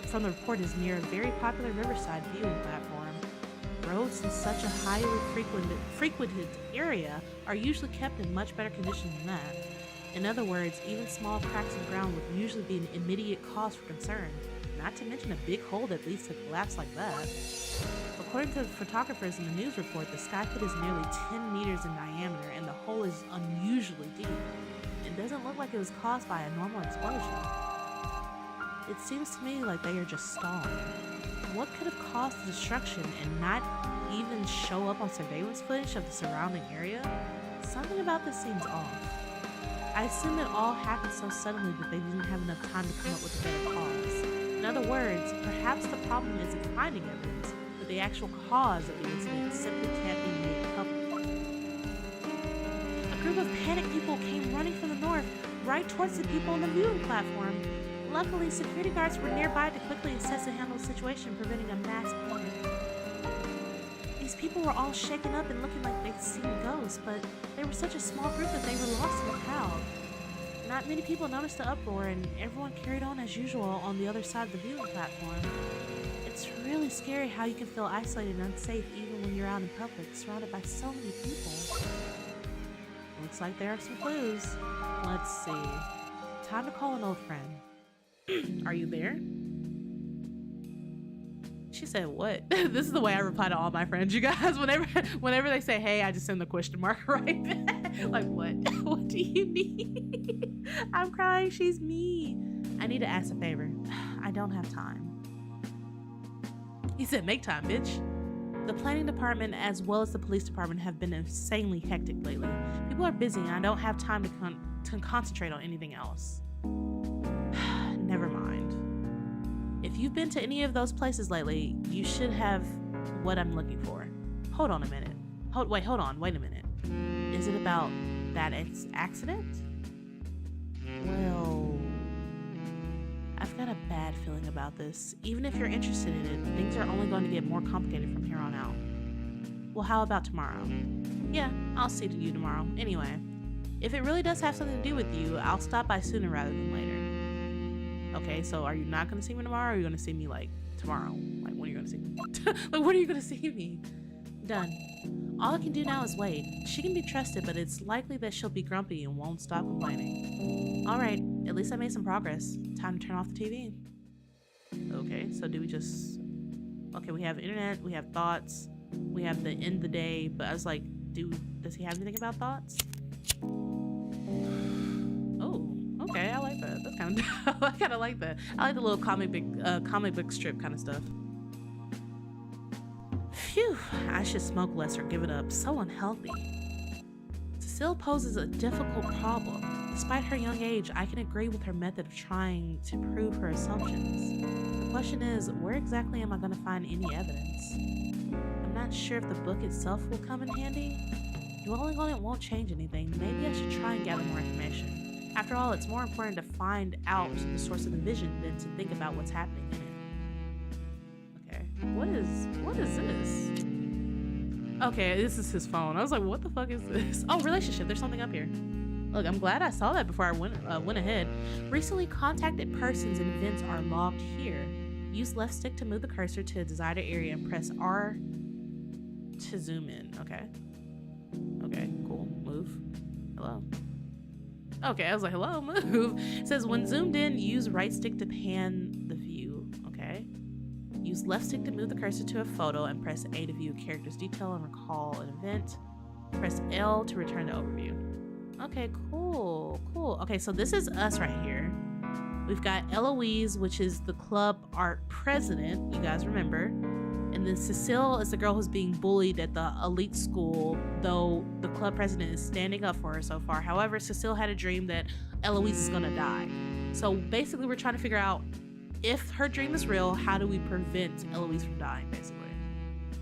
from the report is near a very popular riverside viewing platform. Roads in such a highly frequented area are usually kept in much better condition than that. In other words, even small cracks in the ground would usually be an immediate cause for concern, not to mention a big hole that leads to collapse like that. According to the photographers in the news report, the Sky Pit is nearly 10 meters in diameter and the hole is unusually deep. It doesn't look like it was caused by a normal explosion. It seems to me like they are just stalling. What could have caused the destruction and not even show up on surveillance footage of the surrounding area? Something about this seems off. I assume it all happened so suddenly that they didn't have enough time to come up with a better cause. In other words, perhaps the problem isn't finding evidence, but the actual cause of the incident simply can't be made public. A group of panicked people came running from the north, right towards the people on the viewing platform. Luckily, security guards were nearby to quickly assess and handle the situation, preventing a mass panic. These people were all shaken up and looking like they'd seen ghosts, but they were such a small group that they were lost in the crowd. Not many people noticed the uproar, and everyone carried on as usual on the other side of the viewing platform. really scary how you can feel isolated and unsafe even when you're out in public, surrounded by so many people. Looks like there are some clues. Let's see. Time to call an old friend. Are you there? She said, what? This is the way I reply to all my friends, you guys. Whenever they say, hey, I just send the question mark right back. Like, what? What do you need? I'm crying. She's me. I need to ask a favor. I don't have time. He said, make time, bitch. The planning department as well as the police department have been insanely hectic lately. People are busy and I don't have time to concentrate on anything else. Never mind. If you've been to any of those places lately, you should have what I'm looking for. Hold on a minute. Wait a minute. Is it about that accident? Well, I've got a bad feeling about this. Even if you're interested in it, things are only going to get more complicated from here on out. Well, how about tomorrow? Yeah, I'll see you tomorrow. Anyway, if it really does have something to do with you, I'll stop by sooner rather than later. Okay, so are you not going to see me tomorrow, or are you going to see me, like, tomorrow? Like, when are you going to see me? Like, when are you going to see me? Done. All I can do now is wait. She can be trusted, but it's likely that she'll be grumpy and won't stop complaining. Alright, at least I made some progress. Time to turn off the TV. Okay, so do we just... Okay, we have internet, we have thoughts, we have the end of the day, but I was like, does he have anything about thoughts? Okay, I like that. That's kind of I kind of like that. I like the little comic book strip kind of stuff. Phew, I should smoke less or give it up. So unhealthy. Cecile poses a difficult problem. Despite her young age, I can agree with her method of trying to prove her assumptions. The question is, where exactly am I going to find any evidence? I'm not sure if the book itself will come in handy. Dwelling on it won't change anything. Maybe I should try and gather more information. After all, it's more important to find out the source of the vision than to think about what's happening in it. Okay, what is this? Okay, this is his phone. I was like, what the fuck is this? Oh, relationship. There's something up here. Look, I'm glad I saw that before I went ahead. Recently contacted persons and events are logged here. Use left stick to move the cursor to a desired area and press R to zoom in. Okay. Okay, cool. Move. Hello. Okay, I was like, hello, move. It says, when zoomed in, use right stick to pan the view. Okay. Use left stick to move the cursor to a photo and press A to view a character's detail and recall an event. Press L to return to overview. Okay, cool. Okay, so this is us right here. We've got Eloise, which is the club art president, you guys remember. And then Cecile is the girl who's being bullied at the elite school, though the club president is standing up for her so far. However, Cecile had a dream that Eloise is gonna die. So basically we're trying to figure out if her dream is real, how do we prevent Eloise from dying, basically.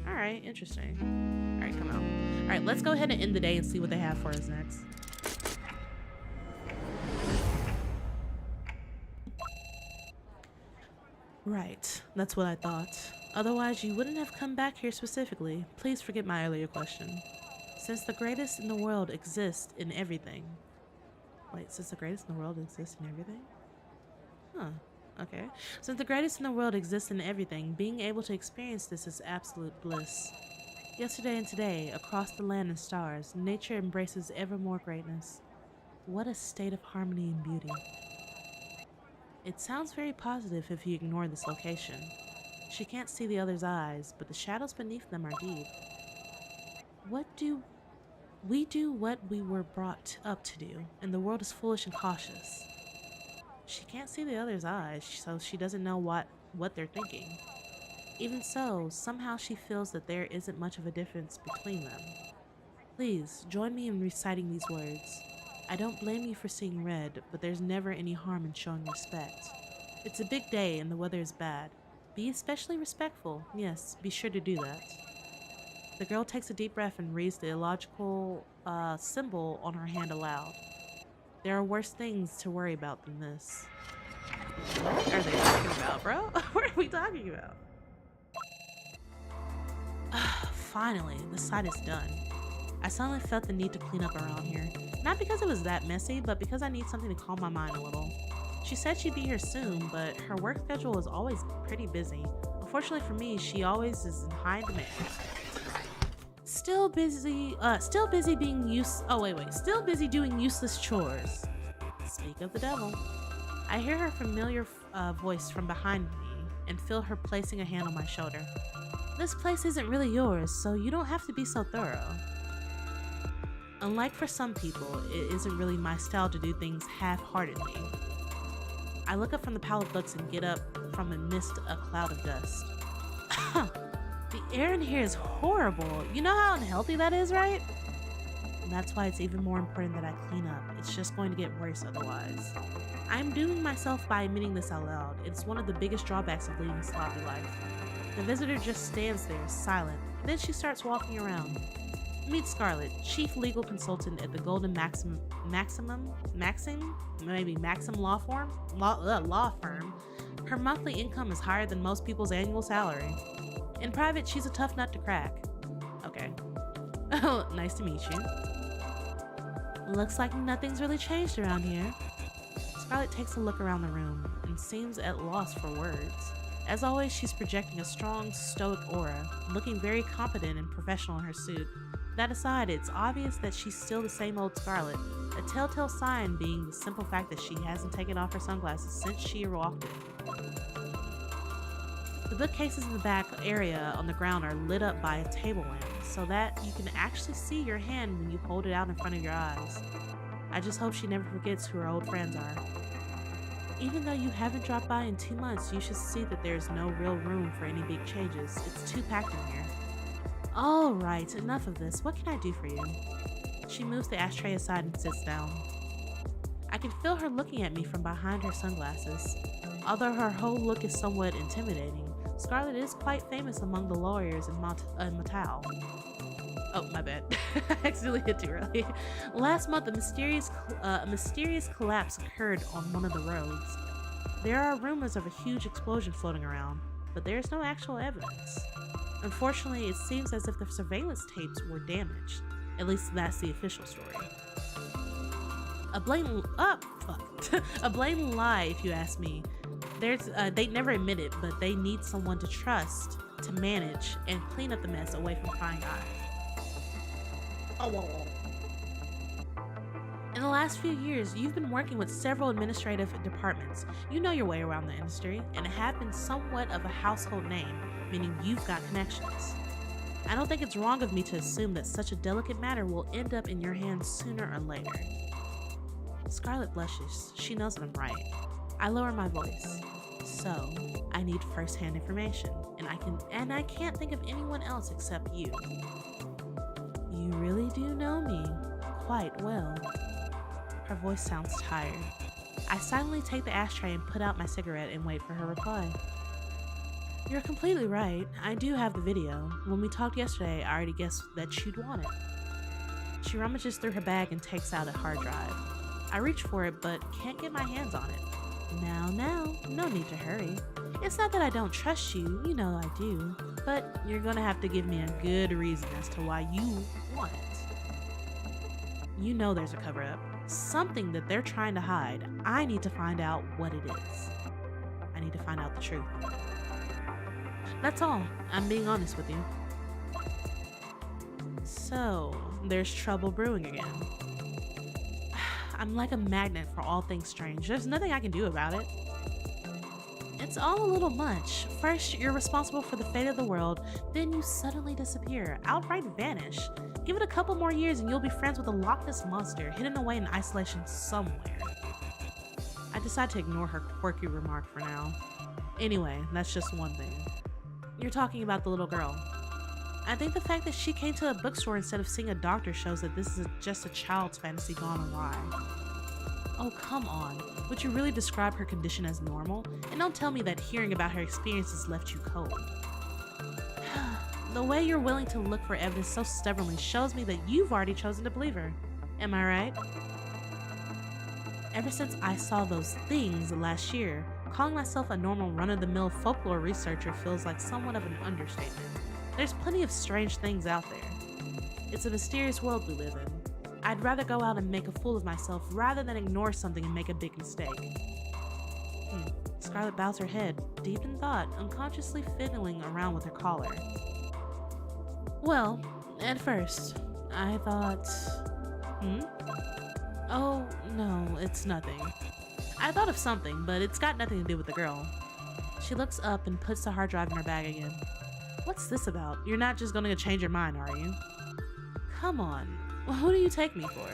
All right, interesting. All right, come out. All right, let's go ahead and end the day and see what they have for us next. Right, that's what I thought. Otherwise, you wouldn't have come back here specifically. Please forget my earlier question. Since the greatest in the world exists in everything. Wait, since the greatest in the world exists in everything? Huh, okay. Since the greatest in the world exists in everything, being able to experience this is absolute bliss. Yesterday and today, across the land and stars, nature embraces ever more greatness. What a state of harmony and beauty. It sounds very positive if you ignore this location. She can't see the other's eyes, but the shadows beneath them are deep. We do what we were brought up to do, and the world is foolish and cautious. She can't see the other's eyes, so she doesn't know what they're thinking. Even so, somehow she feels that there isn't much of a difference between them. Please, join me in reciting these words. I don't blame you for seeing red, but there's never any harm in showing respect. It's a big day and the weather is bad. Be especially respectful. Yes, be sure to do that. The girl takes a deep breath and reads the illogical symbol on her hand aloud. There are worse things to worry about than this. What are they talking about, bro? What are we talking about? Finally, the site is done. I suddenly felt the need to clean up around here. Not because it was that messy, but because I need something to calm my mind a little. She said she'd be here soon, but her work schedule is always pretty busy. unfortunately for me, she always is in high demand. Still busy doing useless chores. Speak of the devil. I hear her familiar voice from behind me and feel her placing a hand on my shoulder. This place isn't really yours, so you don't have to be so thorough. Unlike for some people, it isn't really my style to do things half-heartedly. I look up from the pile of books and get up from amidst a cloud of dust. The air in here is horrible. You know how unhealthy that is, right? And that's why it's even more important that I clean up. It's just going to get worse otherwise. I'm doing myself by admitting this out loud. It's one of the biggest drawbacks of leading a sloppy life. The visitor just stands there, silent. Then she starts walking around. Meet Scarlett, chief legal consultant at the Golden Maxim law firm. Her monthly income is higher than most people's annual salary. In private, she's a tough nut to crack. Okay. Oh, nice to meet you. Looks like nothing's really changed around here. Scarlett takes a look around the room and seems at loss for words. As always, she's projecting a strong, stoic aura, looking very competent and professional in her suit. That aside, it's obvious that she's still the same old Scarlett, a telltale sign being the simple fact that she hasn't taken off her sunglasses since she walked in. The bookcases in the back area on the ground are lit up by a table lamp, so that you can actually see your hand when you hold it out in front of your eyes. I just hope she never forgets who her old friends are. Even though you haven't dropped by in 2 months, you should see that there's no real room for any big changes. It's too packed in here. Alright, enough of this. What can I do for you? She moves the ashtray aside and sits down. I can feel her looking at me from behind her sunglasses. Although her whole look is somewhat intimidating, Scarlett is quite famous among the lawyers in Mattel. Oh, my bad. I accidentally hit too early. Last month, a mysterious collapse occurred on one of the roads. There are rumors of a huge explosion floating around, but there's no actual evidence. Unfortunately, it seems as if the surveillance tapes were damaged. At least that's the official story. A blatant lie, if you ask me. They never admit it, but they need someone to trust to manage and clean up the mess away from prying eyes. In the last few years, you've been working with several administrative departments. You know your way around the industry, and have been somewhat of a household name, meaning you've got connections. I don't think it's wrong of me to assume that such a delicate matter will end up in your hands sooner or later. Scarlett blushes. She knows that I'm right. I lower my voice. So, I need first-hand information, and I can't think of anyone else except you. You really do know me quite well. Her voice sounds tired. I silently take the ashtray and put out my cigarette and wait for her reply. You're completely right. I do have the video. When we talked yesterday, I already guessed that you'd want it. She rummages through her bag and takes out a hard drive. I reach for it, but can't get my hands on it. Now, no need to hurry. It's not that I don't trust you, you know I do, but you're gonna have to give me a good reason as to why you want it. You know there's a cover-up, something that they're trying to hide. I need to find out what it is. I need to find out the truth. That's all. I'm being honest with you. So, there's trouble brewing again. I'm like a magnet for all things strange. There's nothing I can do about it. It's all a little much. First, you're responsible for the fate of the world, then you suddenly disappear, outright vanish. Give it a couple more years and you'll be friends with a Loch Ness monster, hidden away in isolation somewhere. I decide to ignore her quirky remark for now. Anyway, that's just one thing. You're talking about the little girl. I think the fact that she came to a bookstore instead of seeing a doctor shows that this is just a child's fantasy gone awry. Oh, come on. Would you really describe her condition as normal? And don't tell me that hearing about her experiences left you cold. The way you're willing to look for evidence so stubbornly shows me that you've already chosen to believe her. Am I right? Ever since I saw those things last year, calling myself a normal run-of-the-mill folklore researcher feels like somewhat of an understatement. There's plenty of strange things out there. It's a mysterious world we live in. I'd rather go out and make a fool of myself rather than ignore something and make a big mistake. Scarlet bows her head, deep in thought, unconsciously fiddling around with her collar. Well, at first, I thought... Oh, no, it's nothing. I thought of something, but it's got nothing to do with the girl. She looks up and puts the hard drive in her bag again. What's this about? You're not just gonna change your mind, are you? Come on. Who do you take me for?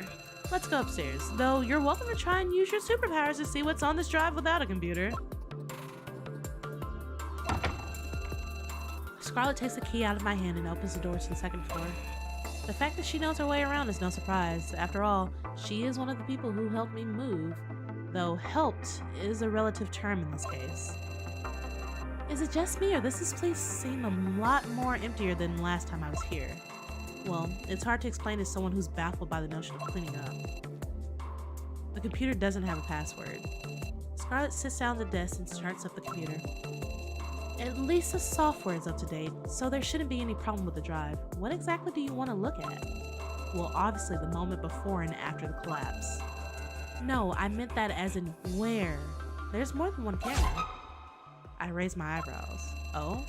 Let's go upstairs, though you're welcome to try and use your superpowers to see what's on this drive without a computer. Scarlet takes the key out of my hand and opens the doors to the second floor. The fact that she knows her way around is no surprise. After all, she is one of the people who helped me move, though helped is a relative term in this case. Is it just me, or does this place seem a lot more emptier than last time I was here? Well, it's hard to explain to someone who's baffled by the notion of cleaning up. The computer doesn't have a password. Scarlet sits down at the desk and starts up the computer. At least the software is up to date, so there shouldn't be any problem with the drive. What exactly do you want to look at? Well, obviously the moment before and after the collapse. No, I meant that as in where. There's more than one camera. I raise my eyebrows. Oh?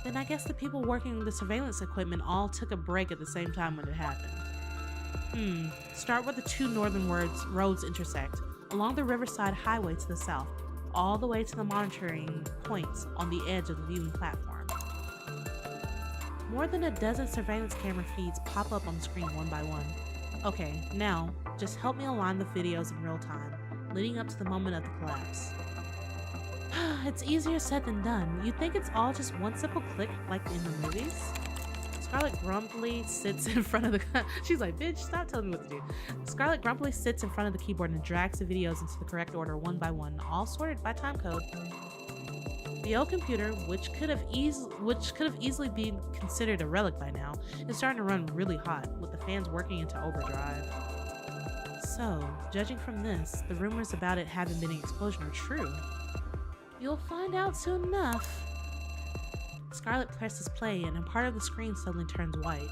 Then I guess the people working the surveillance equipment all took a break at the same time when it happened. Start where the two northern roads intersect, along the Riverside Highway to the south, all the way to the monitoring points on the edge of the viewing platform. More than a dozen surveillance camera feeds pop up on the screen one by one. Okay, now, just help me align the videos in real time, leading up to the moment of the collapse. It's easier said than done. You'd think it's all just one simple click like in the movies? Scarlet grumpily sits in front of the... She's like, bitch, stop telling me what to do. Scarlet grumpily sits in front of the keyboard and drags the videos into the correct order one by one, all sorted by timecode. The old computer, which could have easily been considered a relic by now, is starting to run really hot, with the fans working into overdrive. So, judging from this, the rumors about it having been an explosion are true. You'll find out soon enough. Scarlet presses play and a part of the screen suddenly turns white.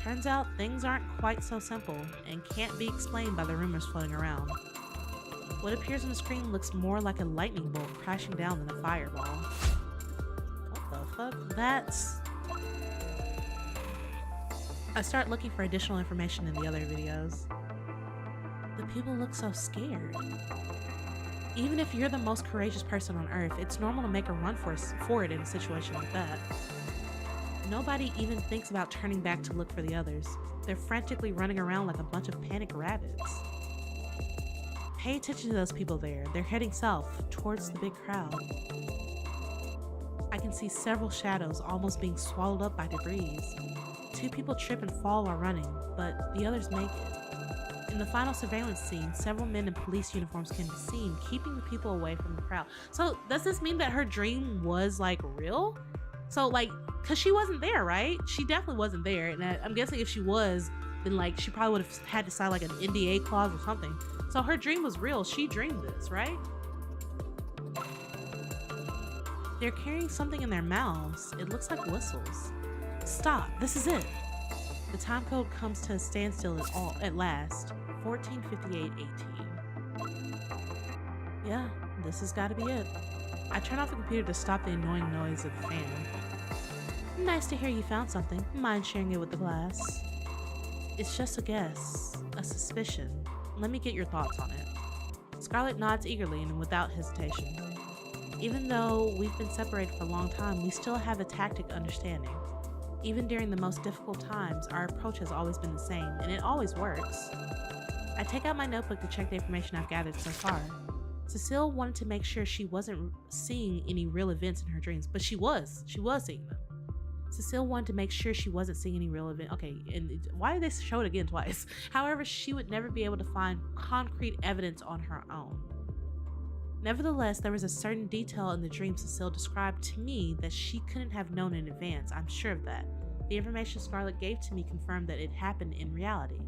Turns out things aren't quite so simple and can't be explained by the rumors floating around. What appears on the screen looks more like a lightning bolt crashing down than a fireball. What the fuck? That's... I start looking for additional information in the other videos. The people look so scared. Even if you're the most courageous person on Earth, it's normal to make a run for it in a situation like that. Nobody even thinks about turning back to look for the others. They're frantically running around like a bunch of panicked rabbits. Pay attention to those people there. They're heading south, towards the big crowd. I can see several shadows almost being swallowed up by debris. Two people trip and fall while running, but the others make it. In the final surveillance scene, several men in police uniforms can be seen, keeping the people away from the crowd. So does this mean that her dream was like real? So like, cause she wasn't there, right? She definitely wasn't there. And I'm guessing if she was, then like she probably would have had to sign like an NDA clause or something. So her dream was real. She dreamed this, right? They're carrying something in their mouths. It looks like whistles. Stop, this is it. The time code comes to a standstill at last. 14:58:18. Yeah, this has got to be it. I turn off the computer to stop the annoying noise of the fan. Nice to hear you found something. Mind sharing it with the class? It's just a guess, a suspicion. Let me get your thoughts on it. Scarlet nods eagerly and without hesitation. Even though we've been separated for a long time, we still have a tacit understanding. Even during the most difficult times, our approach has always been the same, and it always works. I take out my notebook to check the information I've gathered so far. Cecile wanted to make sure she wasn't seeing any real events in her dreams, but she was seeing them. Cecile wanted to make sure she wasn't seeing any real event. Okay, and why did they show it again twice? However, she would never be able to find concrete evidence on her own. Nevertheless, there was a certain detail in the dream Cecile described to me that she couldn't have known in advance. I'm sure of that. The information Scarlet gave to me confirmed that it happened in reality.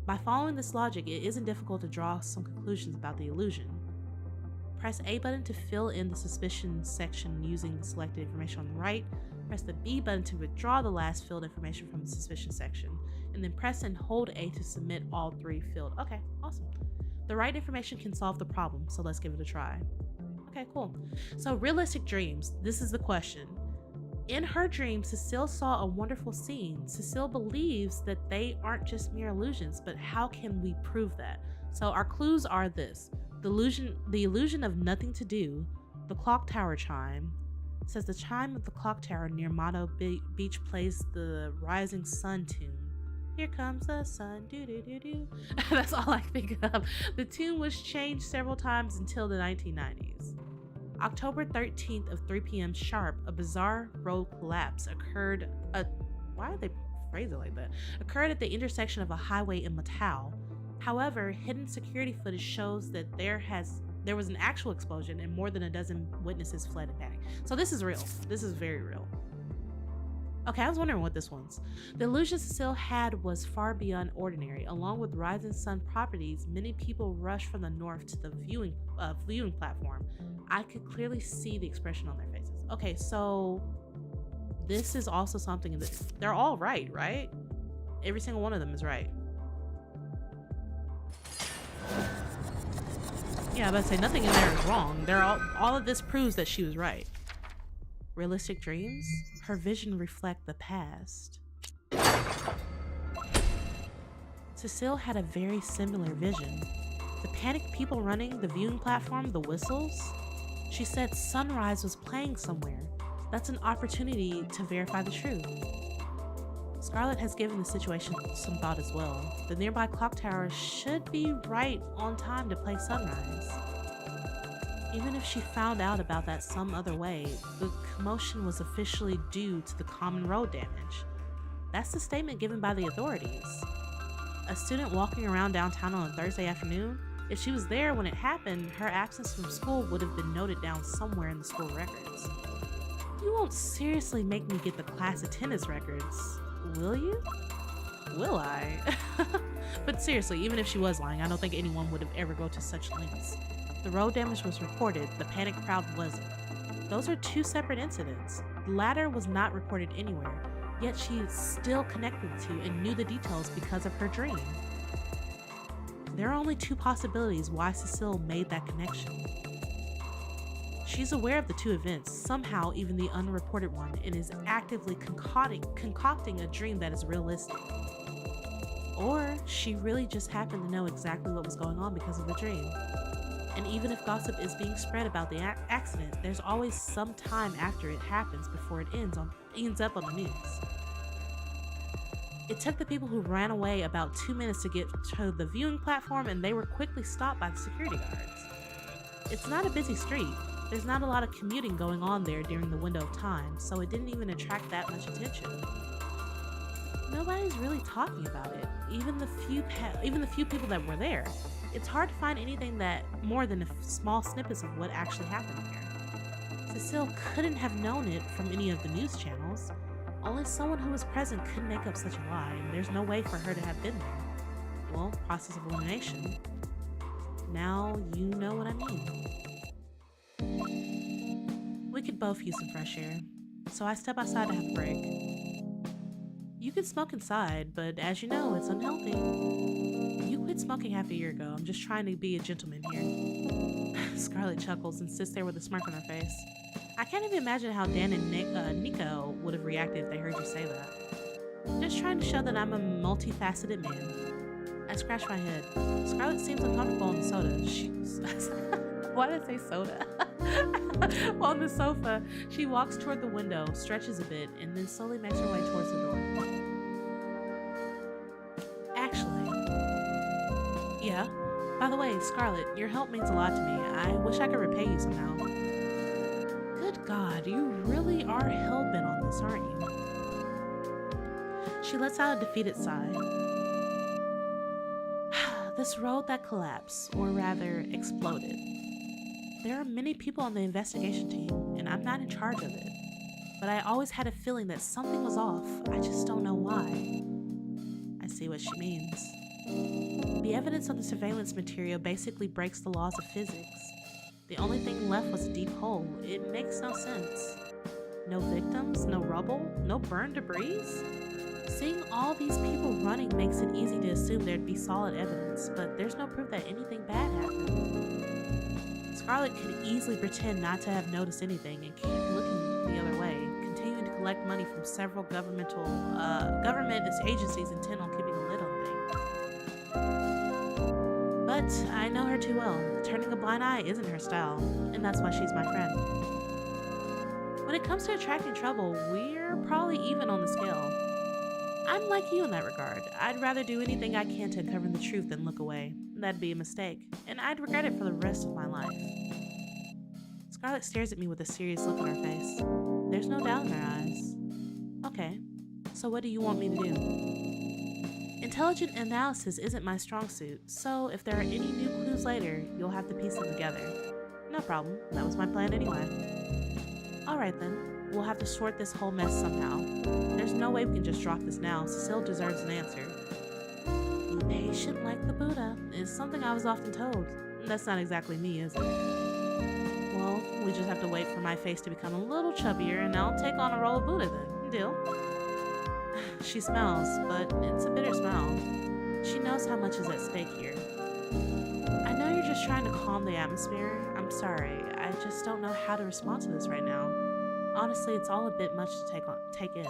By following this logic, it isn't difficult to draw some conclusions about the illusion. Press A button to fill in the suspicion section using the selected information on the right. Press the B button to withdraw the last filled information from the suspicion section. And then press and hold A to submit all three filled. Okay, awesome. The right information can solve the problem, so let's give it a try. Okay, cool. So realistic dreams. This is the question. In her dream, Cecile saw a wonderful scene. Cecile believes that they aren't just mere illusions, but how can we prove that? So our clues are this. The illusion of nothing to do, the clock tower chime. It says the chime of the clock tower near Motto Beach plays the Rising Sun tune. Here comes the sun, do do do do. That's all I think of. The tune was changed several times until the 1990s. October 13th of 3 p.m. sharp, a bizarre road collapse occurred. Why did they phrase it like that? Occurred at the intersection of a highway in Matau. However, hidden security footage shows that there was an actual explosion and more than a dozen witnesses fled in panic. So this is real. This is very real. Okay, I was wondering what this was. The illusion Cecile had was far beyond ordinary. Along with Rising Sun properties, many people rushed from the north to the viewing platform. I could clearly see the expression on their faces. Okay, so this is also something that they're all right? Every single one of them is right. Yeah, I was about to say nothing in there is wrong. All of this proves that she was right. Realistic dreams? Her vision reflect the past. Cecile had a very similar vision. The panicked people running the viewing platform, the whistles. She said sunrise was playing somewhere. That's an opportunity to verify the truth. Scarlett has given the situation some thought as well. The nearby clock tower should be right on time to play sunrise. Even if she found out about that some other way, the commotion was officially due to the common road damage. That's the statement given by the authorities. A student walking around downtown on a Thursday afternoon, if she was there when it happened, her absence from school would have been noted down somewhere in the school records. You won't seriously make me get the class attendance records, will you? Will I? But seriously, even if she was lying, I don't think anyone would have ever go to such lengths. The road damage was reported, the panic crowd wasn't. Those are two separate incidents. The latter was not reported anywhere, yet she is still connected to and knew the details because of her dream. There are only two possibilities why Cecile made that connection. She's aware of the two events, somehow even the unreported one, and is actively concocting a dream that is realistic. Or she really just happened to know exactly what was going on because of the dream. And even if gossip is being spread about the accident, there's always some time after it happens before it ends up on the news. It took the people who ran away about 2 minutes to get to the viewing platform, and they were quickly stopped by the security guards. It's not a busy street. There's not a lot of commuting going on there during the window of time, so it didn't even attract that much attention. Nobody's really talking about it, even the few people that were there. It's hard to find anything that more than small snippets of what actually happened here. Cecile couldn't have known it from any of the news channels. Only someone who was present could make up such a lie, and there's no way for her to have been there. Well, process of elimination. Now you know what I mean. We could both use some fresh air, so I step outside to have a break. You can smoke inside, but as you know, it's unhealthy. You quit smoking half a year ago. I'm just trying to be a gentleman here. Scarlett chuckles and sits there with a smirk on her face. I can't even imagine how Dan and Nico would have reacted if they heard you say that. I'm just trying to show that I'm a multifaceted man. I scratch my head. Scarlett seems uncomfortable on the soda. Why did I say soda? On the sofa, she walks toward the window, stretches a bit, and then slowly makes her way towards the door. Actually, yeah. By the way, Scarlett, your help means a lot to me. I wish I could repay you somehow. Good God, you really are hell-bent on this, aren't you? She lets out a defeated sigh. This road that collapsed, or rather exploded. There are many people on the investigation team, and I'm not in charge of it. But I always had a feeling that something was off. I just don't know why. I see what she means. The evidence on the surveillance material basically breaks the laws of physics. The only thing left was a deep hole. It makes no sense. No victims, no rubble, no burned debris? Seeing all these people running makes it easy to assume there'd be solid evidence, but there's no proof that anything bad happened. Scarlet could easily pretend not to have noticed anything and keep looking the other way, continuing to collect money from several government agencies intent on keeping a lid on things. But I know her too well. Turning a blind eye isn't her style, and that's why she's my friend. When it comes to attracting trouble, we're probably even on the scale. I'm like you in that regard. I'd rather do anything I can to uncover the truth than look away. That'd be a mistake, and I'd regret it for the rest of my life. Scarlet stares at me with a serious look on her face. There's no doubt in her eyes. Okay, so what do you want me to do? Intelligent analysis isn't my strong suit, so if there are any new clues later, you'll have to piece them together. No problem, that was my plan anyway. Alright then. We'll have to sort this whole mess somehow. There's no way we can just drop this now. Cecile deserves an answer. Be patient like the Buddha is something I was often told. That's not exactly me, is it? Well, we just have to wait for my face to become a little chubbier and I'll take on a role of Buddha then. Deal? She smells, but it's a bitter smell. She knows how much is at stake here. I know you're just trying to calm the atmosphere. I'm sorry. I just don't know how to respond to this right now. Honestly, it's all a bit much to take in.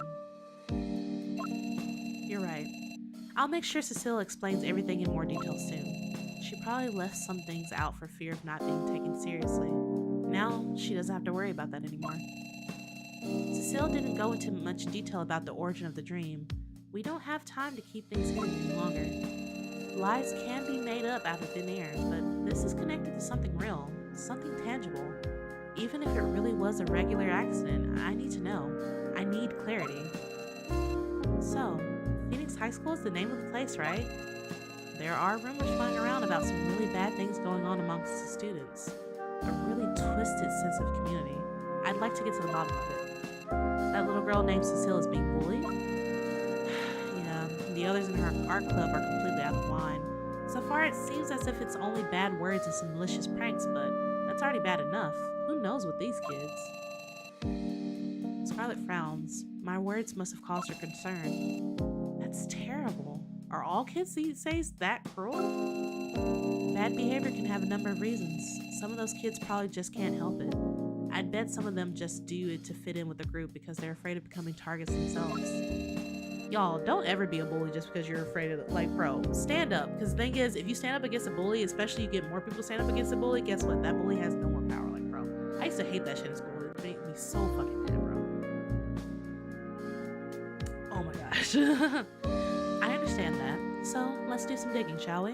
You're right. I'll make sure Cecile explains everything in more detail soon. She probably left some things out for fear of not being taken seriously. Now, she doesn't have to worry about that anymore. Cecile didn't go into much detail about the origin of the dream. We don't have time to keep things hidden any longer. Lies can be made up out of thin air, but this is connected to something real, something tangible. Even if it really was a regular accident, I need to know. I need clarity. So, Phoenix High School is the name of the place, right? There are rumors flying around about some really bad things going on amongst the students. A really twisted sense of community. I'd like to get to the bottom of it. That little girl named Cecile is being bullied? Yeah, the others in her art club are completely out of line. So far, it seems as if it's only bad words and some malicious pranks, but that's already bad enough. Who knows with these kids? Scarlet frowns. My words must have caused her concern. That's terrible. Are all kids these days that cruel? Bad behavior can have a number of reasons. Some of those kids probably just can't help it. I'd bet some of them just do it to fit in with the group because they're afraid of becoming targets themselves. Y'all, don't ever be a bully just because you're afraid of it. Like, bro, stand up. Because the thing is, if you stand up against a bully, especially you get more people stand up against a bully, guess what? That bully has no more power. Like, bro, I used to hate that shit in school. It made me so fucking mad, bro. Oh my gosh. I understand that. So, let's do some digging, shall we?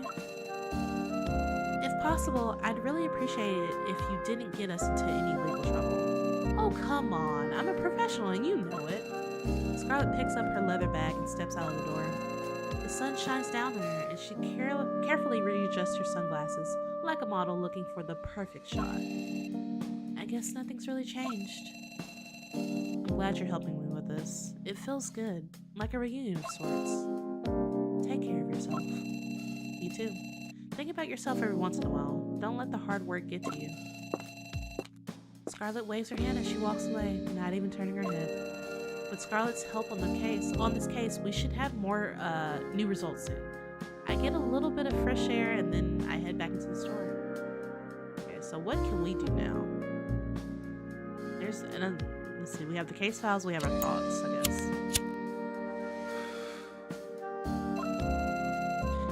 If possible, I'd really appreciate it if you didn't get us into any legal trouble. Oh, come on. I'm a professional and you know it. Scarlet picks up her leather bag and steps out of the door. The sun shines down on her and she carefully readjusts her sunglasses, like a model looking for the perfect shot. I guess nothing's really changed. I'm glad you're helping me with this. It feels good, like a reunion of sorts. Take care of yourself. You too. Think about yourself every once in a while. Don't let the hard work get to you. Scarlet waves her hand as she walks away, not even turning her head. With Scarlet's help on this case, we should have more new results soon. I get a little bit of fresh air and then I head back into the store. Okay, so what can we do now? Let's see, we have the case files, we have our thoughts, I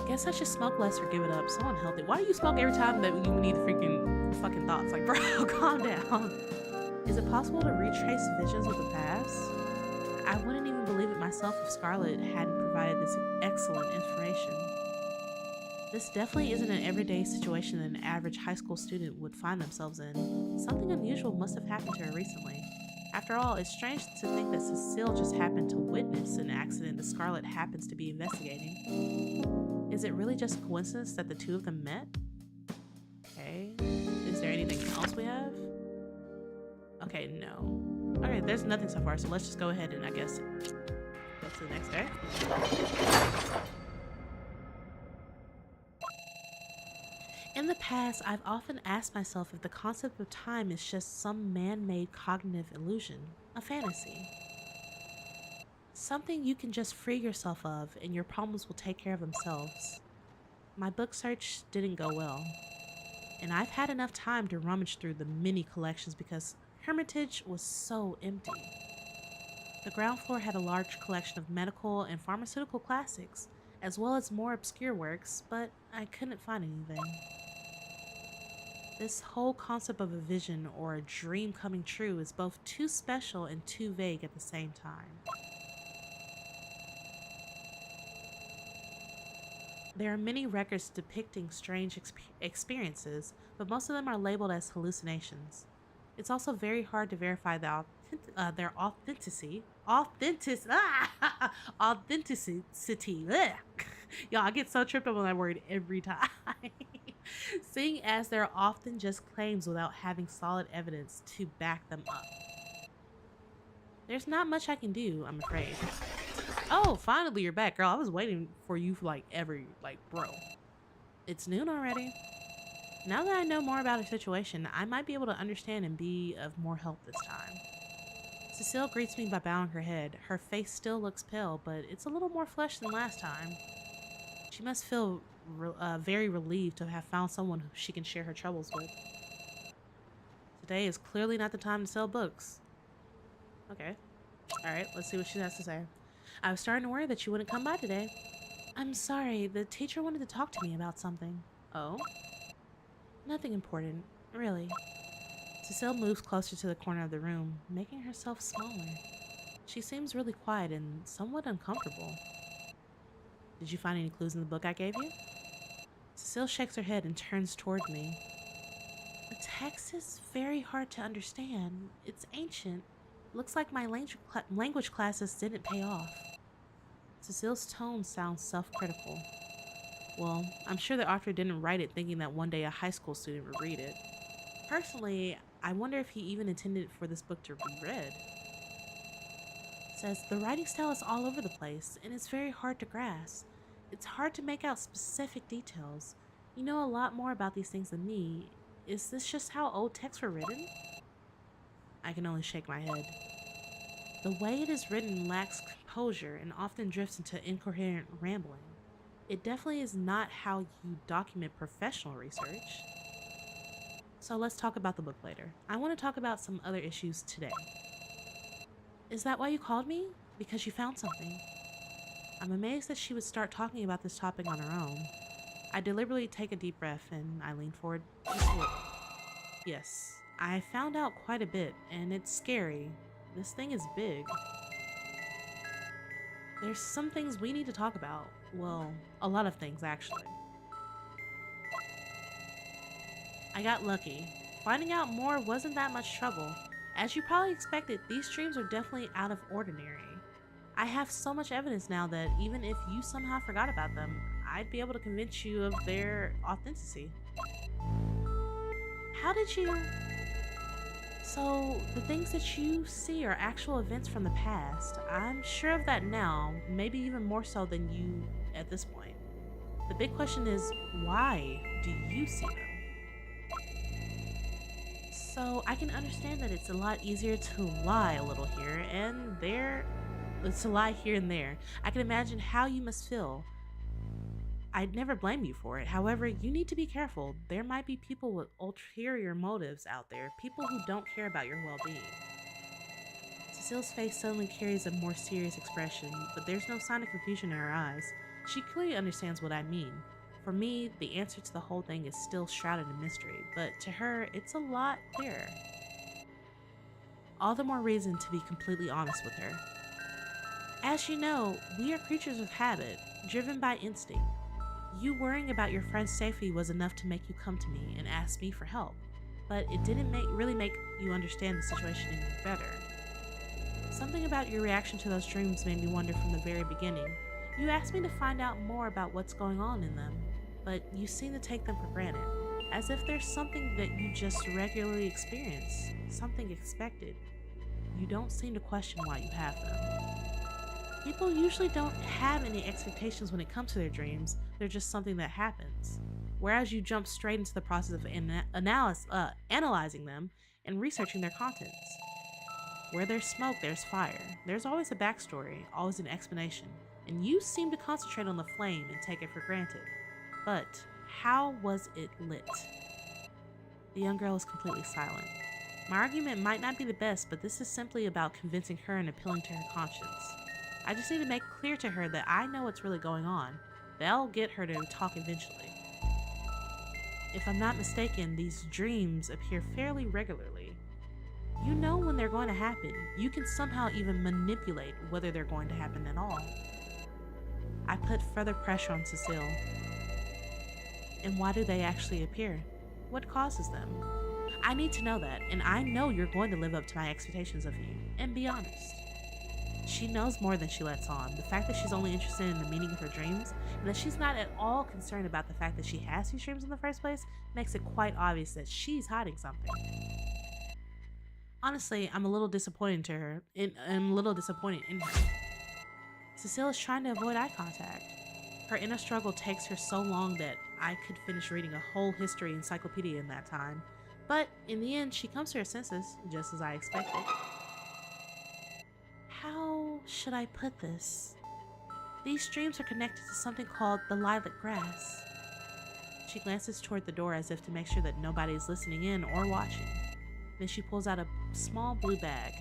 guess I should smoke less or give it up. So unhealthy. Why do you smoke every time that you need freaking fucking thoughts? Like, bro, calm down. Is it possible to retrace visions of the past? I wouldn't even believe it myself if Scarlet hadn't provided this excellent information. This definitely isn't an everyday situation that an average high school student would find themselves in. Something unusual must have happened to her recently. After all, it's strange to think that Cecile just happened to witness an accident that Scarlet happens to be investigating. Is it really just a coincidence that the two of them met? Okay. Is there anything else we have? Okay, no. Okay, there's nothing so far, so let's just go ahead and I guess go to the next day. In the past, I've often asked myself if the concept of time is just some man-made cognitive illusion, a fantasy. Something you can just free yourself of and your problems will take care of themselves. My book search didn't go well. and I've had enough time to rummage through the many collections because Hermitage was so empty. The ground floor had a large collection of medical and pharmaceutical classics, as well as more obscure works, but I couldn't find anything. This whole concept of a vision or a dream coming true is both too special and too vague at the same time. There are many records depicting strange experiences, but most of them are labeled as hallucinations. It's also very hard to verify their authenticity. Authenticity. Ugh. Y'all, I get so tripped up on that word every time. Seeing as they're often just claims without having solid evidence to back them up. There's not much I can do, I'm afraid. Oh, finally you're back, girl. I was waiting for you for bro. It's noon already. Now that I know more about her situation, I might be able to understand and be of more help this time. Cecile greets me by bowing her head. Her face still looks pale, but it's a little more flesh than last time. She must feel very relieved to have found someone who she can share her troubles with. Today is clearly not the time to sell books. Okay. Alright, let's see what she has to say. I was starting to worry that you wouldn't come by today. I'm sorry, the teacher wanted to talk to me about something. Oh? Nothing important, really. Cecile moves closer to the corner of the room, making herself smaller. She seems really quiet and somewhat uncomfortable. Did you find any clues in the book I gave you? Cecile shakes her head and turns toward me. The text is very hard to understand. It's ancient. Looks like my language classes didn't pay off. Cecile's tone sounds self-critical. Well, I'm sure the author didn't write it thinking that one day a high school student would read it. Personally, I wonder if he even intended for this book to be read. It says, the writing style is all over the place, and it's very hard to grasp. It's hard to make out specific details. You know a lot more about these things than me. Is this just how old texts were written? I can only shake my head. The way it is written lacks composure and often drifts into incoherent rambling. It definitely is not how you document professional research. So let's talk about the book later. I want to talk about some other issues today. Is that why you called me? Because you found something. I'm amazed that she would start talking about this topic on her own. I deliberately take a deep breath and I lean forward. Yes, I found out quite a bit and it's scary. This thing is big. There's some things we need to talk about. Well, a lot of things actually. I got lucky. Finding out more wasn't that much trouble. As you probably expected, these dreams are definitely out of ordinary. I have so much evidence now that even if you somehow forgot about them, I'd be able to convince you of their authenticity. How did you... So, the things that you see are actual events from the past. I'm sure of that now, maybe even more so than you at this point. The big question is, why do you see them? So, I can understand that it's a lot easier to lie a little here and there. To lie here and there. I can imagine how you must feel. I'd never blame you for it. However, you need to be careful. There might be people with ulterior motives out there, people who don't care about your well-being. Cecile's face suddenly carries a more serious expression, but there's no sign of confusion in her eyes. She clearly understands what I mean. For me, the answer to the whole thing is still shrouded in mystery, but to her, it's a lot clearer. All the more reason to be completely honest with her. As you know, we are creatures of habit, driven by instinct. You worrying about your friend's safety was enough to make you come to me and ask me for help, but it didn't really make you understand the situation any better. Something about your reaction to those dreams made me wonder from the very beginning. You asked me to find out more about what's going on in them, but you seem to take them for granted, as if there's something that you just regularly experience, something expected. You don't seem to question why you have them. People usually don't have any expectations when it comes to their dreams. They're just something that happens. Whereas you jump straight into the process of analyzing them and researching their contents. Where there's smoke, there's fire. There's always a backstory, always an explanation. And you seem to concentrate on the flame and take it for granted. But how was it lit? The young girl is completely silent. My argument might not be the best, but this is simply about convincing her and appealing to her conscience. I just need to make clear to her that I know what's really going on. That'll get her to talk eventually. If I'm not mistaken, these dreams appear fairly regularly. You know when they're going to happen. You can somehow even manipulate whether they're going to happen at all. I put further pressure on Cecile. And why do they actually appear? What causes them? I need to know that, and I know you're going to live up to my expectations of you, and be honest. She knows more than she lets on. The fact that she's only interested in the meaning of her dreams, and that she's not at all concerned about the fact that she has these dreams in the first place, makes it quite obvious that she's hiding something. Honestly, I'm a little disappointed in her. Cecile is trying to avoid eye contact. Her inner struggle takes her so long that I could finish reading a whole history encyclopedia in that time. But in the end, she comes to her senses, just as I expected. How should I put this? These dreams are connected to something called the lilac grass. She glances toward the door as if to make sure that nobody is listening in or watching. Then she pulls out a small blue bag.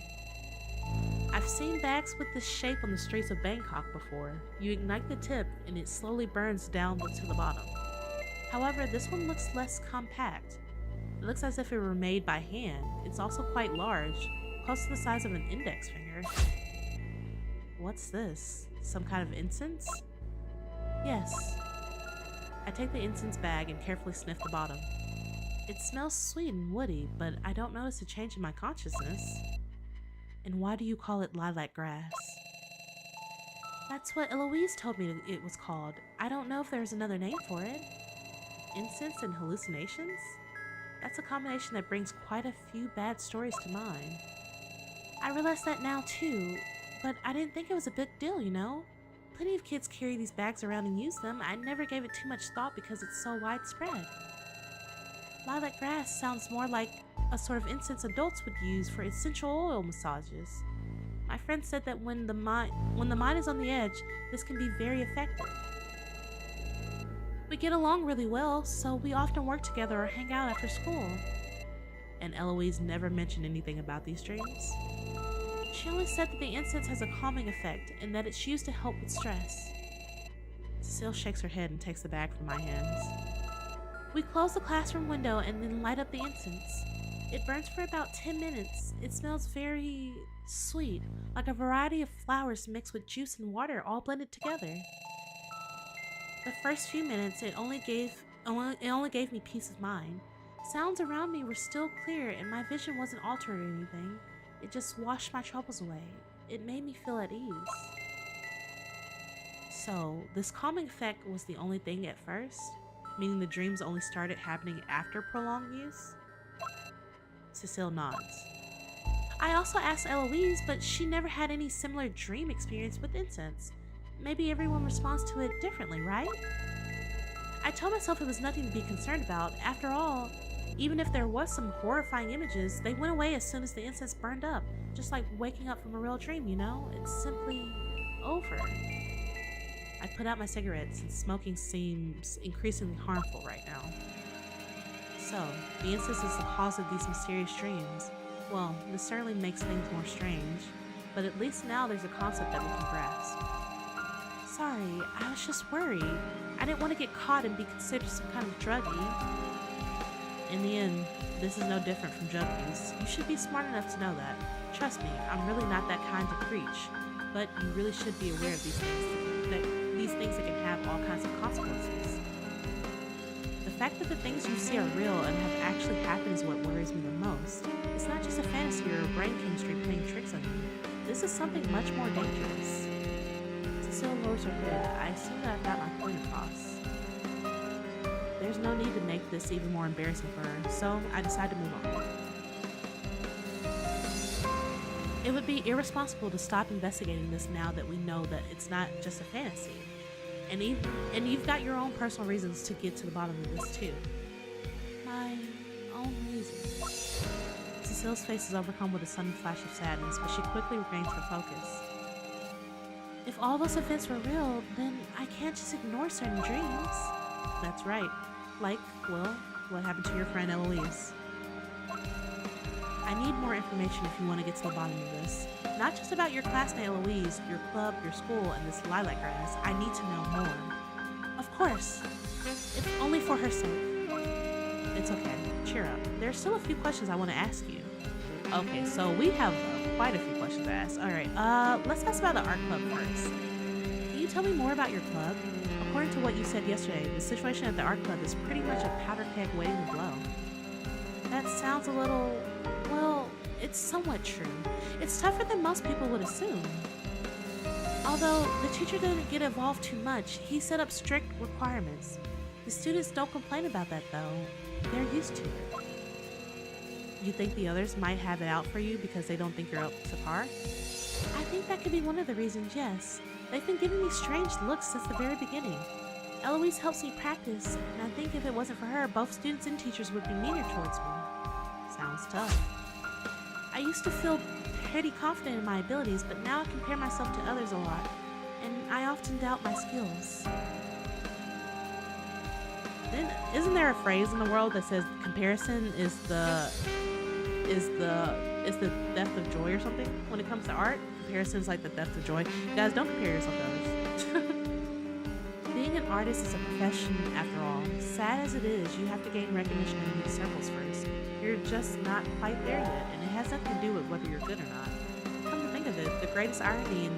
I've seen bags with this shape on the streets of Bangkok before. You ignite the tip and it slowly burns down to the bottom. However, this one looks less compact. It looks as if it were made by hand. It's also quite large, close to the size of an index finger. What's this? Some kind of incense? Yes. I take the incense bag and carefully sniff the bottom. It smells sweet and woody, but I don't notice a change in my consciousness. And why do you call it lilac grass? That's what Eloise told me it was called. I don't know if there's another name for it. Incense and hallucinations? That's a combination that brings quite a few bad stories to mind. I realize that now too, but I didn't think it was a big deal, you know? Plenty of kids carry these bags around and use them. I never gave it too much thought because it's so widespread. Lilac grass sounds more like a sort of incense adults would use for essential oil massages. My friend said that when the mind is on the edge, this can be very effective. We get along really well, so we often work together or hang out after school. And Eloise never mentioned anything about these dreams. She only said that the incense has a calming effect and that it's used to help with stress. Cecile shakes her head and takes the bag from my hands. We close the classroom window and then light up the incense. It burns for about 10 minutes. It smells very sweet, like a variety of flowers mixed with juice and water all blended together. The first few minutes, it only gave me peace of mind. Sounds around me were still clear and my vision wasn't altered or anything. It just washed my troubles away. It made me feel at ease. So, this calming effect was the only thing at first? Meaning the dreams only started happening after prolonged use? Cecile nods. I also asked Eloise, but she never had any similar dream experience with incense. Maybe everyone responds to it differently, right? I told myself it was nothing to be concerned about. After all, even if there was some horrifying images, they went away as soon as the incense burned up. Just like waking up from a real dream, you know? It's simply over. I put out my cigarette since smoking seems increasingly harmful right now. So, the incense is the cause of these mysterious dreams. Well, this certainly makes things more strange, but at least now there's a concept that we can grasp. Sorry, I was just worried. I didn't want to get caught and be considered some kind of druggie. In the end, this is no different from drug use. You should be smart enough to know that. Trust me, I'm really not that kind to preach, but you really should be aware of these things that can have all kinds of consequences. The fact that the things you see are real and have actually happened is what worries me the most. It's not just a fantasy or brain chemistry playing tricks on you. This is something much more dangerous. Cecile lowers her head. I assume that I've got my point across. There's no need to make this even more embarrassing for her, so I decide to move on. It would be irresponsible to stop investigating this now that we know that it's not just a fantasy. And you've got your own personal reasons to get to the bottom of this too. My own reasons. Cecile's face is overcome with a sudden flash of sadness, but she quickly regains her focus. If all those events were real, then I can't just ignore certain dreams. That's right. Like, well, what happened to your friend Eloise? I need more information if you want to get to the bottom of this. Not just about your classmate Eloise, your club, your school, and this lilac grass. I need to know more. Of course. If only for her sake. It's okay. Cheer up. There's still a few questions I want to ask you. Okay, so we have quite a few questions to ask. Alright, let's ask about the art club first. Can you tell me more about your club? According to what you said yesterday, the situation at the art club is pretty much a powder keg waiting to blow. That sounds a little... well, it's somewhat true. It's tougher than most people would assume. Although the teacher didn't get involved too much, he set up strict requirements. The students don't complain about that though. They're used to it. You think the others might have it out for you because they don't think you're up to par? I think that could be one of the reasons, yes. They've been giving me strange looks since the very beginning. Eloise helps me practice, and I think if it wasn't for her, both students and teachers would be meaner towards me. Sounds tough. I used to feel pretty confident in my abilities, but now I compare myself to others a lot, and I often doubt my skills. Then, isn't there a phrase in the world that says comparison is the death of joy or something? When it comes to art, comparison is like the death of joy. Guys, don't compare yourself to others. Being an artist is a profession after all. Sad as it is, you have to gain recognition in these circles first. You're just not quite there yet, and it has nothing to do with whether you're good or not. Come to think of it, the greatest irony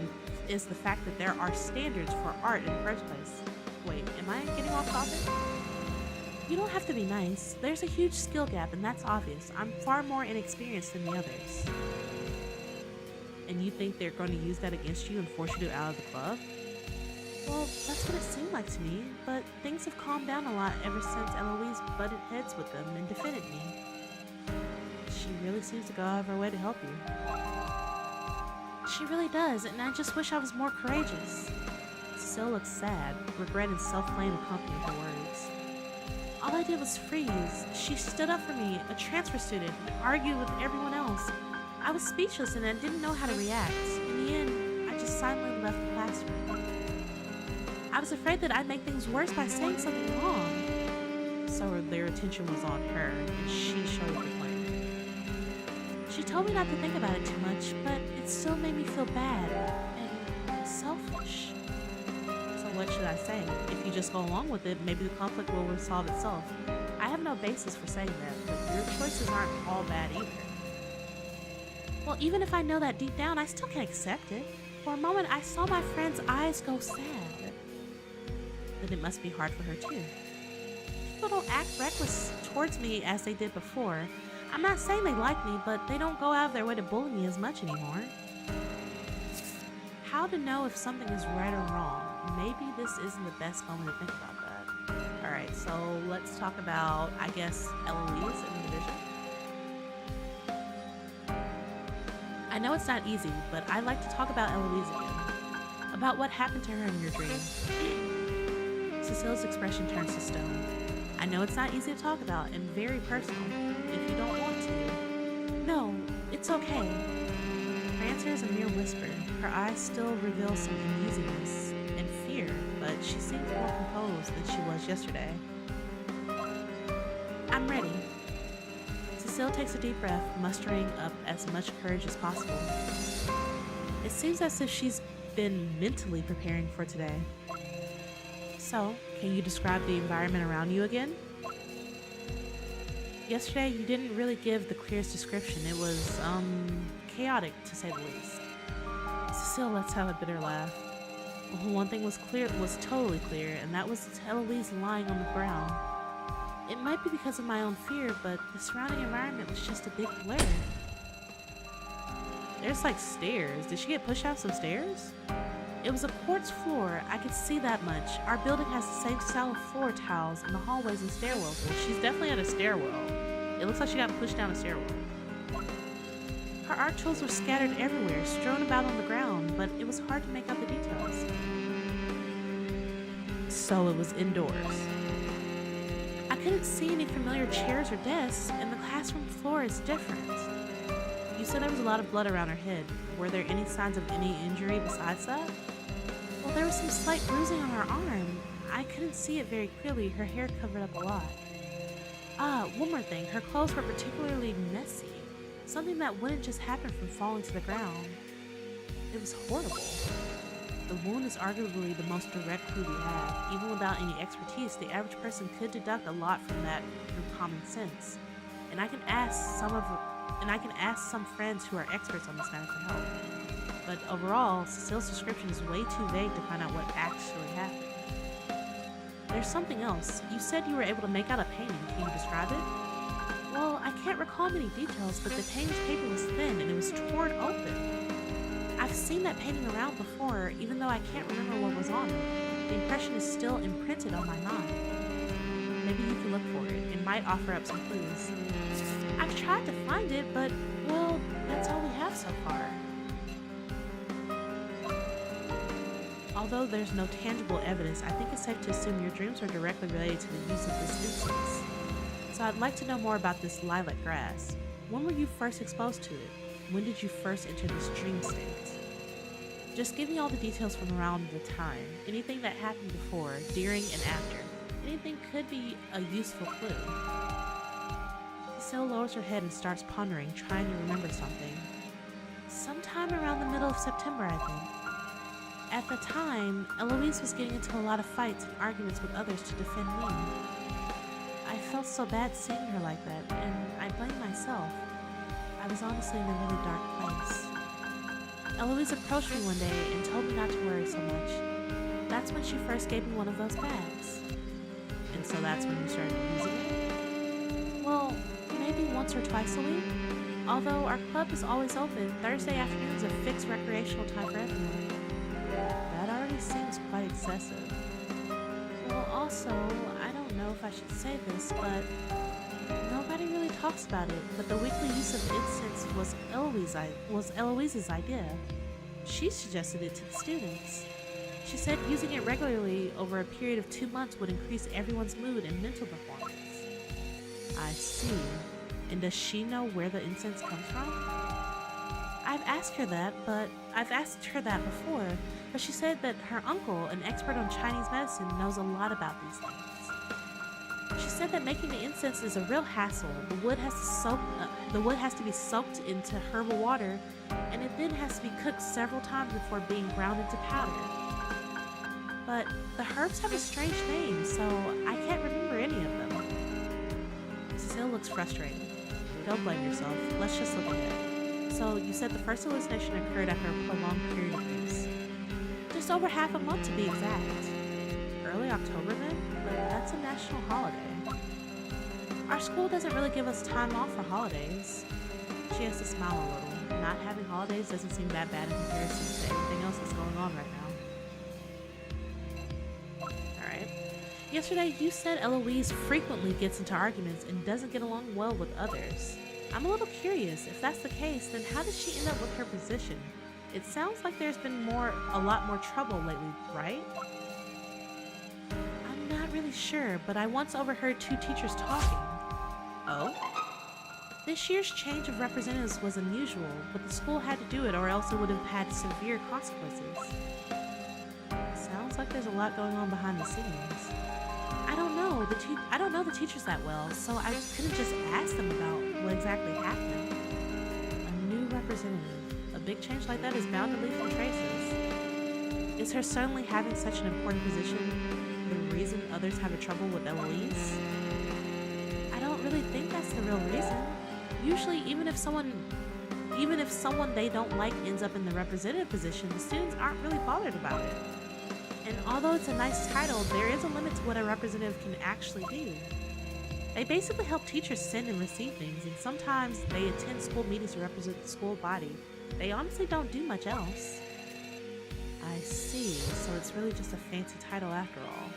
is the fact that there are standards for art in the first place. Wait, am I getting off topic? You don't have to be nice. There's a huge skill gap, and that's obvious. I'm far more inexperienced than the others. And you think they're going to use that against you and force you out of the club? Well, that's what it seemed like to me, but things have calmed down a lot ever since Eloise butted heads with them and defended me. She really seems to go out of her way to help you. She really does, and I just wish I was more courageous. Cecile looks sad, regret and self-blame accompany her words. All I did was freeze. She stood up for me, a transfer student, and argued with everyone else. I was speechless and I didn't know how to react. In the end, I just silently left the classroom. I was afraid that I'd make things worse by saying something wrong. So their attention was on her, and she showed the blame. She told me not to think about it too much, but it still made me feel bad and selfish. What should I say? If you just go along with it, maybe the conflict will resolve itself. I have no basis for saying that, but your choices aren't all bad either. Well, even if I know that deep down, I still can't accept it. For a moment, I saw my friend's eyes go sad. Then it must be hard for her too. People don't act reckless towards me as they did before. I'm not saying they like me, but they don't go out of their way to bully me as much anymore. How to know if something is right or wrong? Maybe this isn't the best moment to think about that. Alright, so let's talk about, I guess, Eloise in the division. I know it's not easy, but I'd like to talk about Eloise again. About what happened to her in your dream. Cecile's expression turns to stone. I know it's not easy to talk about and very personal, if you don't want to. No, it's okay. Her answer is a mere whisper. Her eyes still reveal some uneasiness and fear, but she seems more composed than she was yesterday. I'm ready. Cecile takes a deep breath, mustering up as much courage as possible. It seems as if she's been mentally preparing for today. So, can you describe the environment around you again? Yesterday, you didn't really give the clearest description. It was, chaotic, to say the least. Cecile lets out a bitter laugh. One thing was totally clear, and that was Eloise lying on the ground. It might be because of my own fear, but the surrounding environment was just a big blur. There's like stairs. Did she get pushed out some stairs? It was a quartz floor, I could see that much. Our building has the same style of floor tiles in the hallways and stairwells. Well, she's definitely at a stairwell. It looks like she got pushed down a stairwell. Her art tools were scattered everywhere, strewn about on the ground, but it was hard to make out the details. So it was indoors. I couldn't see any familiar chairs or desks, and the classroom floor is different. You said there was a lot of blood around her head. Were there any signs of any injury besides that? Well, there was some slight bruising on her arm. I couldn't see it very clearly. Her hair covered up a lot. One more thing. Her clothes were particularly messy. Something that wouldn't just happen from falling to the ground. It was horrible. The wound is arguably the most direct clue we have. Even without any expertise, the average person could deduct a lot from that through common sense. And I can ask some friends who are experts on this matter for help. But overall, Cecile's description is way too vague to find out what actually happened. There's something else. You said you were able to make out a painting. Can you describe it? Well, I can't recall many details, but the painting's paper was thin and it was torn open. I've seen that painting around before, even though I can't remember what was on it. The impression is still imprinted on my mind. Maybe you can look for it. It might offer up some clues. I've tried to find it, but, well, that's all we have so far. Although there's no tangible evidence, I think it's safe to assume your dreams are directly related to the use of this incense. So I'd like to know more about this lilac grass. When were you first exposed to it? When did you first enter this dream state? Just give me all the details from around the time. Anything that happened before, during, and after. Anything could be a useful clue. Cecile lowers her head and starts pondering, trying to remember something. Sometime around the middle of September, I think. At the time, Eloise was getting into a lot of fights and arguments with others to defend me. I felt so bad seeing her like that, and I blamed myself. I was honestly in a really dark place. Eloise approached me one day and told me not to worry so much. That's when she first gave me one of those bags. And so that's when you started using it? Well, maybe once or twice a week. Although our club is always open, Thursday afternoons are fixed recreational time for everyone. That already seems quite excessive. Well, also, I don't know if I should say this, but nobody really talks about it, but the weekly use of incense was Eloise's idea. She suggested it to the students. She said using it regularly over a period of 2 months would increase everyone's mood and mental performance. I see. And does she know where the incense comes from? I've asked her that before, but she said that her uncle, an expert on Chinese medicine, knows a lot about these things. She said that making the incense is a real hassle. The wood has to be soaked into herbal water, and it then has to be cooked several times before being ground into powder. But the herbs have a strange name, so I can't remember any of them. Cecile looks frustrated. Don't blame yourself. Let's just look ahead. So you said the first hallucination occurred after a prolonged period of use. Just over half a month to be exact. Early October then? But that's a national holiday. Our school doesn't really give us time off for holidays. She has to smile a little. Not having holidays doesn't seem that bad in comparison to everything else that's going on right now. Alright. Yesterday you said Eloise frequently gets into arguments and doesn't get along well with others. I'm a little curious. If that's the case, then how did she end up with her position? It sounds like there's been a lot more trouble lately, right? I'm not really sure, but I once overheard 2 teachers talking. Oh? This year's change of representatives was unusual, but the school had to do it or else it would have had severe consequences. Sounds like there's a lot going on behind the scenes. I don't know the teachers that well, so I couldn't just ask them about what exactly happened. A new representative. A big change like that is bound to leave some traces. Is her suddenly having such an important position the reason others have trouble with Eloise? I don't really think that's the real reason. Usually, even if someone they don't like ends up in the representative position, the students aren't really bothered about it. And although it's a nice title, there is a limit to what a representative can actually do. They basically help teachers send and receive things, and sometimes they attend school meetings to represent the school body. They honestly don't do much else. I see, so it's really just a fancy title after all.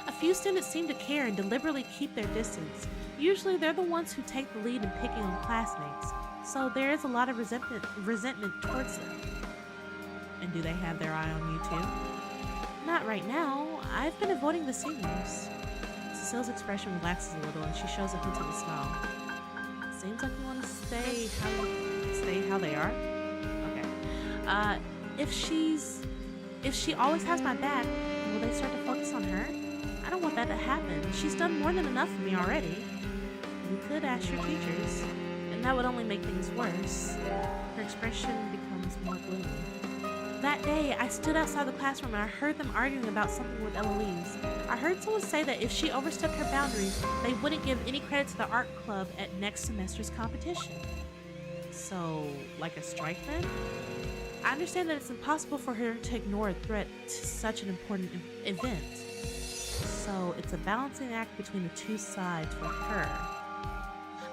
A few students seem to care and deliberately keep their distance. Usually they're the ones who take the lead in picking on classmates, so there is a lot of resentment towards them. And do they have their eye on you too? Not right now. I've been avoiding the seniors. Cecile's expression relaxes a little and she shows a hint of a smile. Seems like you want to stay how they are? Okay. If she always has my back, will they start to focus on her? I don't want that to happen. She's done more than enough for me already. You could ask your teachers. and that would only make things worse. Her expression becomes more gloomy. That day, I stood outside the classroom and I heard them arguing about something with Eloise. I heard someone say that if she overstepped her boundaries, they wouldn't give any credit to the art club at next semester's competition. So, like a strike then? I understand that it's impossible for her to ignore a threat to such an important event. So, it's a balancing act between the two sides for her.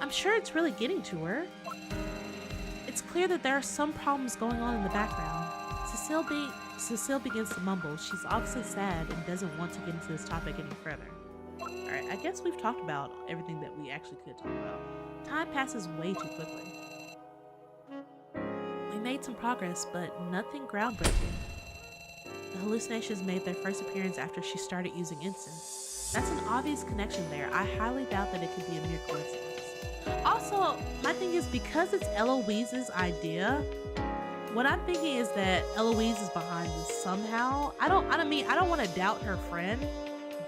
I'm sure it's really getting to her. It's clear that there are some problems going on in the background. Cecile begins to mumble. She's obviously sad and doesn't want to get into this topic any further. Alright, I guess we've talked about everything that we actually could talk about. Time passes way too quickly. We made some progress, but nothing groundbreaking. The hallucinations made their first appearance after she started using incense. That's an obvious connection there. I highly doubt that it could be a mere coincidence. Also, my thing is, because it's Eloise's idea, what I'm thinking is that Eloise is behind this somehow. I don't want to doubt her friend,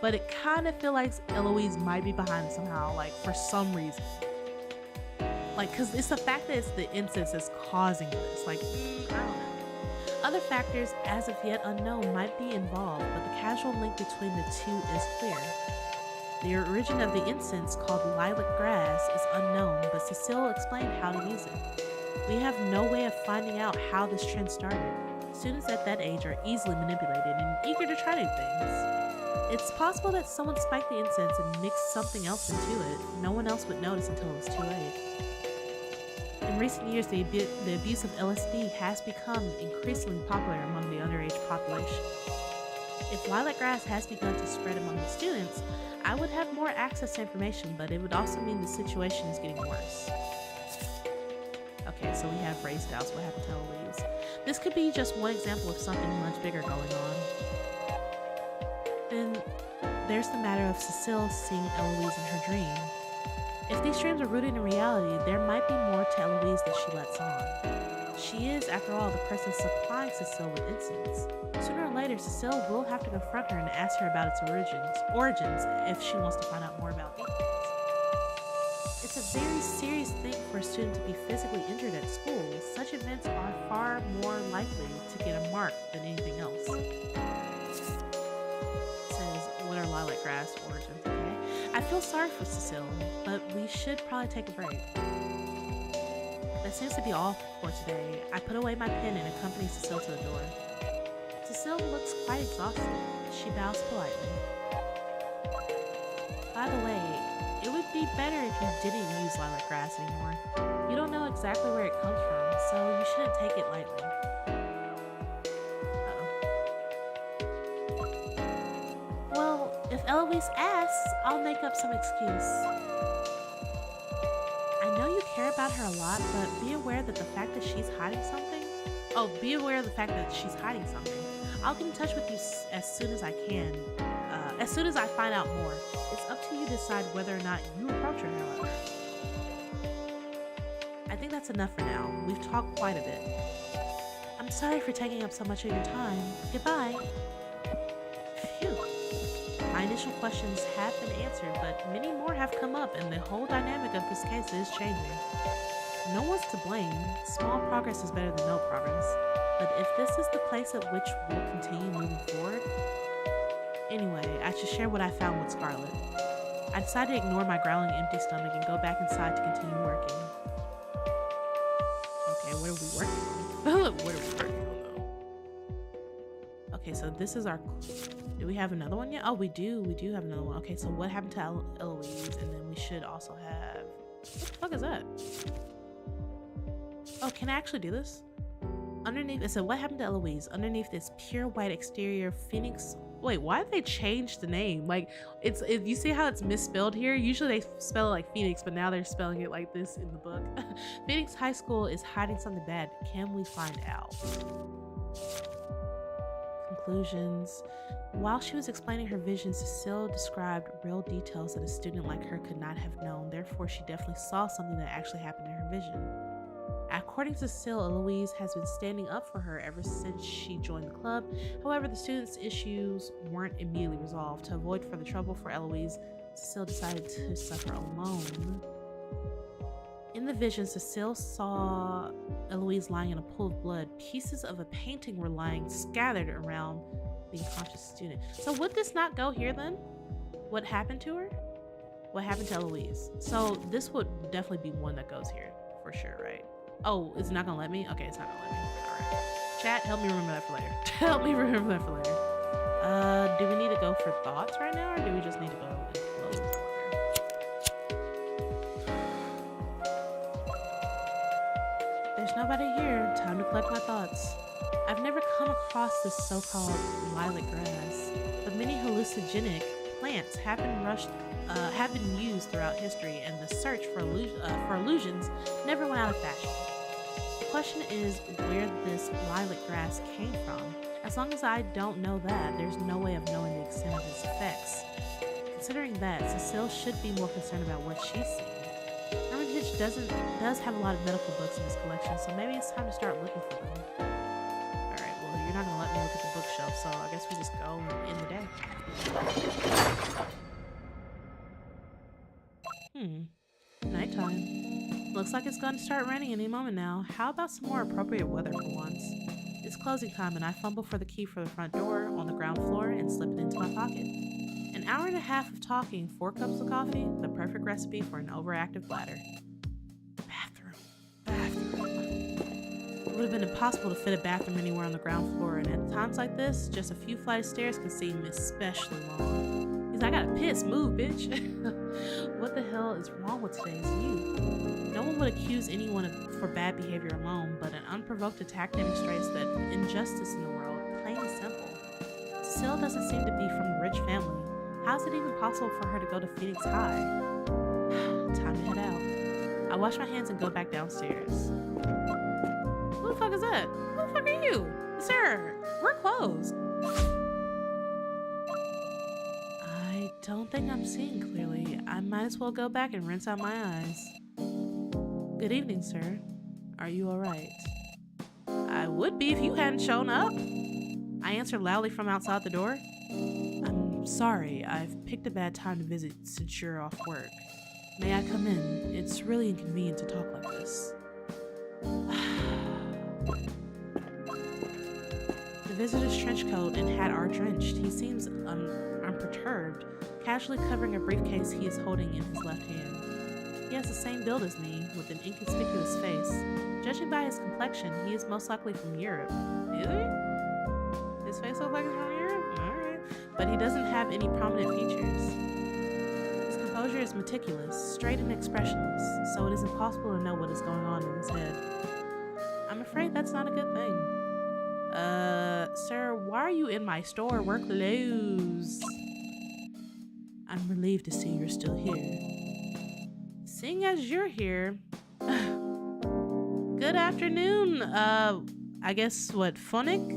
but it kind of feels like Eloise might be behind it somehow, like for some reason. Like, because it's the fact that it's the incense that's causing this. Like, I don't know. Other factors, as of yet unknown, might be involved, but the causal link between the two is clear. The origin of the incense, called lilac grass, is unknown, but Cecile explained how to use it. We have no way of finding out how this trend started. Students at that age are easily manipulated and eager to try new things. It's possible that someone spiked the incense and mixed something else into it. No one else would notice until it was too late. In recent years, the abuse of LSD has become increasingly popular among the underage population. If lilac grass has begun to spread among the students, I would have more access to information, but it would also mean the situation is getting worse. Okay, so we have race doubts. What happened to Eloise? This could be just one example of something much bigger going on. Then there's the matter of Cecile seeing Eloise in her dream. If these dreams are rooted in reality, there might be more to Eloise than she lets on. She is, after all, the person supplying Cecile with incense. Sooner or later, Cecile will have to confront her and ask her about its origins if she wants to find out more about it. It's a very serious thing for a student to be physically injured at school. Such events are far more likely to get a mark than anything else. It says, what are lilac grass origins? Okay. I feel sorry for Cecile, but we should probably take a break. That seems to be all for today. I put away my pen and accompany Cecile to the door. Cecile looks quite exhausted. She bows politely. By the way, it would be better if you didn't use lilac grass anymore. You don't know exactly where it comes from, so you shouldn't take it lightly. Well, if Eloise asks, I'll make up some excuse. I know you care about her a lot, but be aware that the fact that she's hiding something. Be aware of the fact that she's hiding something. I'll get in touch with you as soon as I can. As soon as I find out more. It's up to you to decide whether or not you approach her, however. I think that's enough for now. We've talked quite a bit. I'm sorry for taking up so much of your time. Goodbye. Phew. My initial questions have been answered, but many more have come up, and the whole dynamic of this case is changing. No one's to blame. Small progress is better than no progress. But if this is the place at which we'll continue moving forward... Anyway, I should share what I found with Scarlett. I decided to ignore my growling empty stomach and go back inside to continue working. Okay, what are we working on? What are we working on though? Okay, so this is our... Do we have another one yet? Oh, we do have another one. Okay, so what happened to Eloise? And then we should also have... What the fuck is that? Oh, can I actually do this? Underneath, it said, what happened to Eloise? Underneath this pure white exterior, Phoenix... Wait, why did they change the name? Like, you see how it's misspelled here? Usually they spell it like Phoenix, but now they're spelling it like this in the book. Phoenix High School is hiding something bad. Can we find out? Conclusions. While she was explaining her vision, Cecile described real details that a student like her could not have known. Therefore, she definitely saw something that actually happened in her vision. According to Cecile, Eloise has been standing up for her ever since she joined the club. However, the students' issues weren't immediately resolved. To avoid further trouble for Eloise, Cecile decided to suffer alone. In the vision, Cecile saw Eloise lying in a pool of blood. Pieces of a painting were lying scattered around the unconscious student. So would this not go here then? What happened to her? What happened to Eloise? So this would definitely be one that goes here for sure, right? Oh, is it not gonna let me? Okay, it's not gonna let me. All right. Chat, help me remember that for later. Help me remember that for later. Do we need to go for thoughts right now, or do we just need to go and close somewhere? There's nobody here. Time to collect my thoughts. I've never come across this so-called lilac grass, but many hallucinogenic plants have been used throughout history, and the search for illusions never went out of fashion. The question is where this lilac grass came from. As long as I don't know that, there's no way of knowing the extent of its effects. Considering that, Cecile should be more concerned about what she's seeing. Hermitage does have a lot of medical books in his collection, so maybe it's time to start looking for them. Alright, well, you're not gonna let me look at the bookshelf, so I guess we just go and end the day. Nighttime. Looks like it's going to start raining any moment now. How about some more appropriate weather for once? It's closing time and I fumble for the key for the front door on the ground floor and slip it into my pocket. An hour and a half of talking, 4 cups of coffee, the perfect recipe for an overactive bladder. Bathroom. It would have been impossible to fit a bathroom anywhere on the ground floor, and at times like this, just a few flights of stairs can seem especially long. He's like, I gotta piss, move, bitch. What the hell is wrong with today's youth? No one would accuse anyone for bad behavior alone, but an unprovoked attack demonstrates that injustice in the world, plain and simple. Cecile doesn't seem to be from a rich family. How is it even possible for her to go to Phoenix High? Time to head out. I wash my hands and go back downstairs. Who the fuck is that? Who the fuck are you? Sir, we're closed. I don't think I'm seeing clearly. I might as well go back and rinse out my eyes. Good evening, sir. Are you alright? I would be if you hadn't shown up. I answered loudly from outside the door. I'm sorry, I've picked a bad time to visit since you're off work. May I come in? It's really inconvenient to talk like this. The visitor's trench coat and hat are drenched. He seems unperturbed, casually covering a briefcase he is holding in his left hand. He has the same build as me, with an inconspicuous face. Judging by his complexion, he is most likely from Europe. Is he? His face looks like it's from Europe? Alright. But he doesn't have any prominent features. His composure is meticulous, straight and expressionless, so it is impossible to know what is going on in his head. I'm afraid that's not a good thing. Sir, why are you in my store? We're closed. I'm relieved to see you're still here. Seeing as you're here, good afternoon. I guess what, Fun Ink?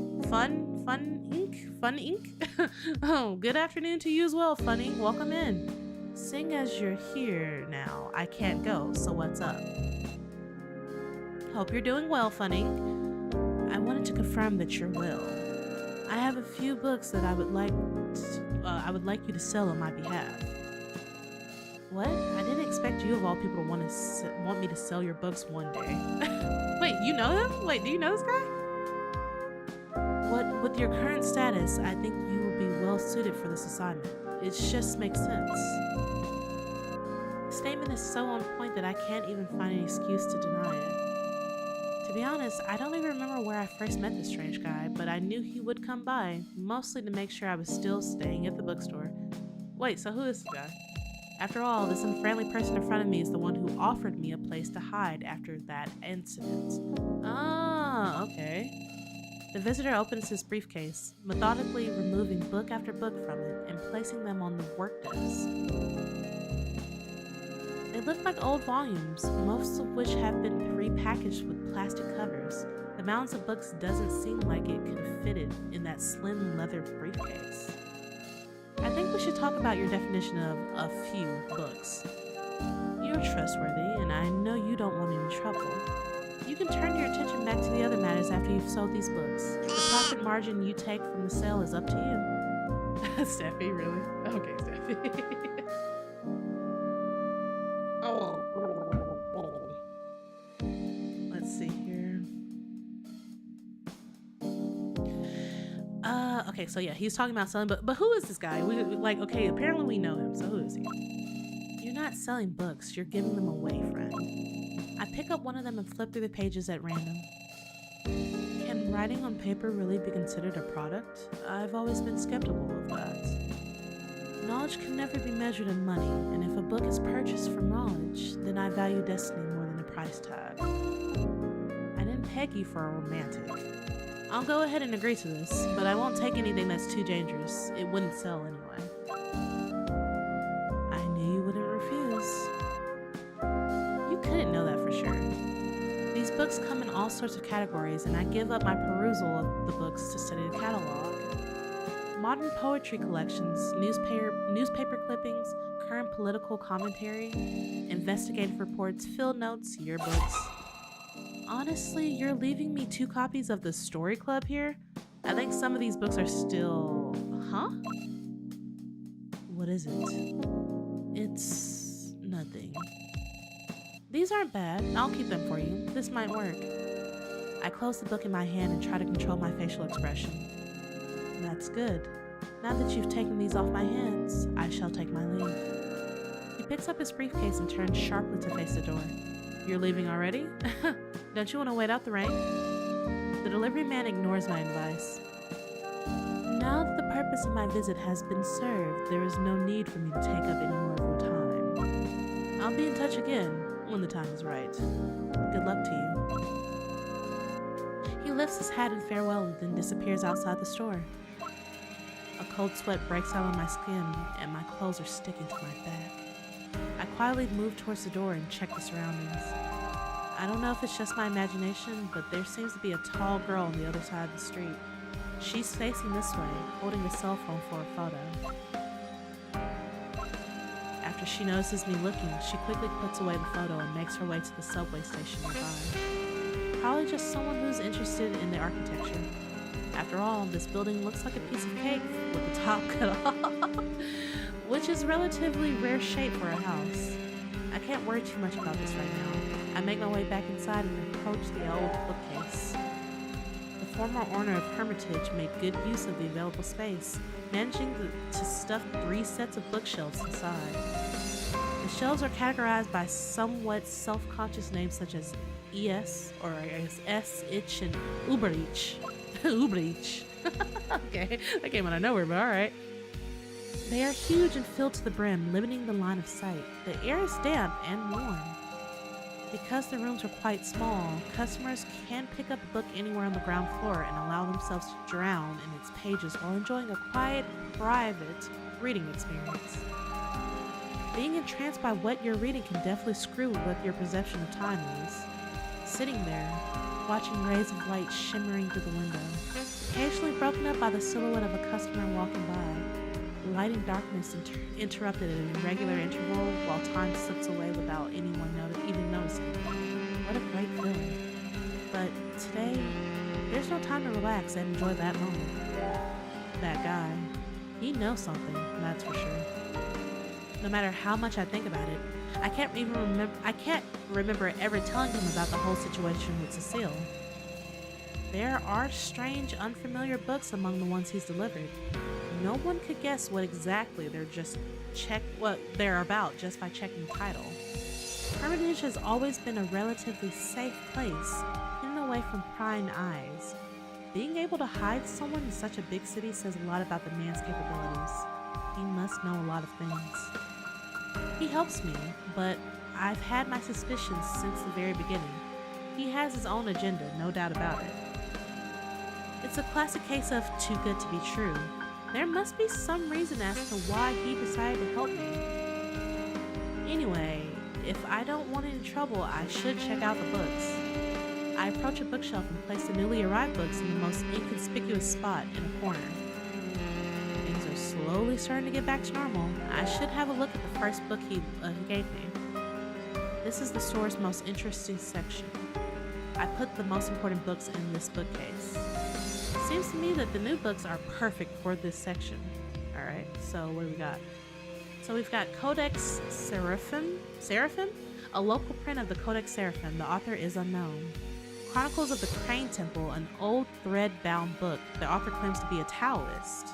Oh, good afternoon to you as well, Fun Ink. Welcome in. Seeing as you're here now, I can't go, so what's up? Hope you're doing well, Fun Ink. I wanted to confirm that you're well. I have a few books that I would like you to sell on my behalf. What? I didn't expect you of all people to want me to sell your books one day. Wait, you know him? Wait, do you know this guy? With your current status, I think you will be well suited for this assignment. It just makes sense. The statement is so on point that I can't even find an excuse to deny it. To be honest, I don't even remember where I first met this strange guy, but I knew he would come by, mostly to make sure I was still staying at the bookstore. Wait, so who is this guy? After all, this unfriendly person in front of me is the one who offered me a place to hide after that incident. Ah, okay. The visitor opens his briefcase, methodically removing book after book from it and placing them on the work desk. They look like old volumes, most of which have been prepackaged with plastic covers. The mounds of books doesn't seem like it could fit it in that slim leather briefcase. I think we should talk about your definition of a few books. You're trustworthy, and I know you don't want me in trouble. You can turn your attention back to the other matters after you've sold these books. The profit margin you take from the sale is up to you. Steffi, really? Okay, Steffi. Okay, so yeah, he's talking about selling, but who is this guy? We like, okay, apparently we know him, so who is he? You're not selling books, you're giving them away, friend. I pick up one of them and flip through the pages at random. Can writing on paper really be considered a product? I've always been skeptical of that. Knowledge can never be measured in money, and if a book is purchased for knowledge, then I value destiny more than a price tag. I didn't peg you for a romantic. I'll go ahead and agree to this, but I won't take anything that's too dangerous. It wouldn't sell anyway. I knew you wouldn't refuse. You couldn't know that for sure. These books come in all sorts of categories, and I give up my perusal of the books to study the catalog. Modern poetry collections, newspaper clippings, current political commentary, investigative reports, field notes, yearbooks. Honestly, you're leaving me 2 copies of the Story Club here? I think some of these books are still... Huh? What is it? It's... nothing. These aren't bad. I'll keep them for you. This might work. I close the book in my hand and try to control my facial expression. That's good. Now that you've taken these off my hands, I shall take my leave. He picks up his briefcase and turns sharply to face the door. You're leaving already? Don't you want to wait out the rain? The delivery man ignores my advice. Now that the purpose of my visit has been served, there is no need for me to take up any more of your time. I'll be in touch again when the time is right. Good luck to you. He lifts his hat in farewell and then disappears outside the store. A cold sweat breaks out on my skin and my clothes are sticking to my back. I quietly move towards the door and check the surroundings. I don't know if it's just my imagination, but there seems to be a tall girl on the other side of the street. She's facing this way, holding a cell phone for a photo. After she notices me looking, she quickly puts away the photo and makes her way to the subway station nearby. Probably just someone who's interested in the architecture. After all, this building looks like a piece of cake with the top cut off, which is relatively rare shape for a house. I can't worry too much about this right now. I make my way back inside and approach the old bookcase. The former owner of Hermitage made good use of the available space, managing to stuff 3 sets of bookshelves inside. The shelves are categorized by somewhat self-conscious names such as ES, or I guess S, Itch, and Uberich. Uberich. Okay, that came out of nowhere, but alright. They are huge and filled to the brim, limiting the line of sight. The air is damp and warm. Because the rooms are quite small, customers can pick up a book anywhere on the ground floor and allow themselves to drown in its pages while enjoying a quiet, private reading experience. Being entranced by what you're reading can definitely screw with your perception of time is. Sitting there, watching rays of light shimmering through the window, occasionally broken up by the silhouette of a customer walking by, lighting darkness interrupted at an irregular interval while time slips away without anyone even noticing. What a great feeling. But today, there's no time to relax and enjoy that moment. That guy, he knows something, that's for sure. No matter how much I think about it, I can't remember ever telling him about the whole situation with Cecile. There are strange, unfamiliar books among the ones he's delivered. No one could guess what exactly they're about just by checking the title. Hermitage has always been a relatively safe place, hidden away from prying eyes. Being able to hide someone in such a big city says a lot about the man's capabilities. He must know a lot of things. He helps me, but I've had my suspicions since the very beginning. He has his own agenda, no doubt about it. It's a classic case of too good to be true. There must be some reason as to why he decided to help me. Anyway, if I don't want any trouble, I should check out the books. I approach a bookshelf and place the newly arrived books in the most inconspicuous spot in a corner. Things are slowly starting to get back to normal. I should have a look at the first book he gave me. This is the store's most interesting section. I put the most important books in this bookcase. Seems to me that the new books are perfect for this section. Alright, so what do we got? So we've got Codex Seraphim? A local print of the Codex Seraphim. The author is unknown. Chronicles of the Crane Temple, an old thread-bound book. The author claims to be a Taoist.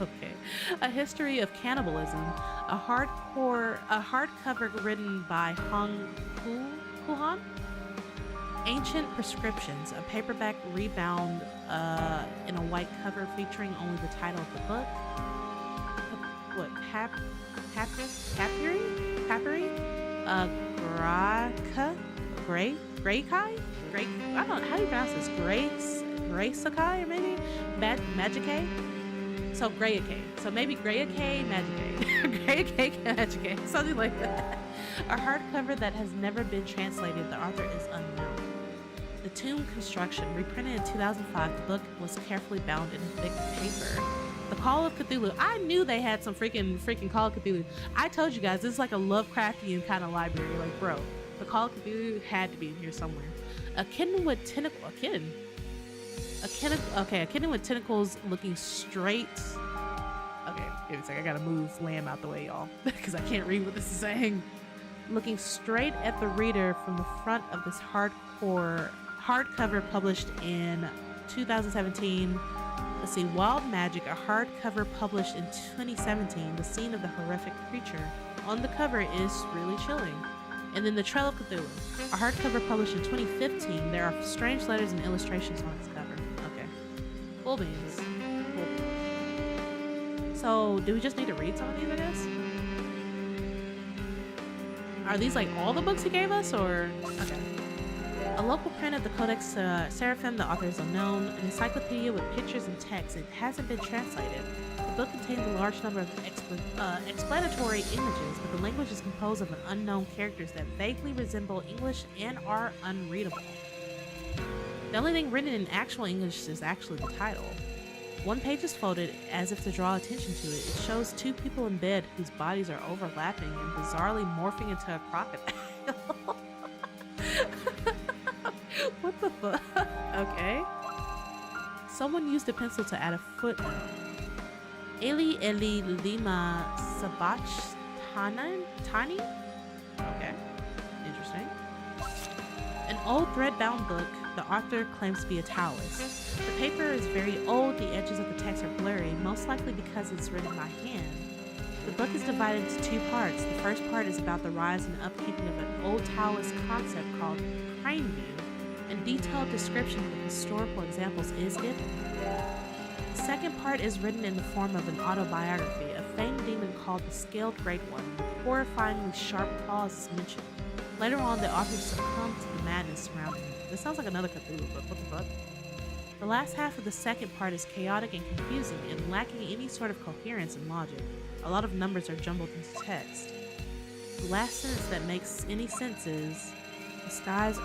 Okay. A History of Cannibalism, a hardcover written by Hong Kuhan. Ancient Prescriptions, a paperback rebound in a white cover featuring only the title of the book. What? Papyri? Graykai? I don't know, how do you pronounce this? Graysakai or maybe? Magicae? So Grayacay. So maybe Grayacay Magicae. Grayacay Magicae. Something like that. A hardcover that has never been translated. The author is unknown. The Tomb Construction, reprinted in 2005, the book was carefully bound in thick paper. The Call of Cthulhu. I knew they had some freaking Call of Cthulhu. I told you guys, this is like a Lovecraftian kind of library. Like, bro, the Call of Cthulhu had to be in here somewhere. A kitten with tentacles. A kitten with tentacles looking straight. Okay, give me a second. I gotta move lamb out the way, y'all, because I can't read what this is saying. Looking straight at the reader from the front of this hardcover published in 2017. Let's see, Wild Magic, a hardcover published in 2017. The scene of the horrific creature on the cover is really chilling. And then The Trail of Cthulhu, a hardcover published in 2015. There are strange letters and illustrations on its cover. Okay. Full beans. Cool. So, do we just need to read some of these, I guess? Are these like all the books he gave us, or? Okay. A local print of the Codex Seraphim, the author is unknown. An encyclopedia with pictures and text. It hasn't been translated. The book contains a large number of explanatory images, but the language is composed of unknown characters that vaguely resemble English and are unreadable. The only thing written in actual English is actually the title. One page is folded as if to draw attention to it. It shows two people in bed whose bodies are overlapping and bizarrely morphing into a crocodile. What the fuck? Okay. Someone used a pencil to add a footnote. Eli Lima Sabach Tani? Okay. Interesting. An old thread-bound book. The author claims to be a Taoist. The paper is very old. The edges of the text are blurry, most likely because it's written by hand. The book is divided into two parts. The first part is about the rise and upkeeping of an old Taoist concept called crane view, and detailed description of historical examples is given. The second part is written in the form of an autobiography. A famed demon called the Scaled Great One, with horrifyingly sharp claws is mentioned. Later on, the author succumbed to the madness surrounding him. This sounds like another Cthulhu book. What the fuck? The last half of the second part is chaotic and confusing and lacking any sort of coherence and logic. A lot of numbers are jumbled into text. The last sentence that makes any sense is, the skies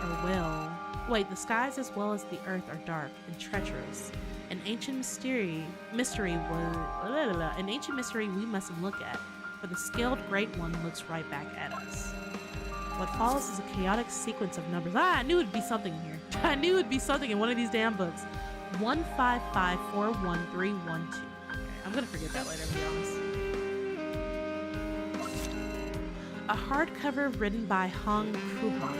as well as the earth are dark and treacherous. An ancient mystery we mustn't look at, for the Scaled Great One looks right back at us. What follows is a chaotic sequence of numbers. I knew it'd be something here. I knew it'd be something in one of these damn books. 155413112. Okay, I'm gonna forget that later, to be honest. A hardcover written by Hong Kuhan.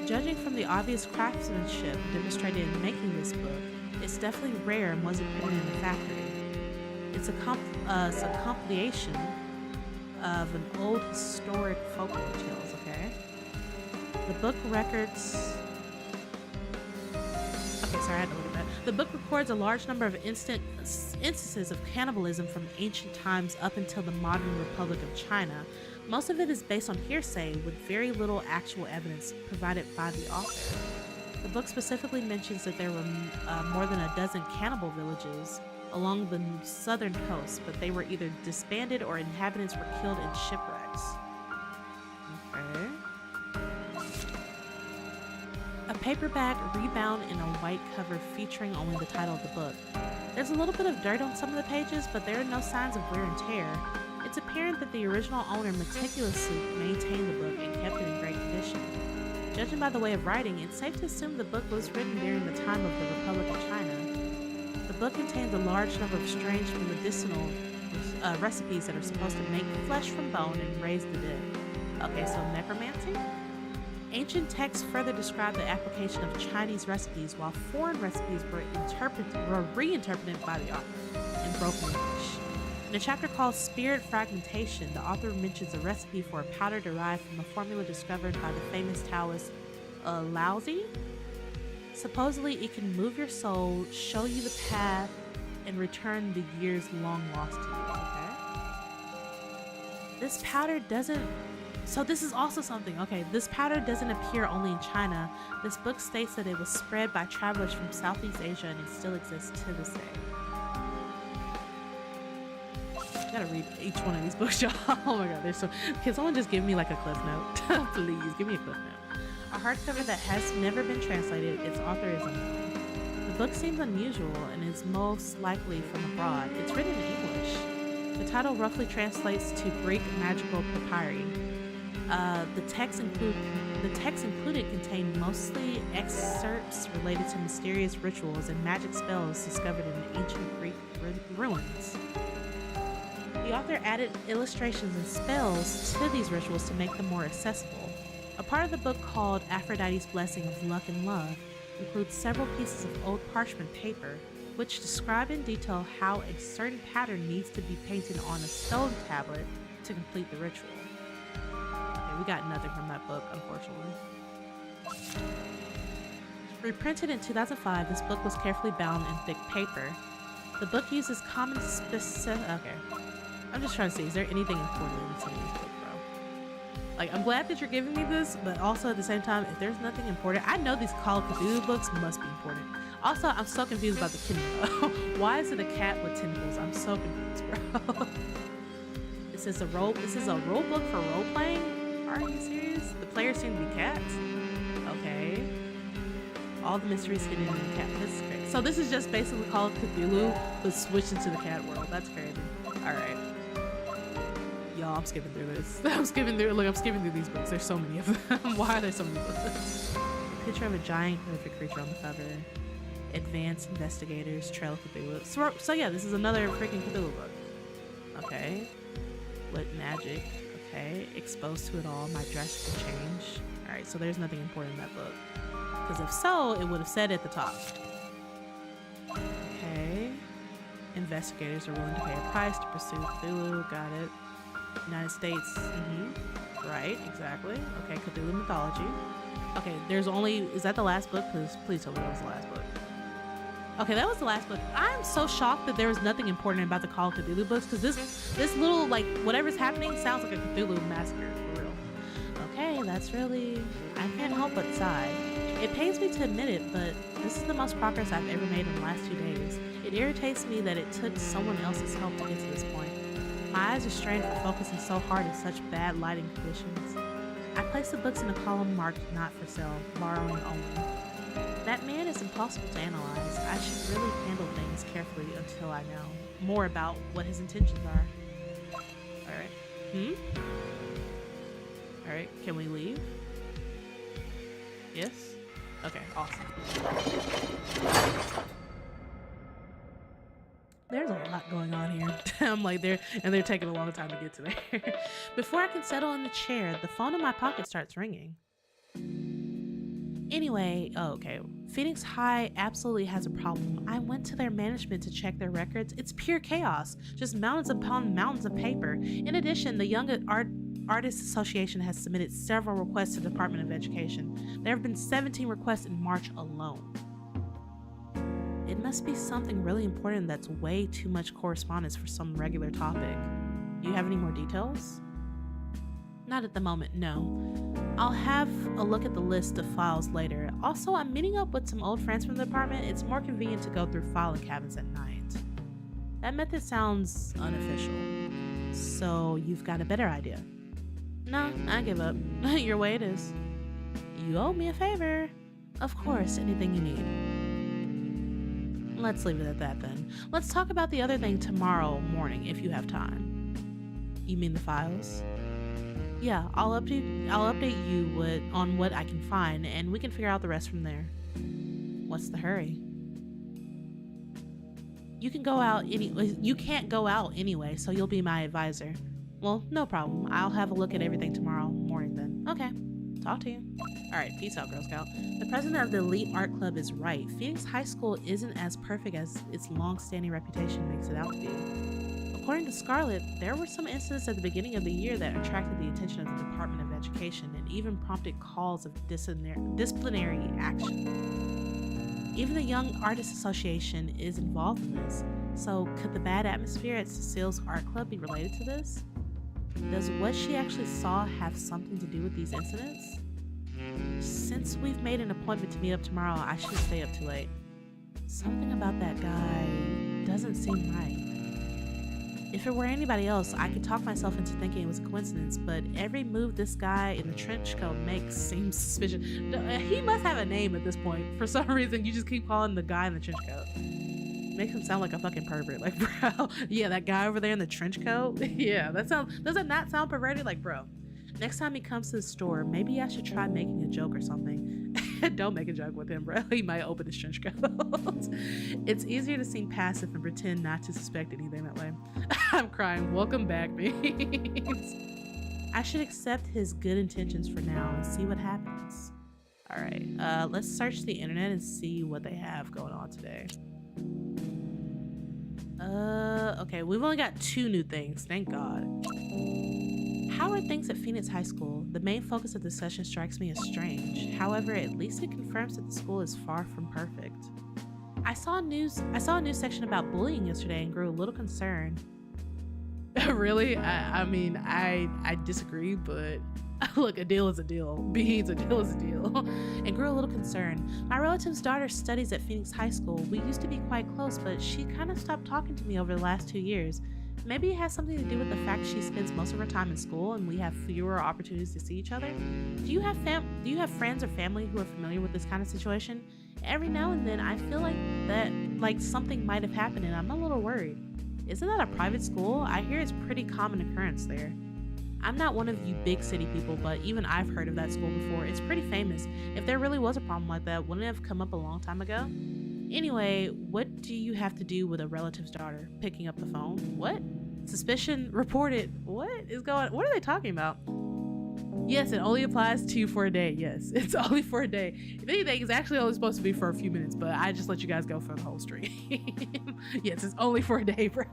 Judging from the obvious craftsmanship demonstrated in making this book, it's definitely rare and wasn't printed in the factory. It's a compilation of an old historic folklore tales, okay? The book records... Okay, sorry, I had to look at that. The book records a large number of instances of cannibalism from ancient times up until the modern Republic of China. Most of it is based on hearsay, with very little actual evidence provided by the author. The book specifically mentions that there were more than a dozen cannibal villages along the southern coast, but they were either disbanded or inhabitants were killed in shipwrecks. Okay. A paperback rebound in a white cover featuring only the title of the book. There's a little bit of dirt on some of the pages, but there are no signs of wear and tear. It's apparent that the original owner meticulously maintained the book and kept it in great condition. Judging by the way of writing, it's safe to assume the book was written during the time of the Republic of China. The book contains a large number of strange medicinal recipes that are supposed to make flesh from bone and raise the dead. Okay, so necromancy? Ancient texts further describe the application of Chinese recipes, while foreign recipes were reinterpreted by the author in broken English. In a chapter called Spirit Fragmentation, the author mentions a recipe for a powder derived from a formula discovered by the famous Taoist Laozi. Supposedly, it can move your soul, show you the path, and return the years long lost to you. Okay. This powder doesn't. So this is also something. Okay, this powder doesn't appear only in China. This book states that it was spread by travelers from Southeast Asia and it still exists to this day. I gotta read each one of these books, y'all. Oh my god, there's so. Can someone just give me like a cliff note? Please, give me a cliff note. A hardcover that has never been translated. Its author is unknown. The book seems unusual and is most likely from abroad. It's written in English. The title roughly translates to Greek magical papyri. The text included contain mostly excerpts related to mysterious rituals and magic spells discovered in ancient Greek ruins. The author added illustrations and spells to these rituals to make them more accessible. A part of the book called Aphrodite's Blessing of Luck and Love includes several pieces of old parchment paper which describe in detail how a certain pattern needs to be painted on a stone tablet to complete the ritual. Okay, we got nothing from that book, unfortunately. Reprinted in 2005, this book was carefully bound in thick paper. The book uses common Okay. I'm just trying to see, is there anything important in this book, bro? Like, I'm glad that you're giving me this, but also at the same time, if there's nothing important, I know these Call of Cthulhu books must be important. Also, I'm so confused about the kitten. Why is it a cat with tentacles? I'm so confused, bro. This is a role book for role playing? Are you serious? The players seem to be cats. Okay. All the mysteries hidden in the cat. This is crazy. So this is just basically Call of Cthulhu, but switched into the cat world. That's crazy. Alright. Y'all, I'm skipping through this. I'm skipping through these books. There's so many of them. Why are there so many books? A picture of a giant horrific creature on the cover. Advanced Investigators, Trail of Cthulhu. So yeah, this is another freaking Cthulhu book. Okay. What magic? Okay. Exposed to it all. My dress can change. Alright, so there's nothing important in that book. Because if so, it would have said at the top. Okay. Investigators are willing to pay a price to pursue Cthulhu. Got it. United States. Right, exactly. Okay, Cthulhu mythology. Okay, is that the last book? Please tell me that was the last book. Okay, that was the last book. I'm so shocked that there was nothing important about the Call of Cthulhu books, because this little, like, whatever's happening sounds like a Cthulhu massacre, for real. Okay, that's really... I can't help but sigh. It pains me to admit it, but this is the most progress I've ever made in the last 2 days. It irritates me that it took someone else's help to get to this point. My eyes are strained for focusing so hard in such bad lighting conditions. I place the books in a column marked not for sale, borrowing only. That man is impossible to analyze. I should really handle things carefully until I know more about what his intentions are. Alright. Alright, can we leave? Yes? Okay, awesome. There's a lot going on here. I'm like, they're taking a long time to get to there. Before I can settle in the chair, the phone in my pocket starts ringing. Anyway, okay. Phoenix High absolutely has a problem. I went to their management to check their records. It's pure chaos. Just mountains upon mountains of paper. In addition, the Young Artists Association has submitted several requests to the Department of Education. There have been 17 requests in March alone. It must be something really important that's way too much correspondence for some regular topic. Do you have any more details? Not at the moment, no. I'll have a look at the list of files later. Also, I'm meeting up with some old friends from the department. It's more convenient to go through filing cabinets at night. That method sounds unofficial. So you've got a better idea? No, I give up. Your way it is. You owe me a favor. Of course, anything you need. Let's leave it at that then. Let's talk about the other thing tomorrow morning if you have time. You mean the files? Yeah, I'll update you on what I can find, and we can figure out the rest from there. What's the hurry? You can't go out anyway, so you'll be my advisor. Well, no problem. I'll have a look at everything tomorrow morning then. Okay. Talk to you. All right, peace out, Girl Scout. The president of the elite art club is right. Phoenix High School isn't as perfect as its long-standing reputation makes it out to be. According to Scarlett, there were some incidents at the beginning of the year that attracted the attention of the Department of Education and even prompted calls of disciplinary action. Even the Young Artists Association is involved in this. So could the bad atmosphere at Cecile's art club be related to this? Does what she actually saw have something to do with these incidents? Since we've made an appointment to meet up tomorrow, I should stay up too late. Something about that guy doesn't seem right. If it were anybody else, I could talk myself into thinking it was a coincidence, but every move this guy in the trench coat makes seems suspicious. He must have a name at this point. For some reason, you just keep calling the guy in the trench coat. Makes him sound like a fucking pervert. Like, bro, yeah, that guy over there in the trench coat. Yeah, does it not sound perverted? Like, bro, next time he comes to the store, maybe I should try making a joke or something. Don't make a joke with him, bro. He might open his trench coat. It's easier to seem passive and pretend not to suspect anything that way. I'm crying. Welcome back, beans. I should accept his good intentions for now and see what happens. All right, let's search the internet and see what they have going on today. Okay, we've only got 2 new things, thank God. How are things at Phoenix High School? The main focus of the session strikes me as strange. However, at least it confirms that the school is far from perfect. I saw a news section about bullying yesterday and grew a little concerned. Really? I mean, I disagree, but look, a deal is a deal. Beans, a deal is a deal. And grew a little concerned. My relative's daughter studies at Phoenix High School. We used to be quite close, but she kind of stopped talking to me over the last 2 years. Maybe it has something to do with the fact she spends most of her time in school and we have fewer opportunities to see each other. Do you have friends or family who are familiar with this kind of situation? Every now and then I feel like something might have happened and I'm a little worried. Isn't that a private school? I hear it's pretty common occurrence there. I'm not one of you big city people, but even I've heard of that school before. It's pretty famous. If there really was a problem like that, wouldn't it have come up a long time ago? Anyway, what do you have to do with a relative's daughter picking up the phone? What? Suspicion reported. What are they talking about? Yes, it only applies to you for a day. Yes, it's only for a day. If anything, it's actually only supposed to be for a few minutes, but I just let you guys go for the whole stream. Yes, it's only for a day, bro.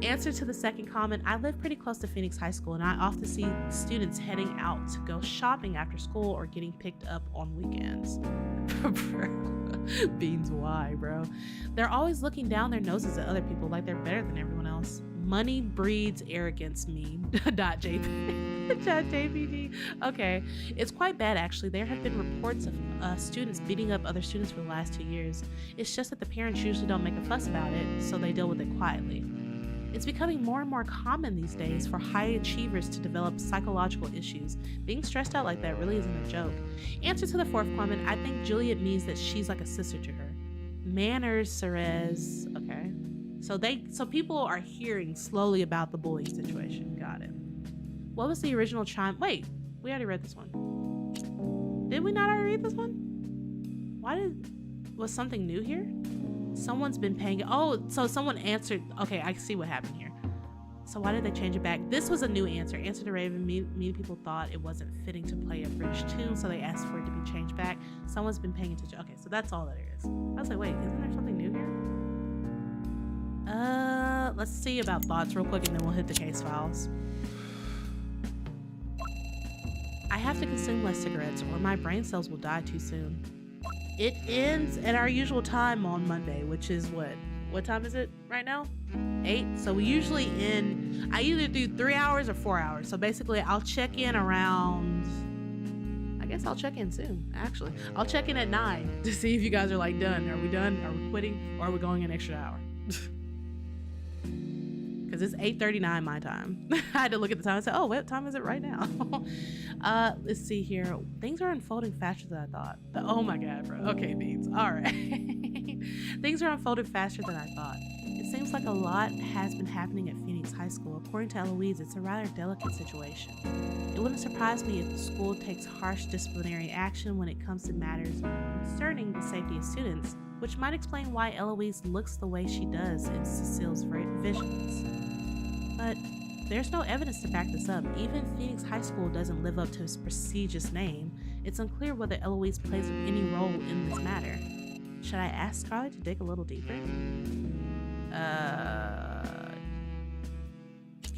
Answer to the second comment, I live pretty close to Phoenix High School and I often see students heading out to go shopping after school or getting picked up on weekends. Beans, why, bro? They're always looking down their noses at other people like they're better than everyone else. Money breeds arrogance meme. .jpg. Okay, it's quite bad actually. There have been reports of students beating up other students for the last 2 years. It's just that the parents usually don't make a fuss about it, so they deal with it quietly. It's becoming more and more common these days for high achievers to develop psychological issues. Being stressed out like that really isn't a joke. Answer to the fourth comment, I think Juliet means that she's like a sister to her. Manners, Cerez. Okay. So people are hearing slowly about the bullying situation. Got it. What was the original chime? Wait, we already read this one. Did we not already read this one? Was something new here? Someone's been paying. Oh, so someone answered. Okay, I see what happened here. So why did they change it back? This was a new answer. Answer to Raven. Many people thought it wasn't fitting to play a British tune, so they asked for it to be changed back. Someone's been paying attention. Okay, so that's all that it is. I was like, wait, isn't there something new here? Let's see about thoughts real quick, and then we'll hit the case files. I have to consume less cigarettes, or my brain cells will die too soon. It ends at our usual time on Monday, which is what? What time is it right now? 8. So we usually end, I either do 3 hours or 4 hours. So basically I'll check in around, I guess I'll check in soon, actually. I'll check in at 9 to see if you guys are like done. Are we done? Are we quitting? Or are we going an extra hour? Because it's 8:39 my time. I had to look at the time and say, oh, what time is it right now? Let's see here. Things are unfolding faster than I thought. Oh my God, bro. Okay, Beans. All right. Things are unfolding faster than I thought. It seems like a lot has been happening at Phoenix High School. According to Eloise, it's a rather delicate situation. It wouldn't surprise me if the school takes harsh disciplinary action when it comes to matters concerning the safety of students, which might explain why Eloise looks the way she does in Cecile's visions. But There's no evidence to back this up. Even Phoenix High School doesn't live up to its prestigious name. It's unclear whether Eloise plays any role in this matter. Should I ask Scarlett to dig a little deeper?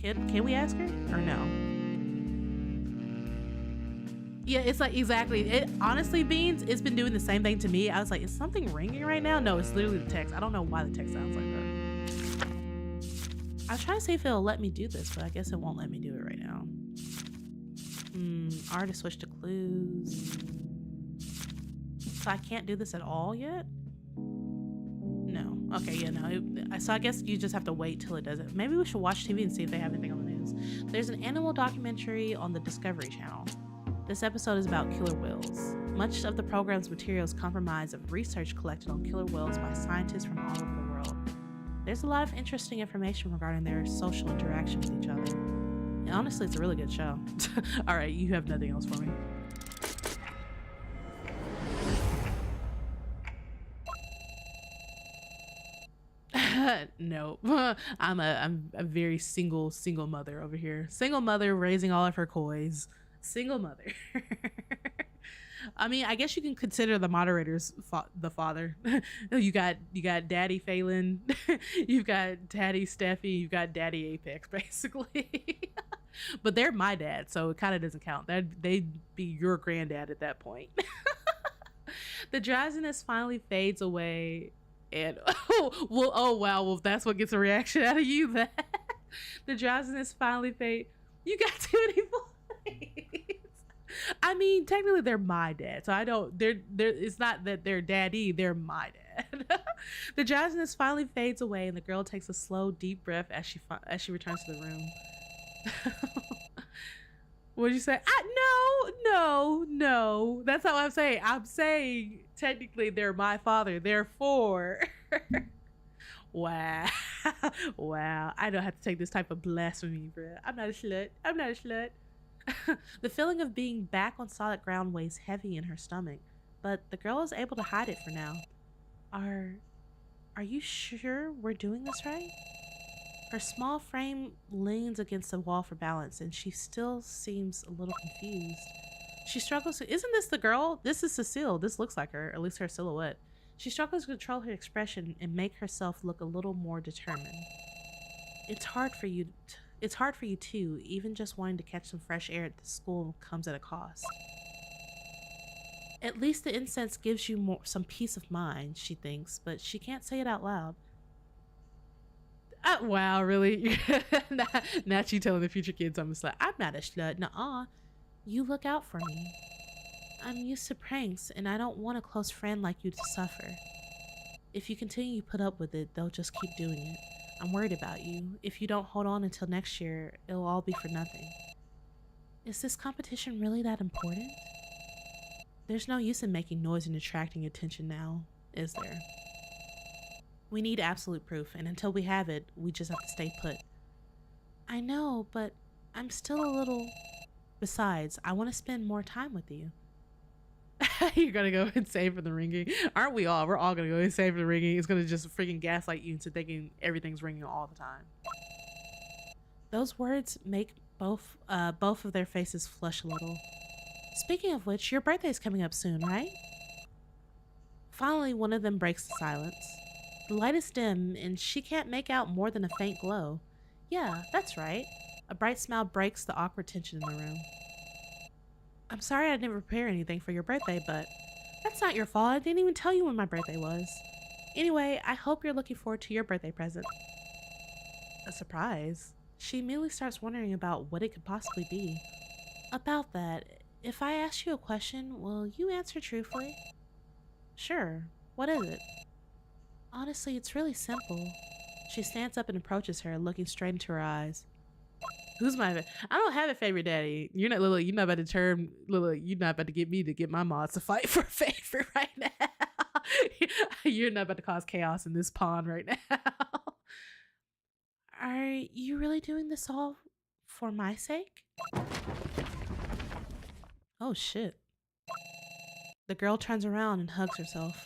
Can we ask her or no? Yeah, it's like exactly. It honestly, Beans, it's been doing the same thing to me. I was like, is something ringing right now? No, it's literally the text. I don't know why the text sounds like that. I was trying to see if it'll let me do this, but I guess it won't let me do it right now. Artist switch to clues. So I can't do this at all yet? No. Okay, yeah, no. So I guess you just have to wait till it does it. Maybe we should watch TV and see if they have anything on the news. There's an animal documentary on the Discovery Channel. This episode is about killer whales. Much of the program's material is comprised of research collected on killer whales by scientists from all over the world. There's a lot of interesting information regarding their social interaction with each other. And honestly, it's a really good show. All right, you have nothing else for me. No, I'm a very single mother over here. Single mother raising all of her kois. Single mother. I mean, I guess you can consider the moderators the father. you got Daddy Phelan, you've got Daddy Steffi, you've got Daddy Apex, basically. But they're my dad, so it kind of doesn't count. They'd be your granddad at that point. The drowsiness finally fades away, and oh wow, well that's what gets a reaction out of you. That the drowsiness finally fade. You got too many points. I mean, technically they're my dad, so I don't. They're. It's not that they're daddy. They're my dad. The drowsiness finally fades away, and the girl takes a slow, deep breath as she returns to the room. What'd you say? No. That's not what I'm saying. I'm saying technically they're my father. Therefore, wow. I don't have to take this type of blasphemy, bro. I'm not a slut. The feeling of being back on solid ground weighs heavy in her stomach, but the girl is able to hide it for now. Are you sure we're doing this right? Her small frame leans against the wall for balance, and she still seems a little confused. She struggles to— isn't this the girl? This is Cecile. This looks like her, at least her silhouette. She struggles to control her expression and make herself look a little more determined. It's hard for you too. Even just wanting to catch some fresh air at the school comes at a cost. At least the incense gives you some peace of mind, she thinks, but she can't say it out loud. Wow, really? Not you telling the future kids I'm a slut. I'm not a slut. Nuh-uh. You look out for me. I'm used to pranks, and I don't want a close friend like you to suffer. If you continue to put up with it, they'll just keep doing it. I'm worried about you. If you don't hold on until next year, it'll all be for nothing. Is this competition really that important? There's no use in making noise and attracting attention now, is there? We need absolute proof, and until we have it, we just have to stay put. I know, but I'm still a little... Besides, I want to spend more time with you. You're gonna go insane for the ringing. Aren't we all? We're all gonna go insane for the ringing. It's gonna just freaking gaslight you into thinking everything's ringing all the time. Those words make both of their faces flush a little. Speaking of which, your birthday's coming up soon, right? Finally, one of them breaks the silence. The light is dim, and she can't make out more than a faint glow. Yeah, that's right. A bright smile breaks the awkward tension in the room. I'm sorry I didn't prepare anything for your birthday, but that's not your fault. I didn't even tell you when my birthday was. Anyway, I hope you're looking forward to your birthday present. A surprise? She immediately starts wondering about what it could possibly be. About that, if I ask you a question, will you answer truthfully? Sure. What is it? Honestly, it's really simple. She stands up and approaches her, looking straight into her eyes. Who's my... I don't have a favorite daddy. You're not, Lily, you're not about to get me to get my mods to fight for a favorite right now. You're not about to cause chaos in this pond right now. Are you really doing this all for my sake? Oh shit. The girl turns around and hugs herself.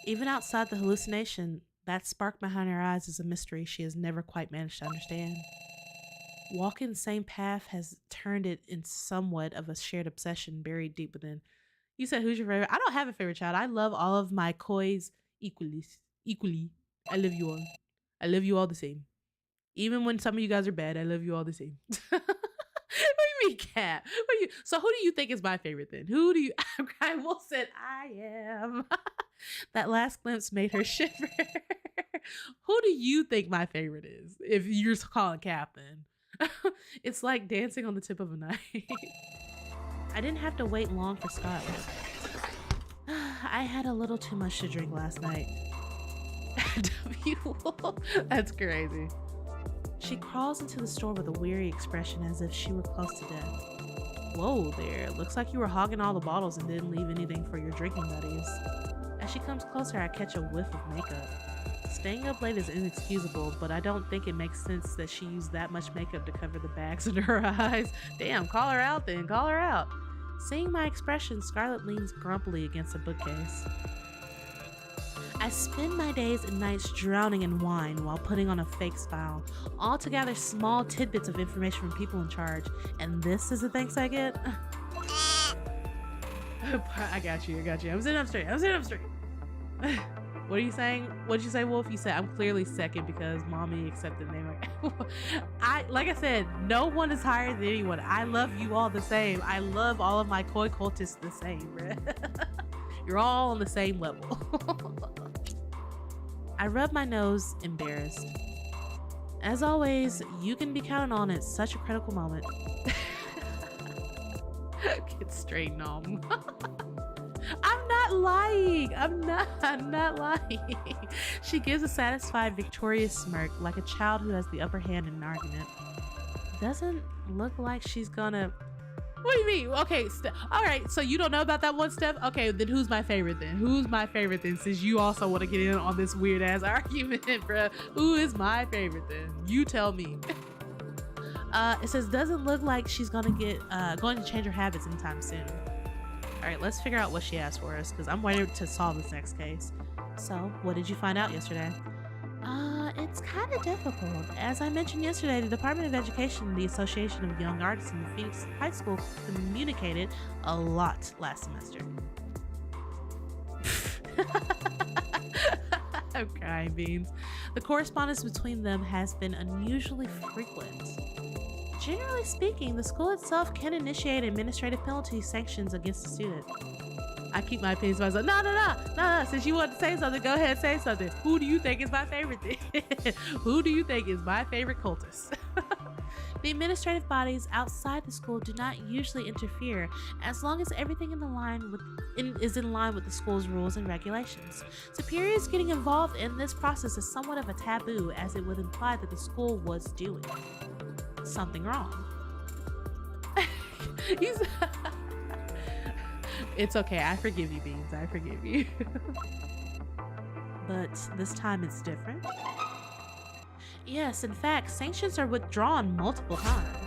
Even outside the hallucination, that spark behind her eyes is a mystery she has never quite managed to understand. Walking the same path has turned it in somewhat of a shared obsession buried deep within. You said, who's your favorite? I don't have a favorite child. I love all of my kois equally. Equally. I love you all. I love you all the same. Even when some of you guys are bad, I love you all the same. What do you mean, cat? So who do you think is my favorite then? Who do you... I almost said, I am. That last glimpse made her shiver. Who do you think my favorite is? If you're calling Captain. It's like dancing on the tip of a knife. I didn't have to wait long for Scott. I had a little too much to drink last night. That's crazy. She crawls into the store with a weary expression as if she were close to death. Whoa there, looks like you were hogging all the bottles and didn't leave anything for your drinking buddies. As she comes closer, I catch a whiff of makeup. Staying up late is inexcusable, but I don't think it makes sense that she used that much makeup to cover the bags under her eyes. Damn, call her out then, call her out. Seeing my expression, Scarlett leans grumpily against a bookcase. I spend my days and nights drowning in wine while putting on a fake smile. All to gather small tidbits of information from people in charge. And this is the thanks I get? I got you. I'm sitting up straight. What are you saying? What did you say, Wolf? You said I'm clearly second because mommy accepted the name. Like I said, no one is higher than anyone. I love you all the same. I love all of my koi cultists the same, bruh. You're all on the same level. I rub my nose, embarrassed. As always, you can be counted on at such a critical moment. Get straightened on. I'm not lying. I'm not lying. She gives a satisfied, victorious smirk like a child who has the upper hand in an argument. Doesn't look like she's gonna... What do you mean? Okay, all right, so you don't know about that one step? Okay, then who's my favorite then? Who's my favorite then, since you also want to get in on this weird ass argument, bruh? Who is my favorite then? You tell me. It says, doesn't look like she's going to change her habits anytime soon. All right, let's figure out what she has for us, because I'm waiting to solve this next case. So, what did you find out yesterday? It's kind of difficult. As I mentioned yesterday, the Department of Education and the Association of Young Artists in the Phoenix High School communicated a lot last semester. I'm crying, Beans. The correspondence between them has been unusually frequent. Generally speaking, the school itself can initiate administrative penalty sanctions against a student. I keep my opinions to myself. No. Since you want to say something, go ahead and say something. Who do you think is my favorite thing? Who do you think is my favorite cultist? The administrative bodies outside the school do not usually interfere as long as everything is in line with the school's rules and regulations. Superiors getting involved in this process is somewhat of a taboo, as it would imply that the school was doing something wrong. It's okay, I forgive you, Beans. I forgive you. But this time it's different. Yes, in fact, sanctions are withdrawn multiple times.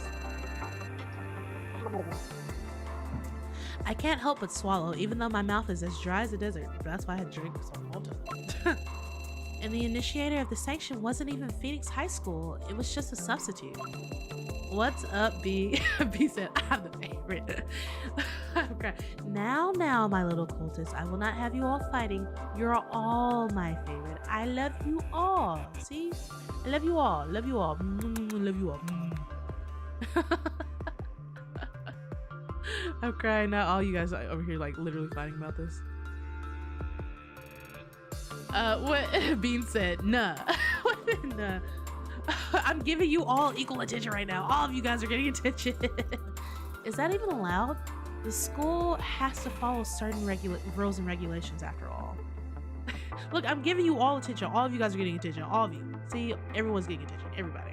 I can't help but swallow, even though my mouth is as dry as a desert. That's why I had to drink some water. And the initiator of the sanction wasn't even Phoenix High School. It was just a substitute. What's up, B? B said, I'm the favorite. Okay. Now, my little cultists, I will not have you all fighting. You're all my favorite. I love you all. See? I love you all. Love you all. Love you all. I'm crying now. All you guys are over here, like, literally fighting about this. What Bean said, nah. Nah. I'm giving you all equal attention right now. All of you guys are getting attention. Is that even allowed? The school has to follow certain rules and regulations after all. Look, I'm giving you all attention. All of you guys are getting attention. All of you. See, everyone's getting attention. Everybody.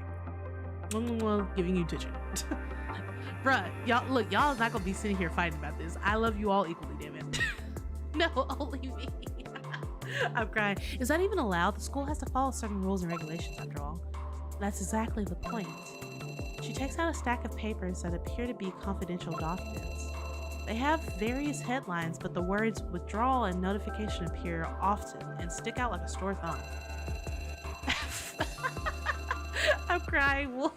Giving you attention. Bruh, y'all not gonna be sitting here fighting about this. I love you all equally, damn it. No, only me. I'm crying. Is that even allowed? The school has to follow certain rules and regulations after all. That's exactly the point. She takes out a stack of papers that appear to be confidential documents. They have various headlines, but the words withdrawal and notification appear often and stick out like a sore thumb. I'm crying.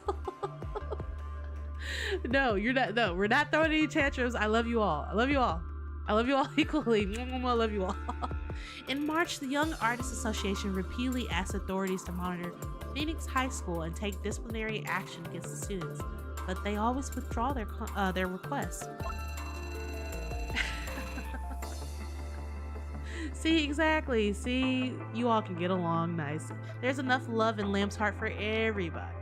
No, you're not. No, we're not throwing any tantrums. I love you all. I love you all. I love you all equally. I love you all. In March, the Young Artists Association repeatedly asked authorities to monitor Phoenix High School and take disciplinary action against the students, but they always withdraw their requests. See, exactly. See, you all can get along nice. There's enough love in Lamb's heart for everybody.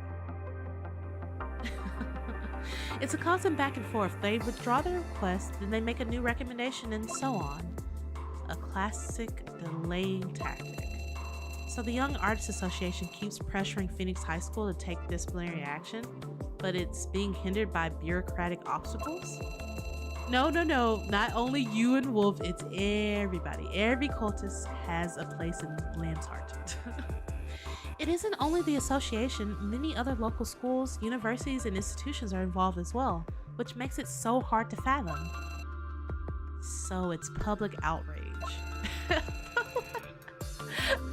It's a constant back and forth. They withdraw their request, then they make a new recommendation, and so on. A classic delaying tactic. So the Young Artists Association keeps pressuring Phoenix High School to take disciplinary action, but it's being hindered by bureaucratic obstacles? No, not only you and Wolf, it's everybody. Every cultist has a place in Lamb's heart. It isn't only the association, many other local schools, universities, and institutions are involved as well, which makes it so hard to fathom. So it's public outrage.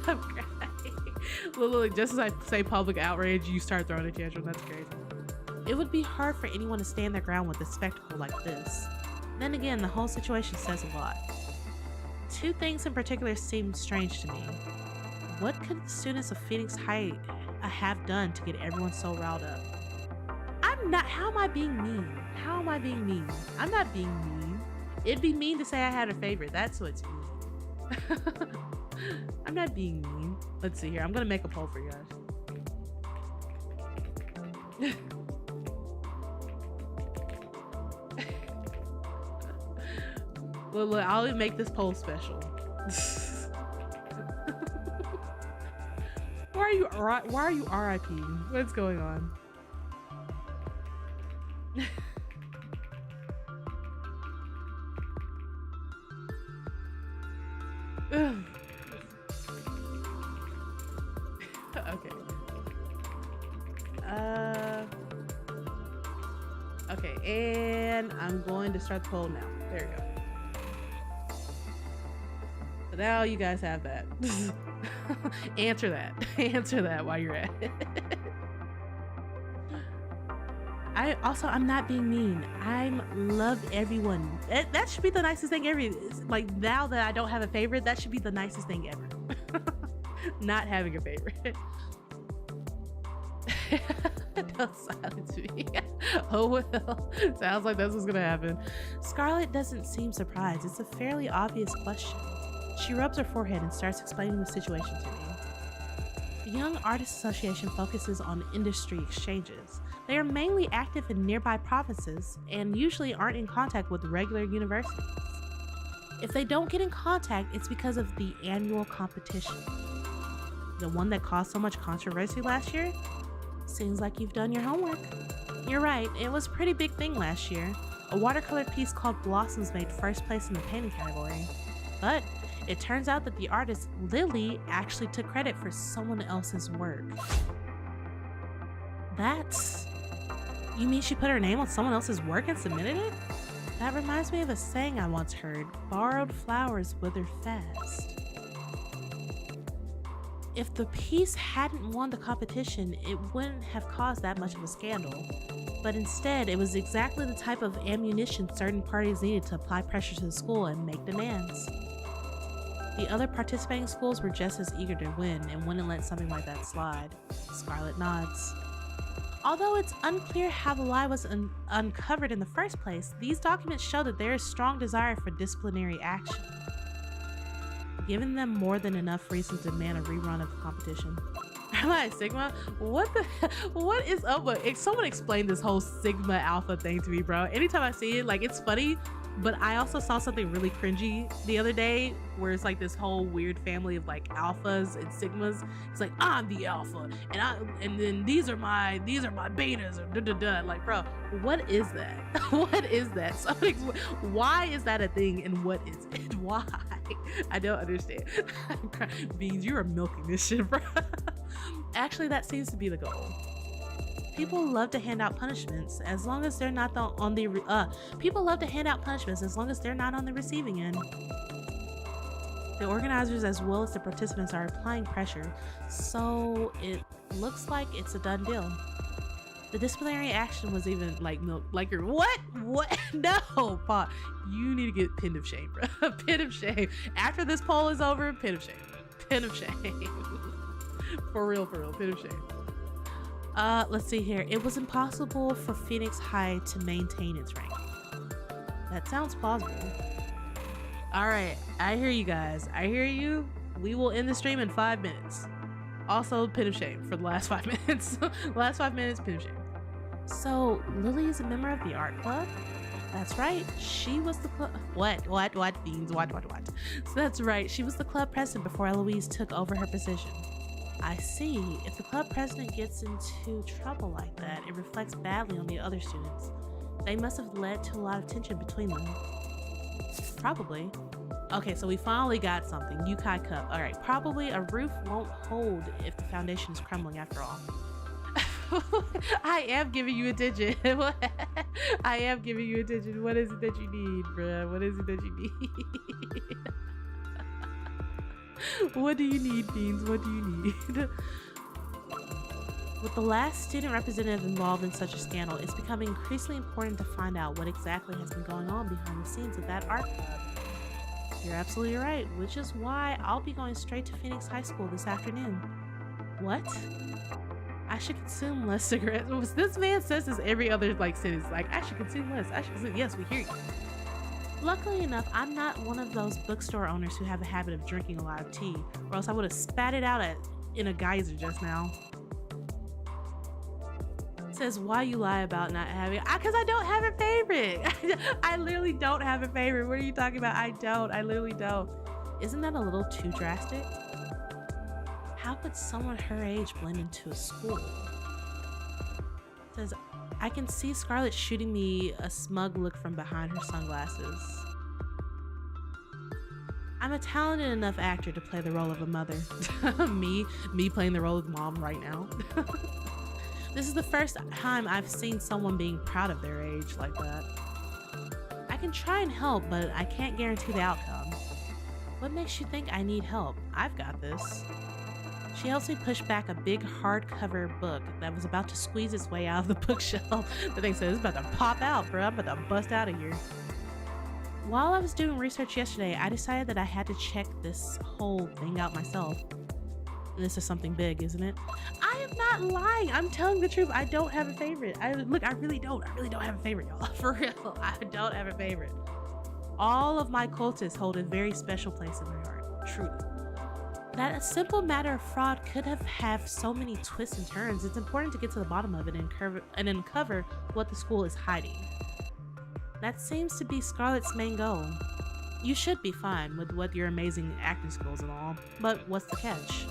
I'm crying. Look, just as I say public outrage, you start throwing a tantrum. That's crazy. It would be hard for anyone to stand their ground with a spectacle like this. Then again, the whole situation says a lot. Two things in particular seem strange to me. What could the students of Phoenix High have done to get everyone so riled up? How am I being mean? How am I being mean? I'm not being mean. It'd be mean to say I had a favorite. That's what's mean. I'm not being mean. Let's see here. I'm gonna make a poll for you guys. Look, I'll even make this poll special. Why are you RIPing? What's going on? Okay. Okay, and I'm going to start the poll now. There we go. So now you guys have that. Answer that. Answer that while you're at it. I'm not being mean. I love everyone. That should be the nicest thing ever. Like, now that I don't have a favorite, that should be the nicest thing ever. Not having a favorite. Don't silence me. Oh well. Sounds like that's what's gonna happen. Scarlett doesn't seem surprised. It's a fairly obvious question. She rubs her forehead and starts explaining the situation to me. The Young Artists Association focuses on industry exchanges. They are mainly active in nearby provinces and usually aren't in contact with regular universities. If they don't get in contact, it's because of the annual competition. The one that caused so much controversy last year? Seems like you've done your homework. You're right, it was a pretty big thing last year. A watercolor piece called Blossoms made first place in the painting category. But it turns out that the artist, Lily, actually took credit for someone else's work. You mean she put her name on someone else's work and submitted it? That reminds me of a saying I once heard, borrowed flowers wither fast. If the piece hadn't won the competition, it wouldn't have caused that much of a scandal. But instead, it was exactly the type of ammunition certain parties needed to apply pressure to the school and make demands. The other participating schools were just as eager to win and wouldn't let something like that slide. Scarlett nods. Although it's unclear how the lie was uncovered in the first place, these documents show that there is strong desire for disciplinary action, giving them more than enough reason to demand a rerun of the competition. Am I a Sigma? What is up with? Someone explain this whole Sigma Alpha thing to me, bro. Anytime I see it, like, it's funny, but I also saw something really cringy the other day where it's like this whole weird family of like alphas and sigmas. It's like, I'm the alpha and then these are my betas or da. Like, bro, what is that? What is that? Why is that a thing and what is it? Why? I don't understand. Beans, you are milking this shit, bro. Actually, that seems to be the goal. People love to hand out punishments as long as they're not on the receiving end. The organizers as well as the participants are applying pressure, so it looks like it's a done deal. The disciplinary action was even like milk. Like your what? What? No, Paul. You need to get pinned of shame, bro. Pin of shame. After this poll is over, pin of shame. Pin of shame. For real, pin of shame. Let's see here. It was impossible for Phoenix High to maintain its ranking. That sounds plausible. All right, I hear you guys. I hear you. We will end the stream in 5 minutes. Also, pin of shame for the last 5 minutes. Last 5 minutes, pin of shame. So, Lily is a member of the art club? That's right. She was the club. What? Beans, what? So that's right. She was the club president before Eloise took over her position. I see. If the club president gets into trouble like that, it reflects badly on the other students. They must have led to a lot of tension between them. Probably. Okay, so we finally got something. Yukai Cup. All right, probably a roof won't hold if the foundation is crumbling after all. I am giving you attention. I am giving you attention. What is it that you need, bruh? What is it that you need? What do you need, Beans? What do you need? With the last student representative involved in such a scandal, it's becoming increasingly important to find out what exactly has been going on behind the scenes of that art club. You're absolutely right, which is why I'll be going straight to Phoenix High School this afternoon. What? I should consume less cigarettes. This man says this every other sentence. Like, I should consume less. I should consume. Yes, we hear you. Luckily enough, I'm not one of those bookstore owners who have a habit of drinking a lot of tea, or else I would have spat it out in a geyser just now. It says, why you lie about not having... Because I don't have a favorite. I literally don't have a favorite. What are you talking about? I don't. I literally don't. Isn't that a little too drastic? How could someone her age blend into a school? It says, I can see Scarlett shooting me a smug look from behind her sunglasses. I'm a talented enough actor to play the role of a mother. me playing the role of mom right now. This is the first time I've seen someone being proud of their age like that. I can try and help, but I can't guarantee the outcome. What makes you think I need help? I've got this. She helps me push back a big hardcover book that was about to squeeze its way out of the bookshelf. The thing says, it's about to pop out, bro. I'm about to bust out of here. While I was doing research yesterday, I decided that I had to check this whole thing out myself. And this is something big, isn't it? I am not lying. I'm telling the truth. I don't have a favorite. I really don't. I really don't have a favorite, y'all. For real. I don't have a favorite. All of my cultists hold a very special place in my heart. Truly. That a simple matter of fraud could have so many twists and turns. It's important to get to the bottom of it and uncover what the school is hiding. That seems to be Scarlett's main goal. You should be fine with your amazing acting skills and all, but what's the catch?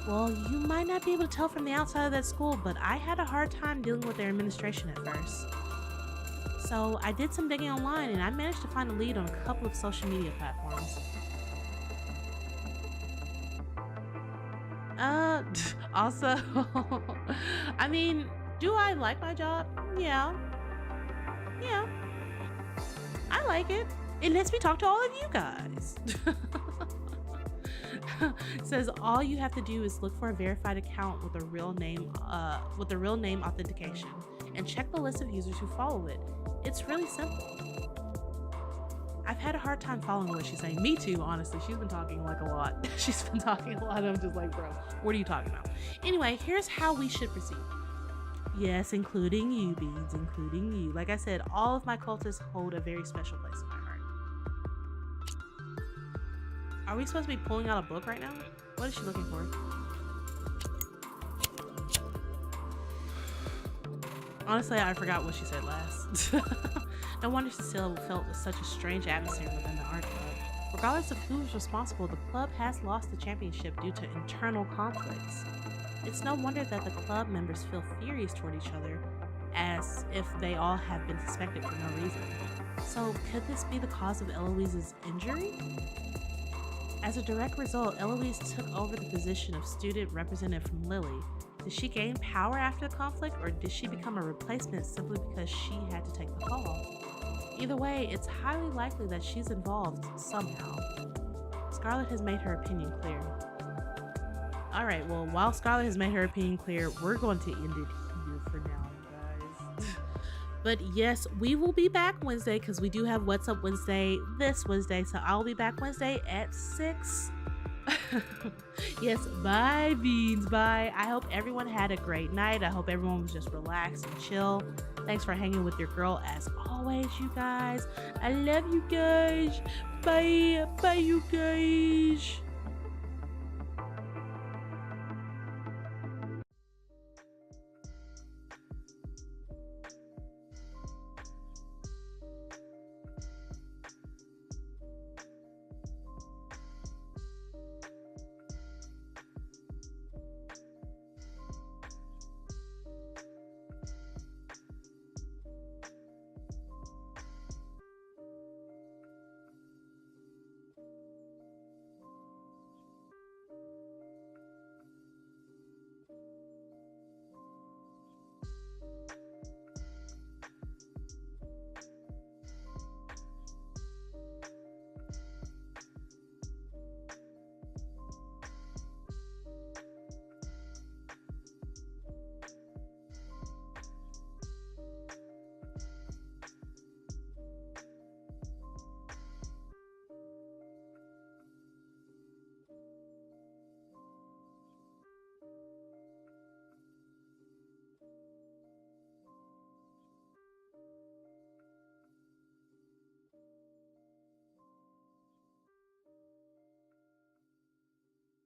Well, you might not be able to tell from the outside of that school, but I had a hard time dealing with their administration at first. So I did some digging online and I managed to find a lead on a couple of social media platforms. Also, I mean, do I like my job? Yeah, I like it. It lets me talk to all of you guys. It says all you have to do is look for a verified account with a real name authentication and check the list of users who follow it. It's really simple. I've had a hard time following what she's saying. Me too, honestly. She's been talking a lot. She's been talking a lot. I'm just like, bro, what are you talking about? Anyway, here's how we should proceed. Yes, including you, Beans, including you. Like I said, all of my cultists hold a very special place in my heart. Are we supposed to be pulling out a book right now? What is she looking for? Honestly, I forgot what she said last. No wonder Cecile felt such a strange atmosphere within the art club. Regardless of who was responsible, the club has lost the championship due to internal conflicts. It's no wonder that the club members feel furious toward each other, as if they all have been suspected for no reason. So, could this be the cause of Eloise's injury? As a direct result, Eloise took over the position of student representative from Lily. Did she gain power after the conflict, or did she become a replacement simply because she had to take the fall? Either way, it's highly likely that she's involved somehow. Scarlett has made her opinion clear. Alright, well, while Scarlett has made her opinion clear, we're going to end it here for now, But yes, we will be back Wednesday because we do have What's Up Wednesday this Wednesday. So I'll be back Wednesday at 6. Yes, bye, beans. Bye. I hope everyone had a great night. I hope everyone was just relaxed and chill. Thanks for hanging with your girl as always, you guys. I love you guys. Bye. Bye, you guys.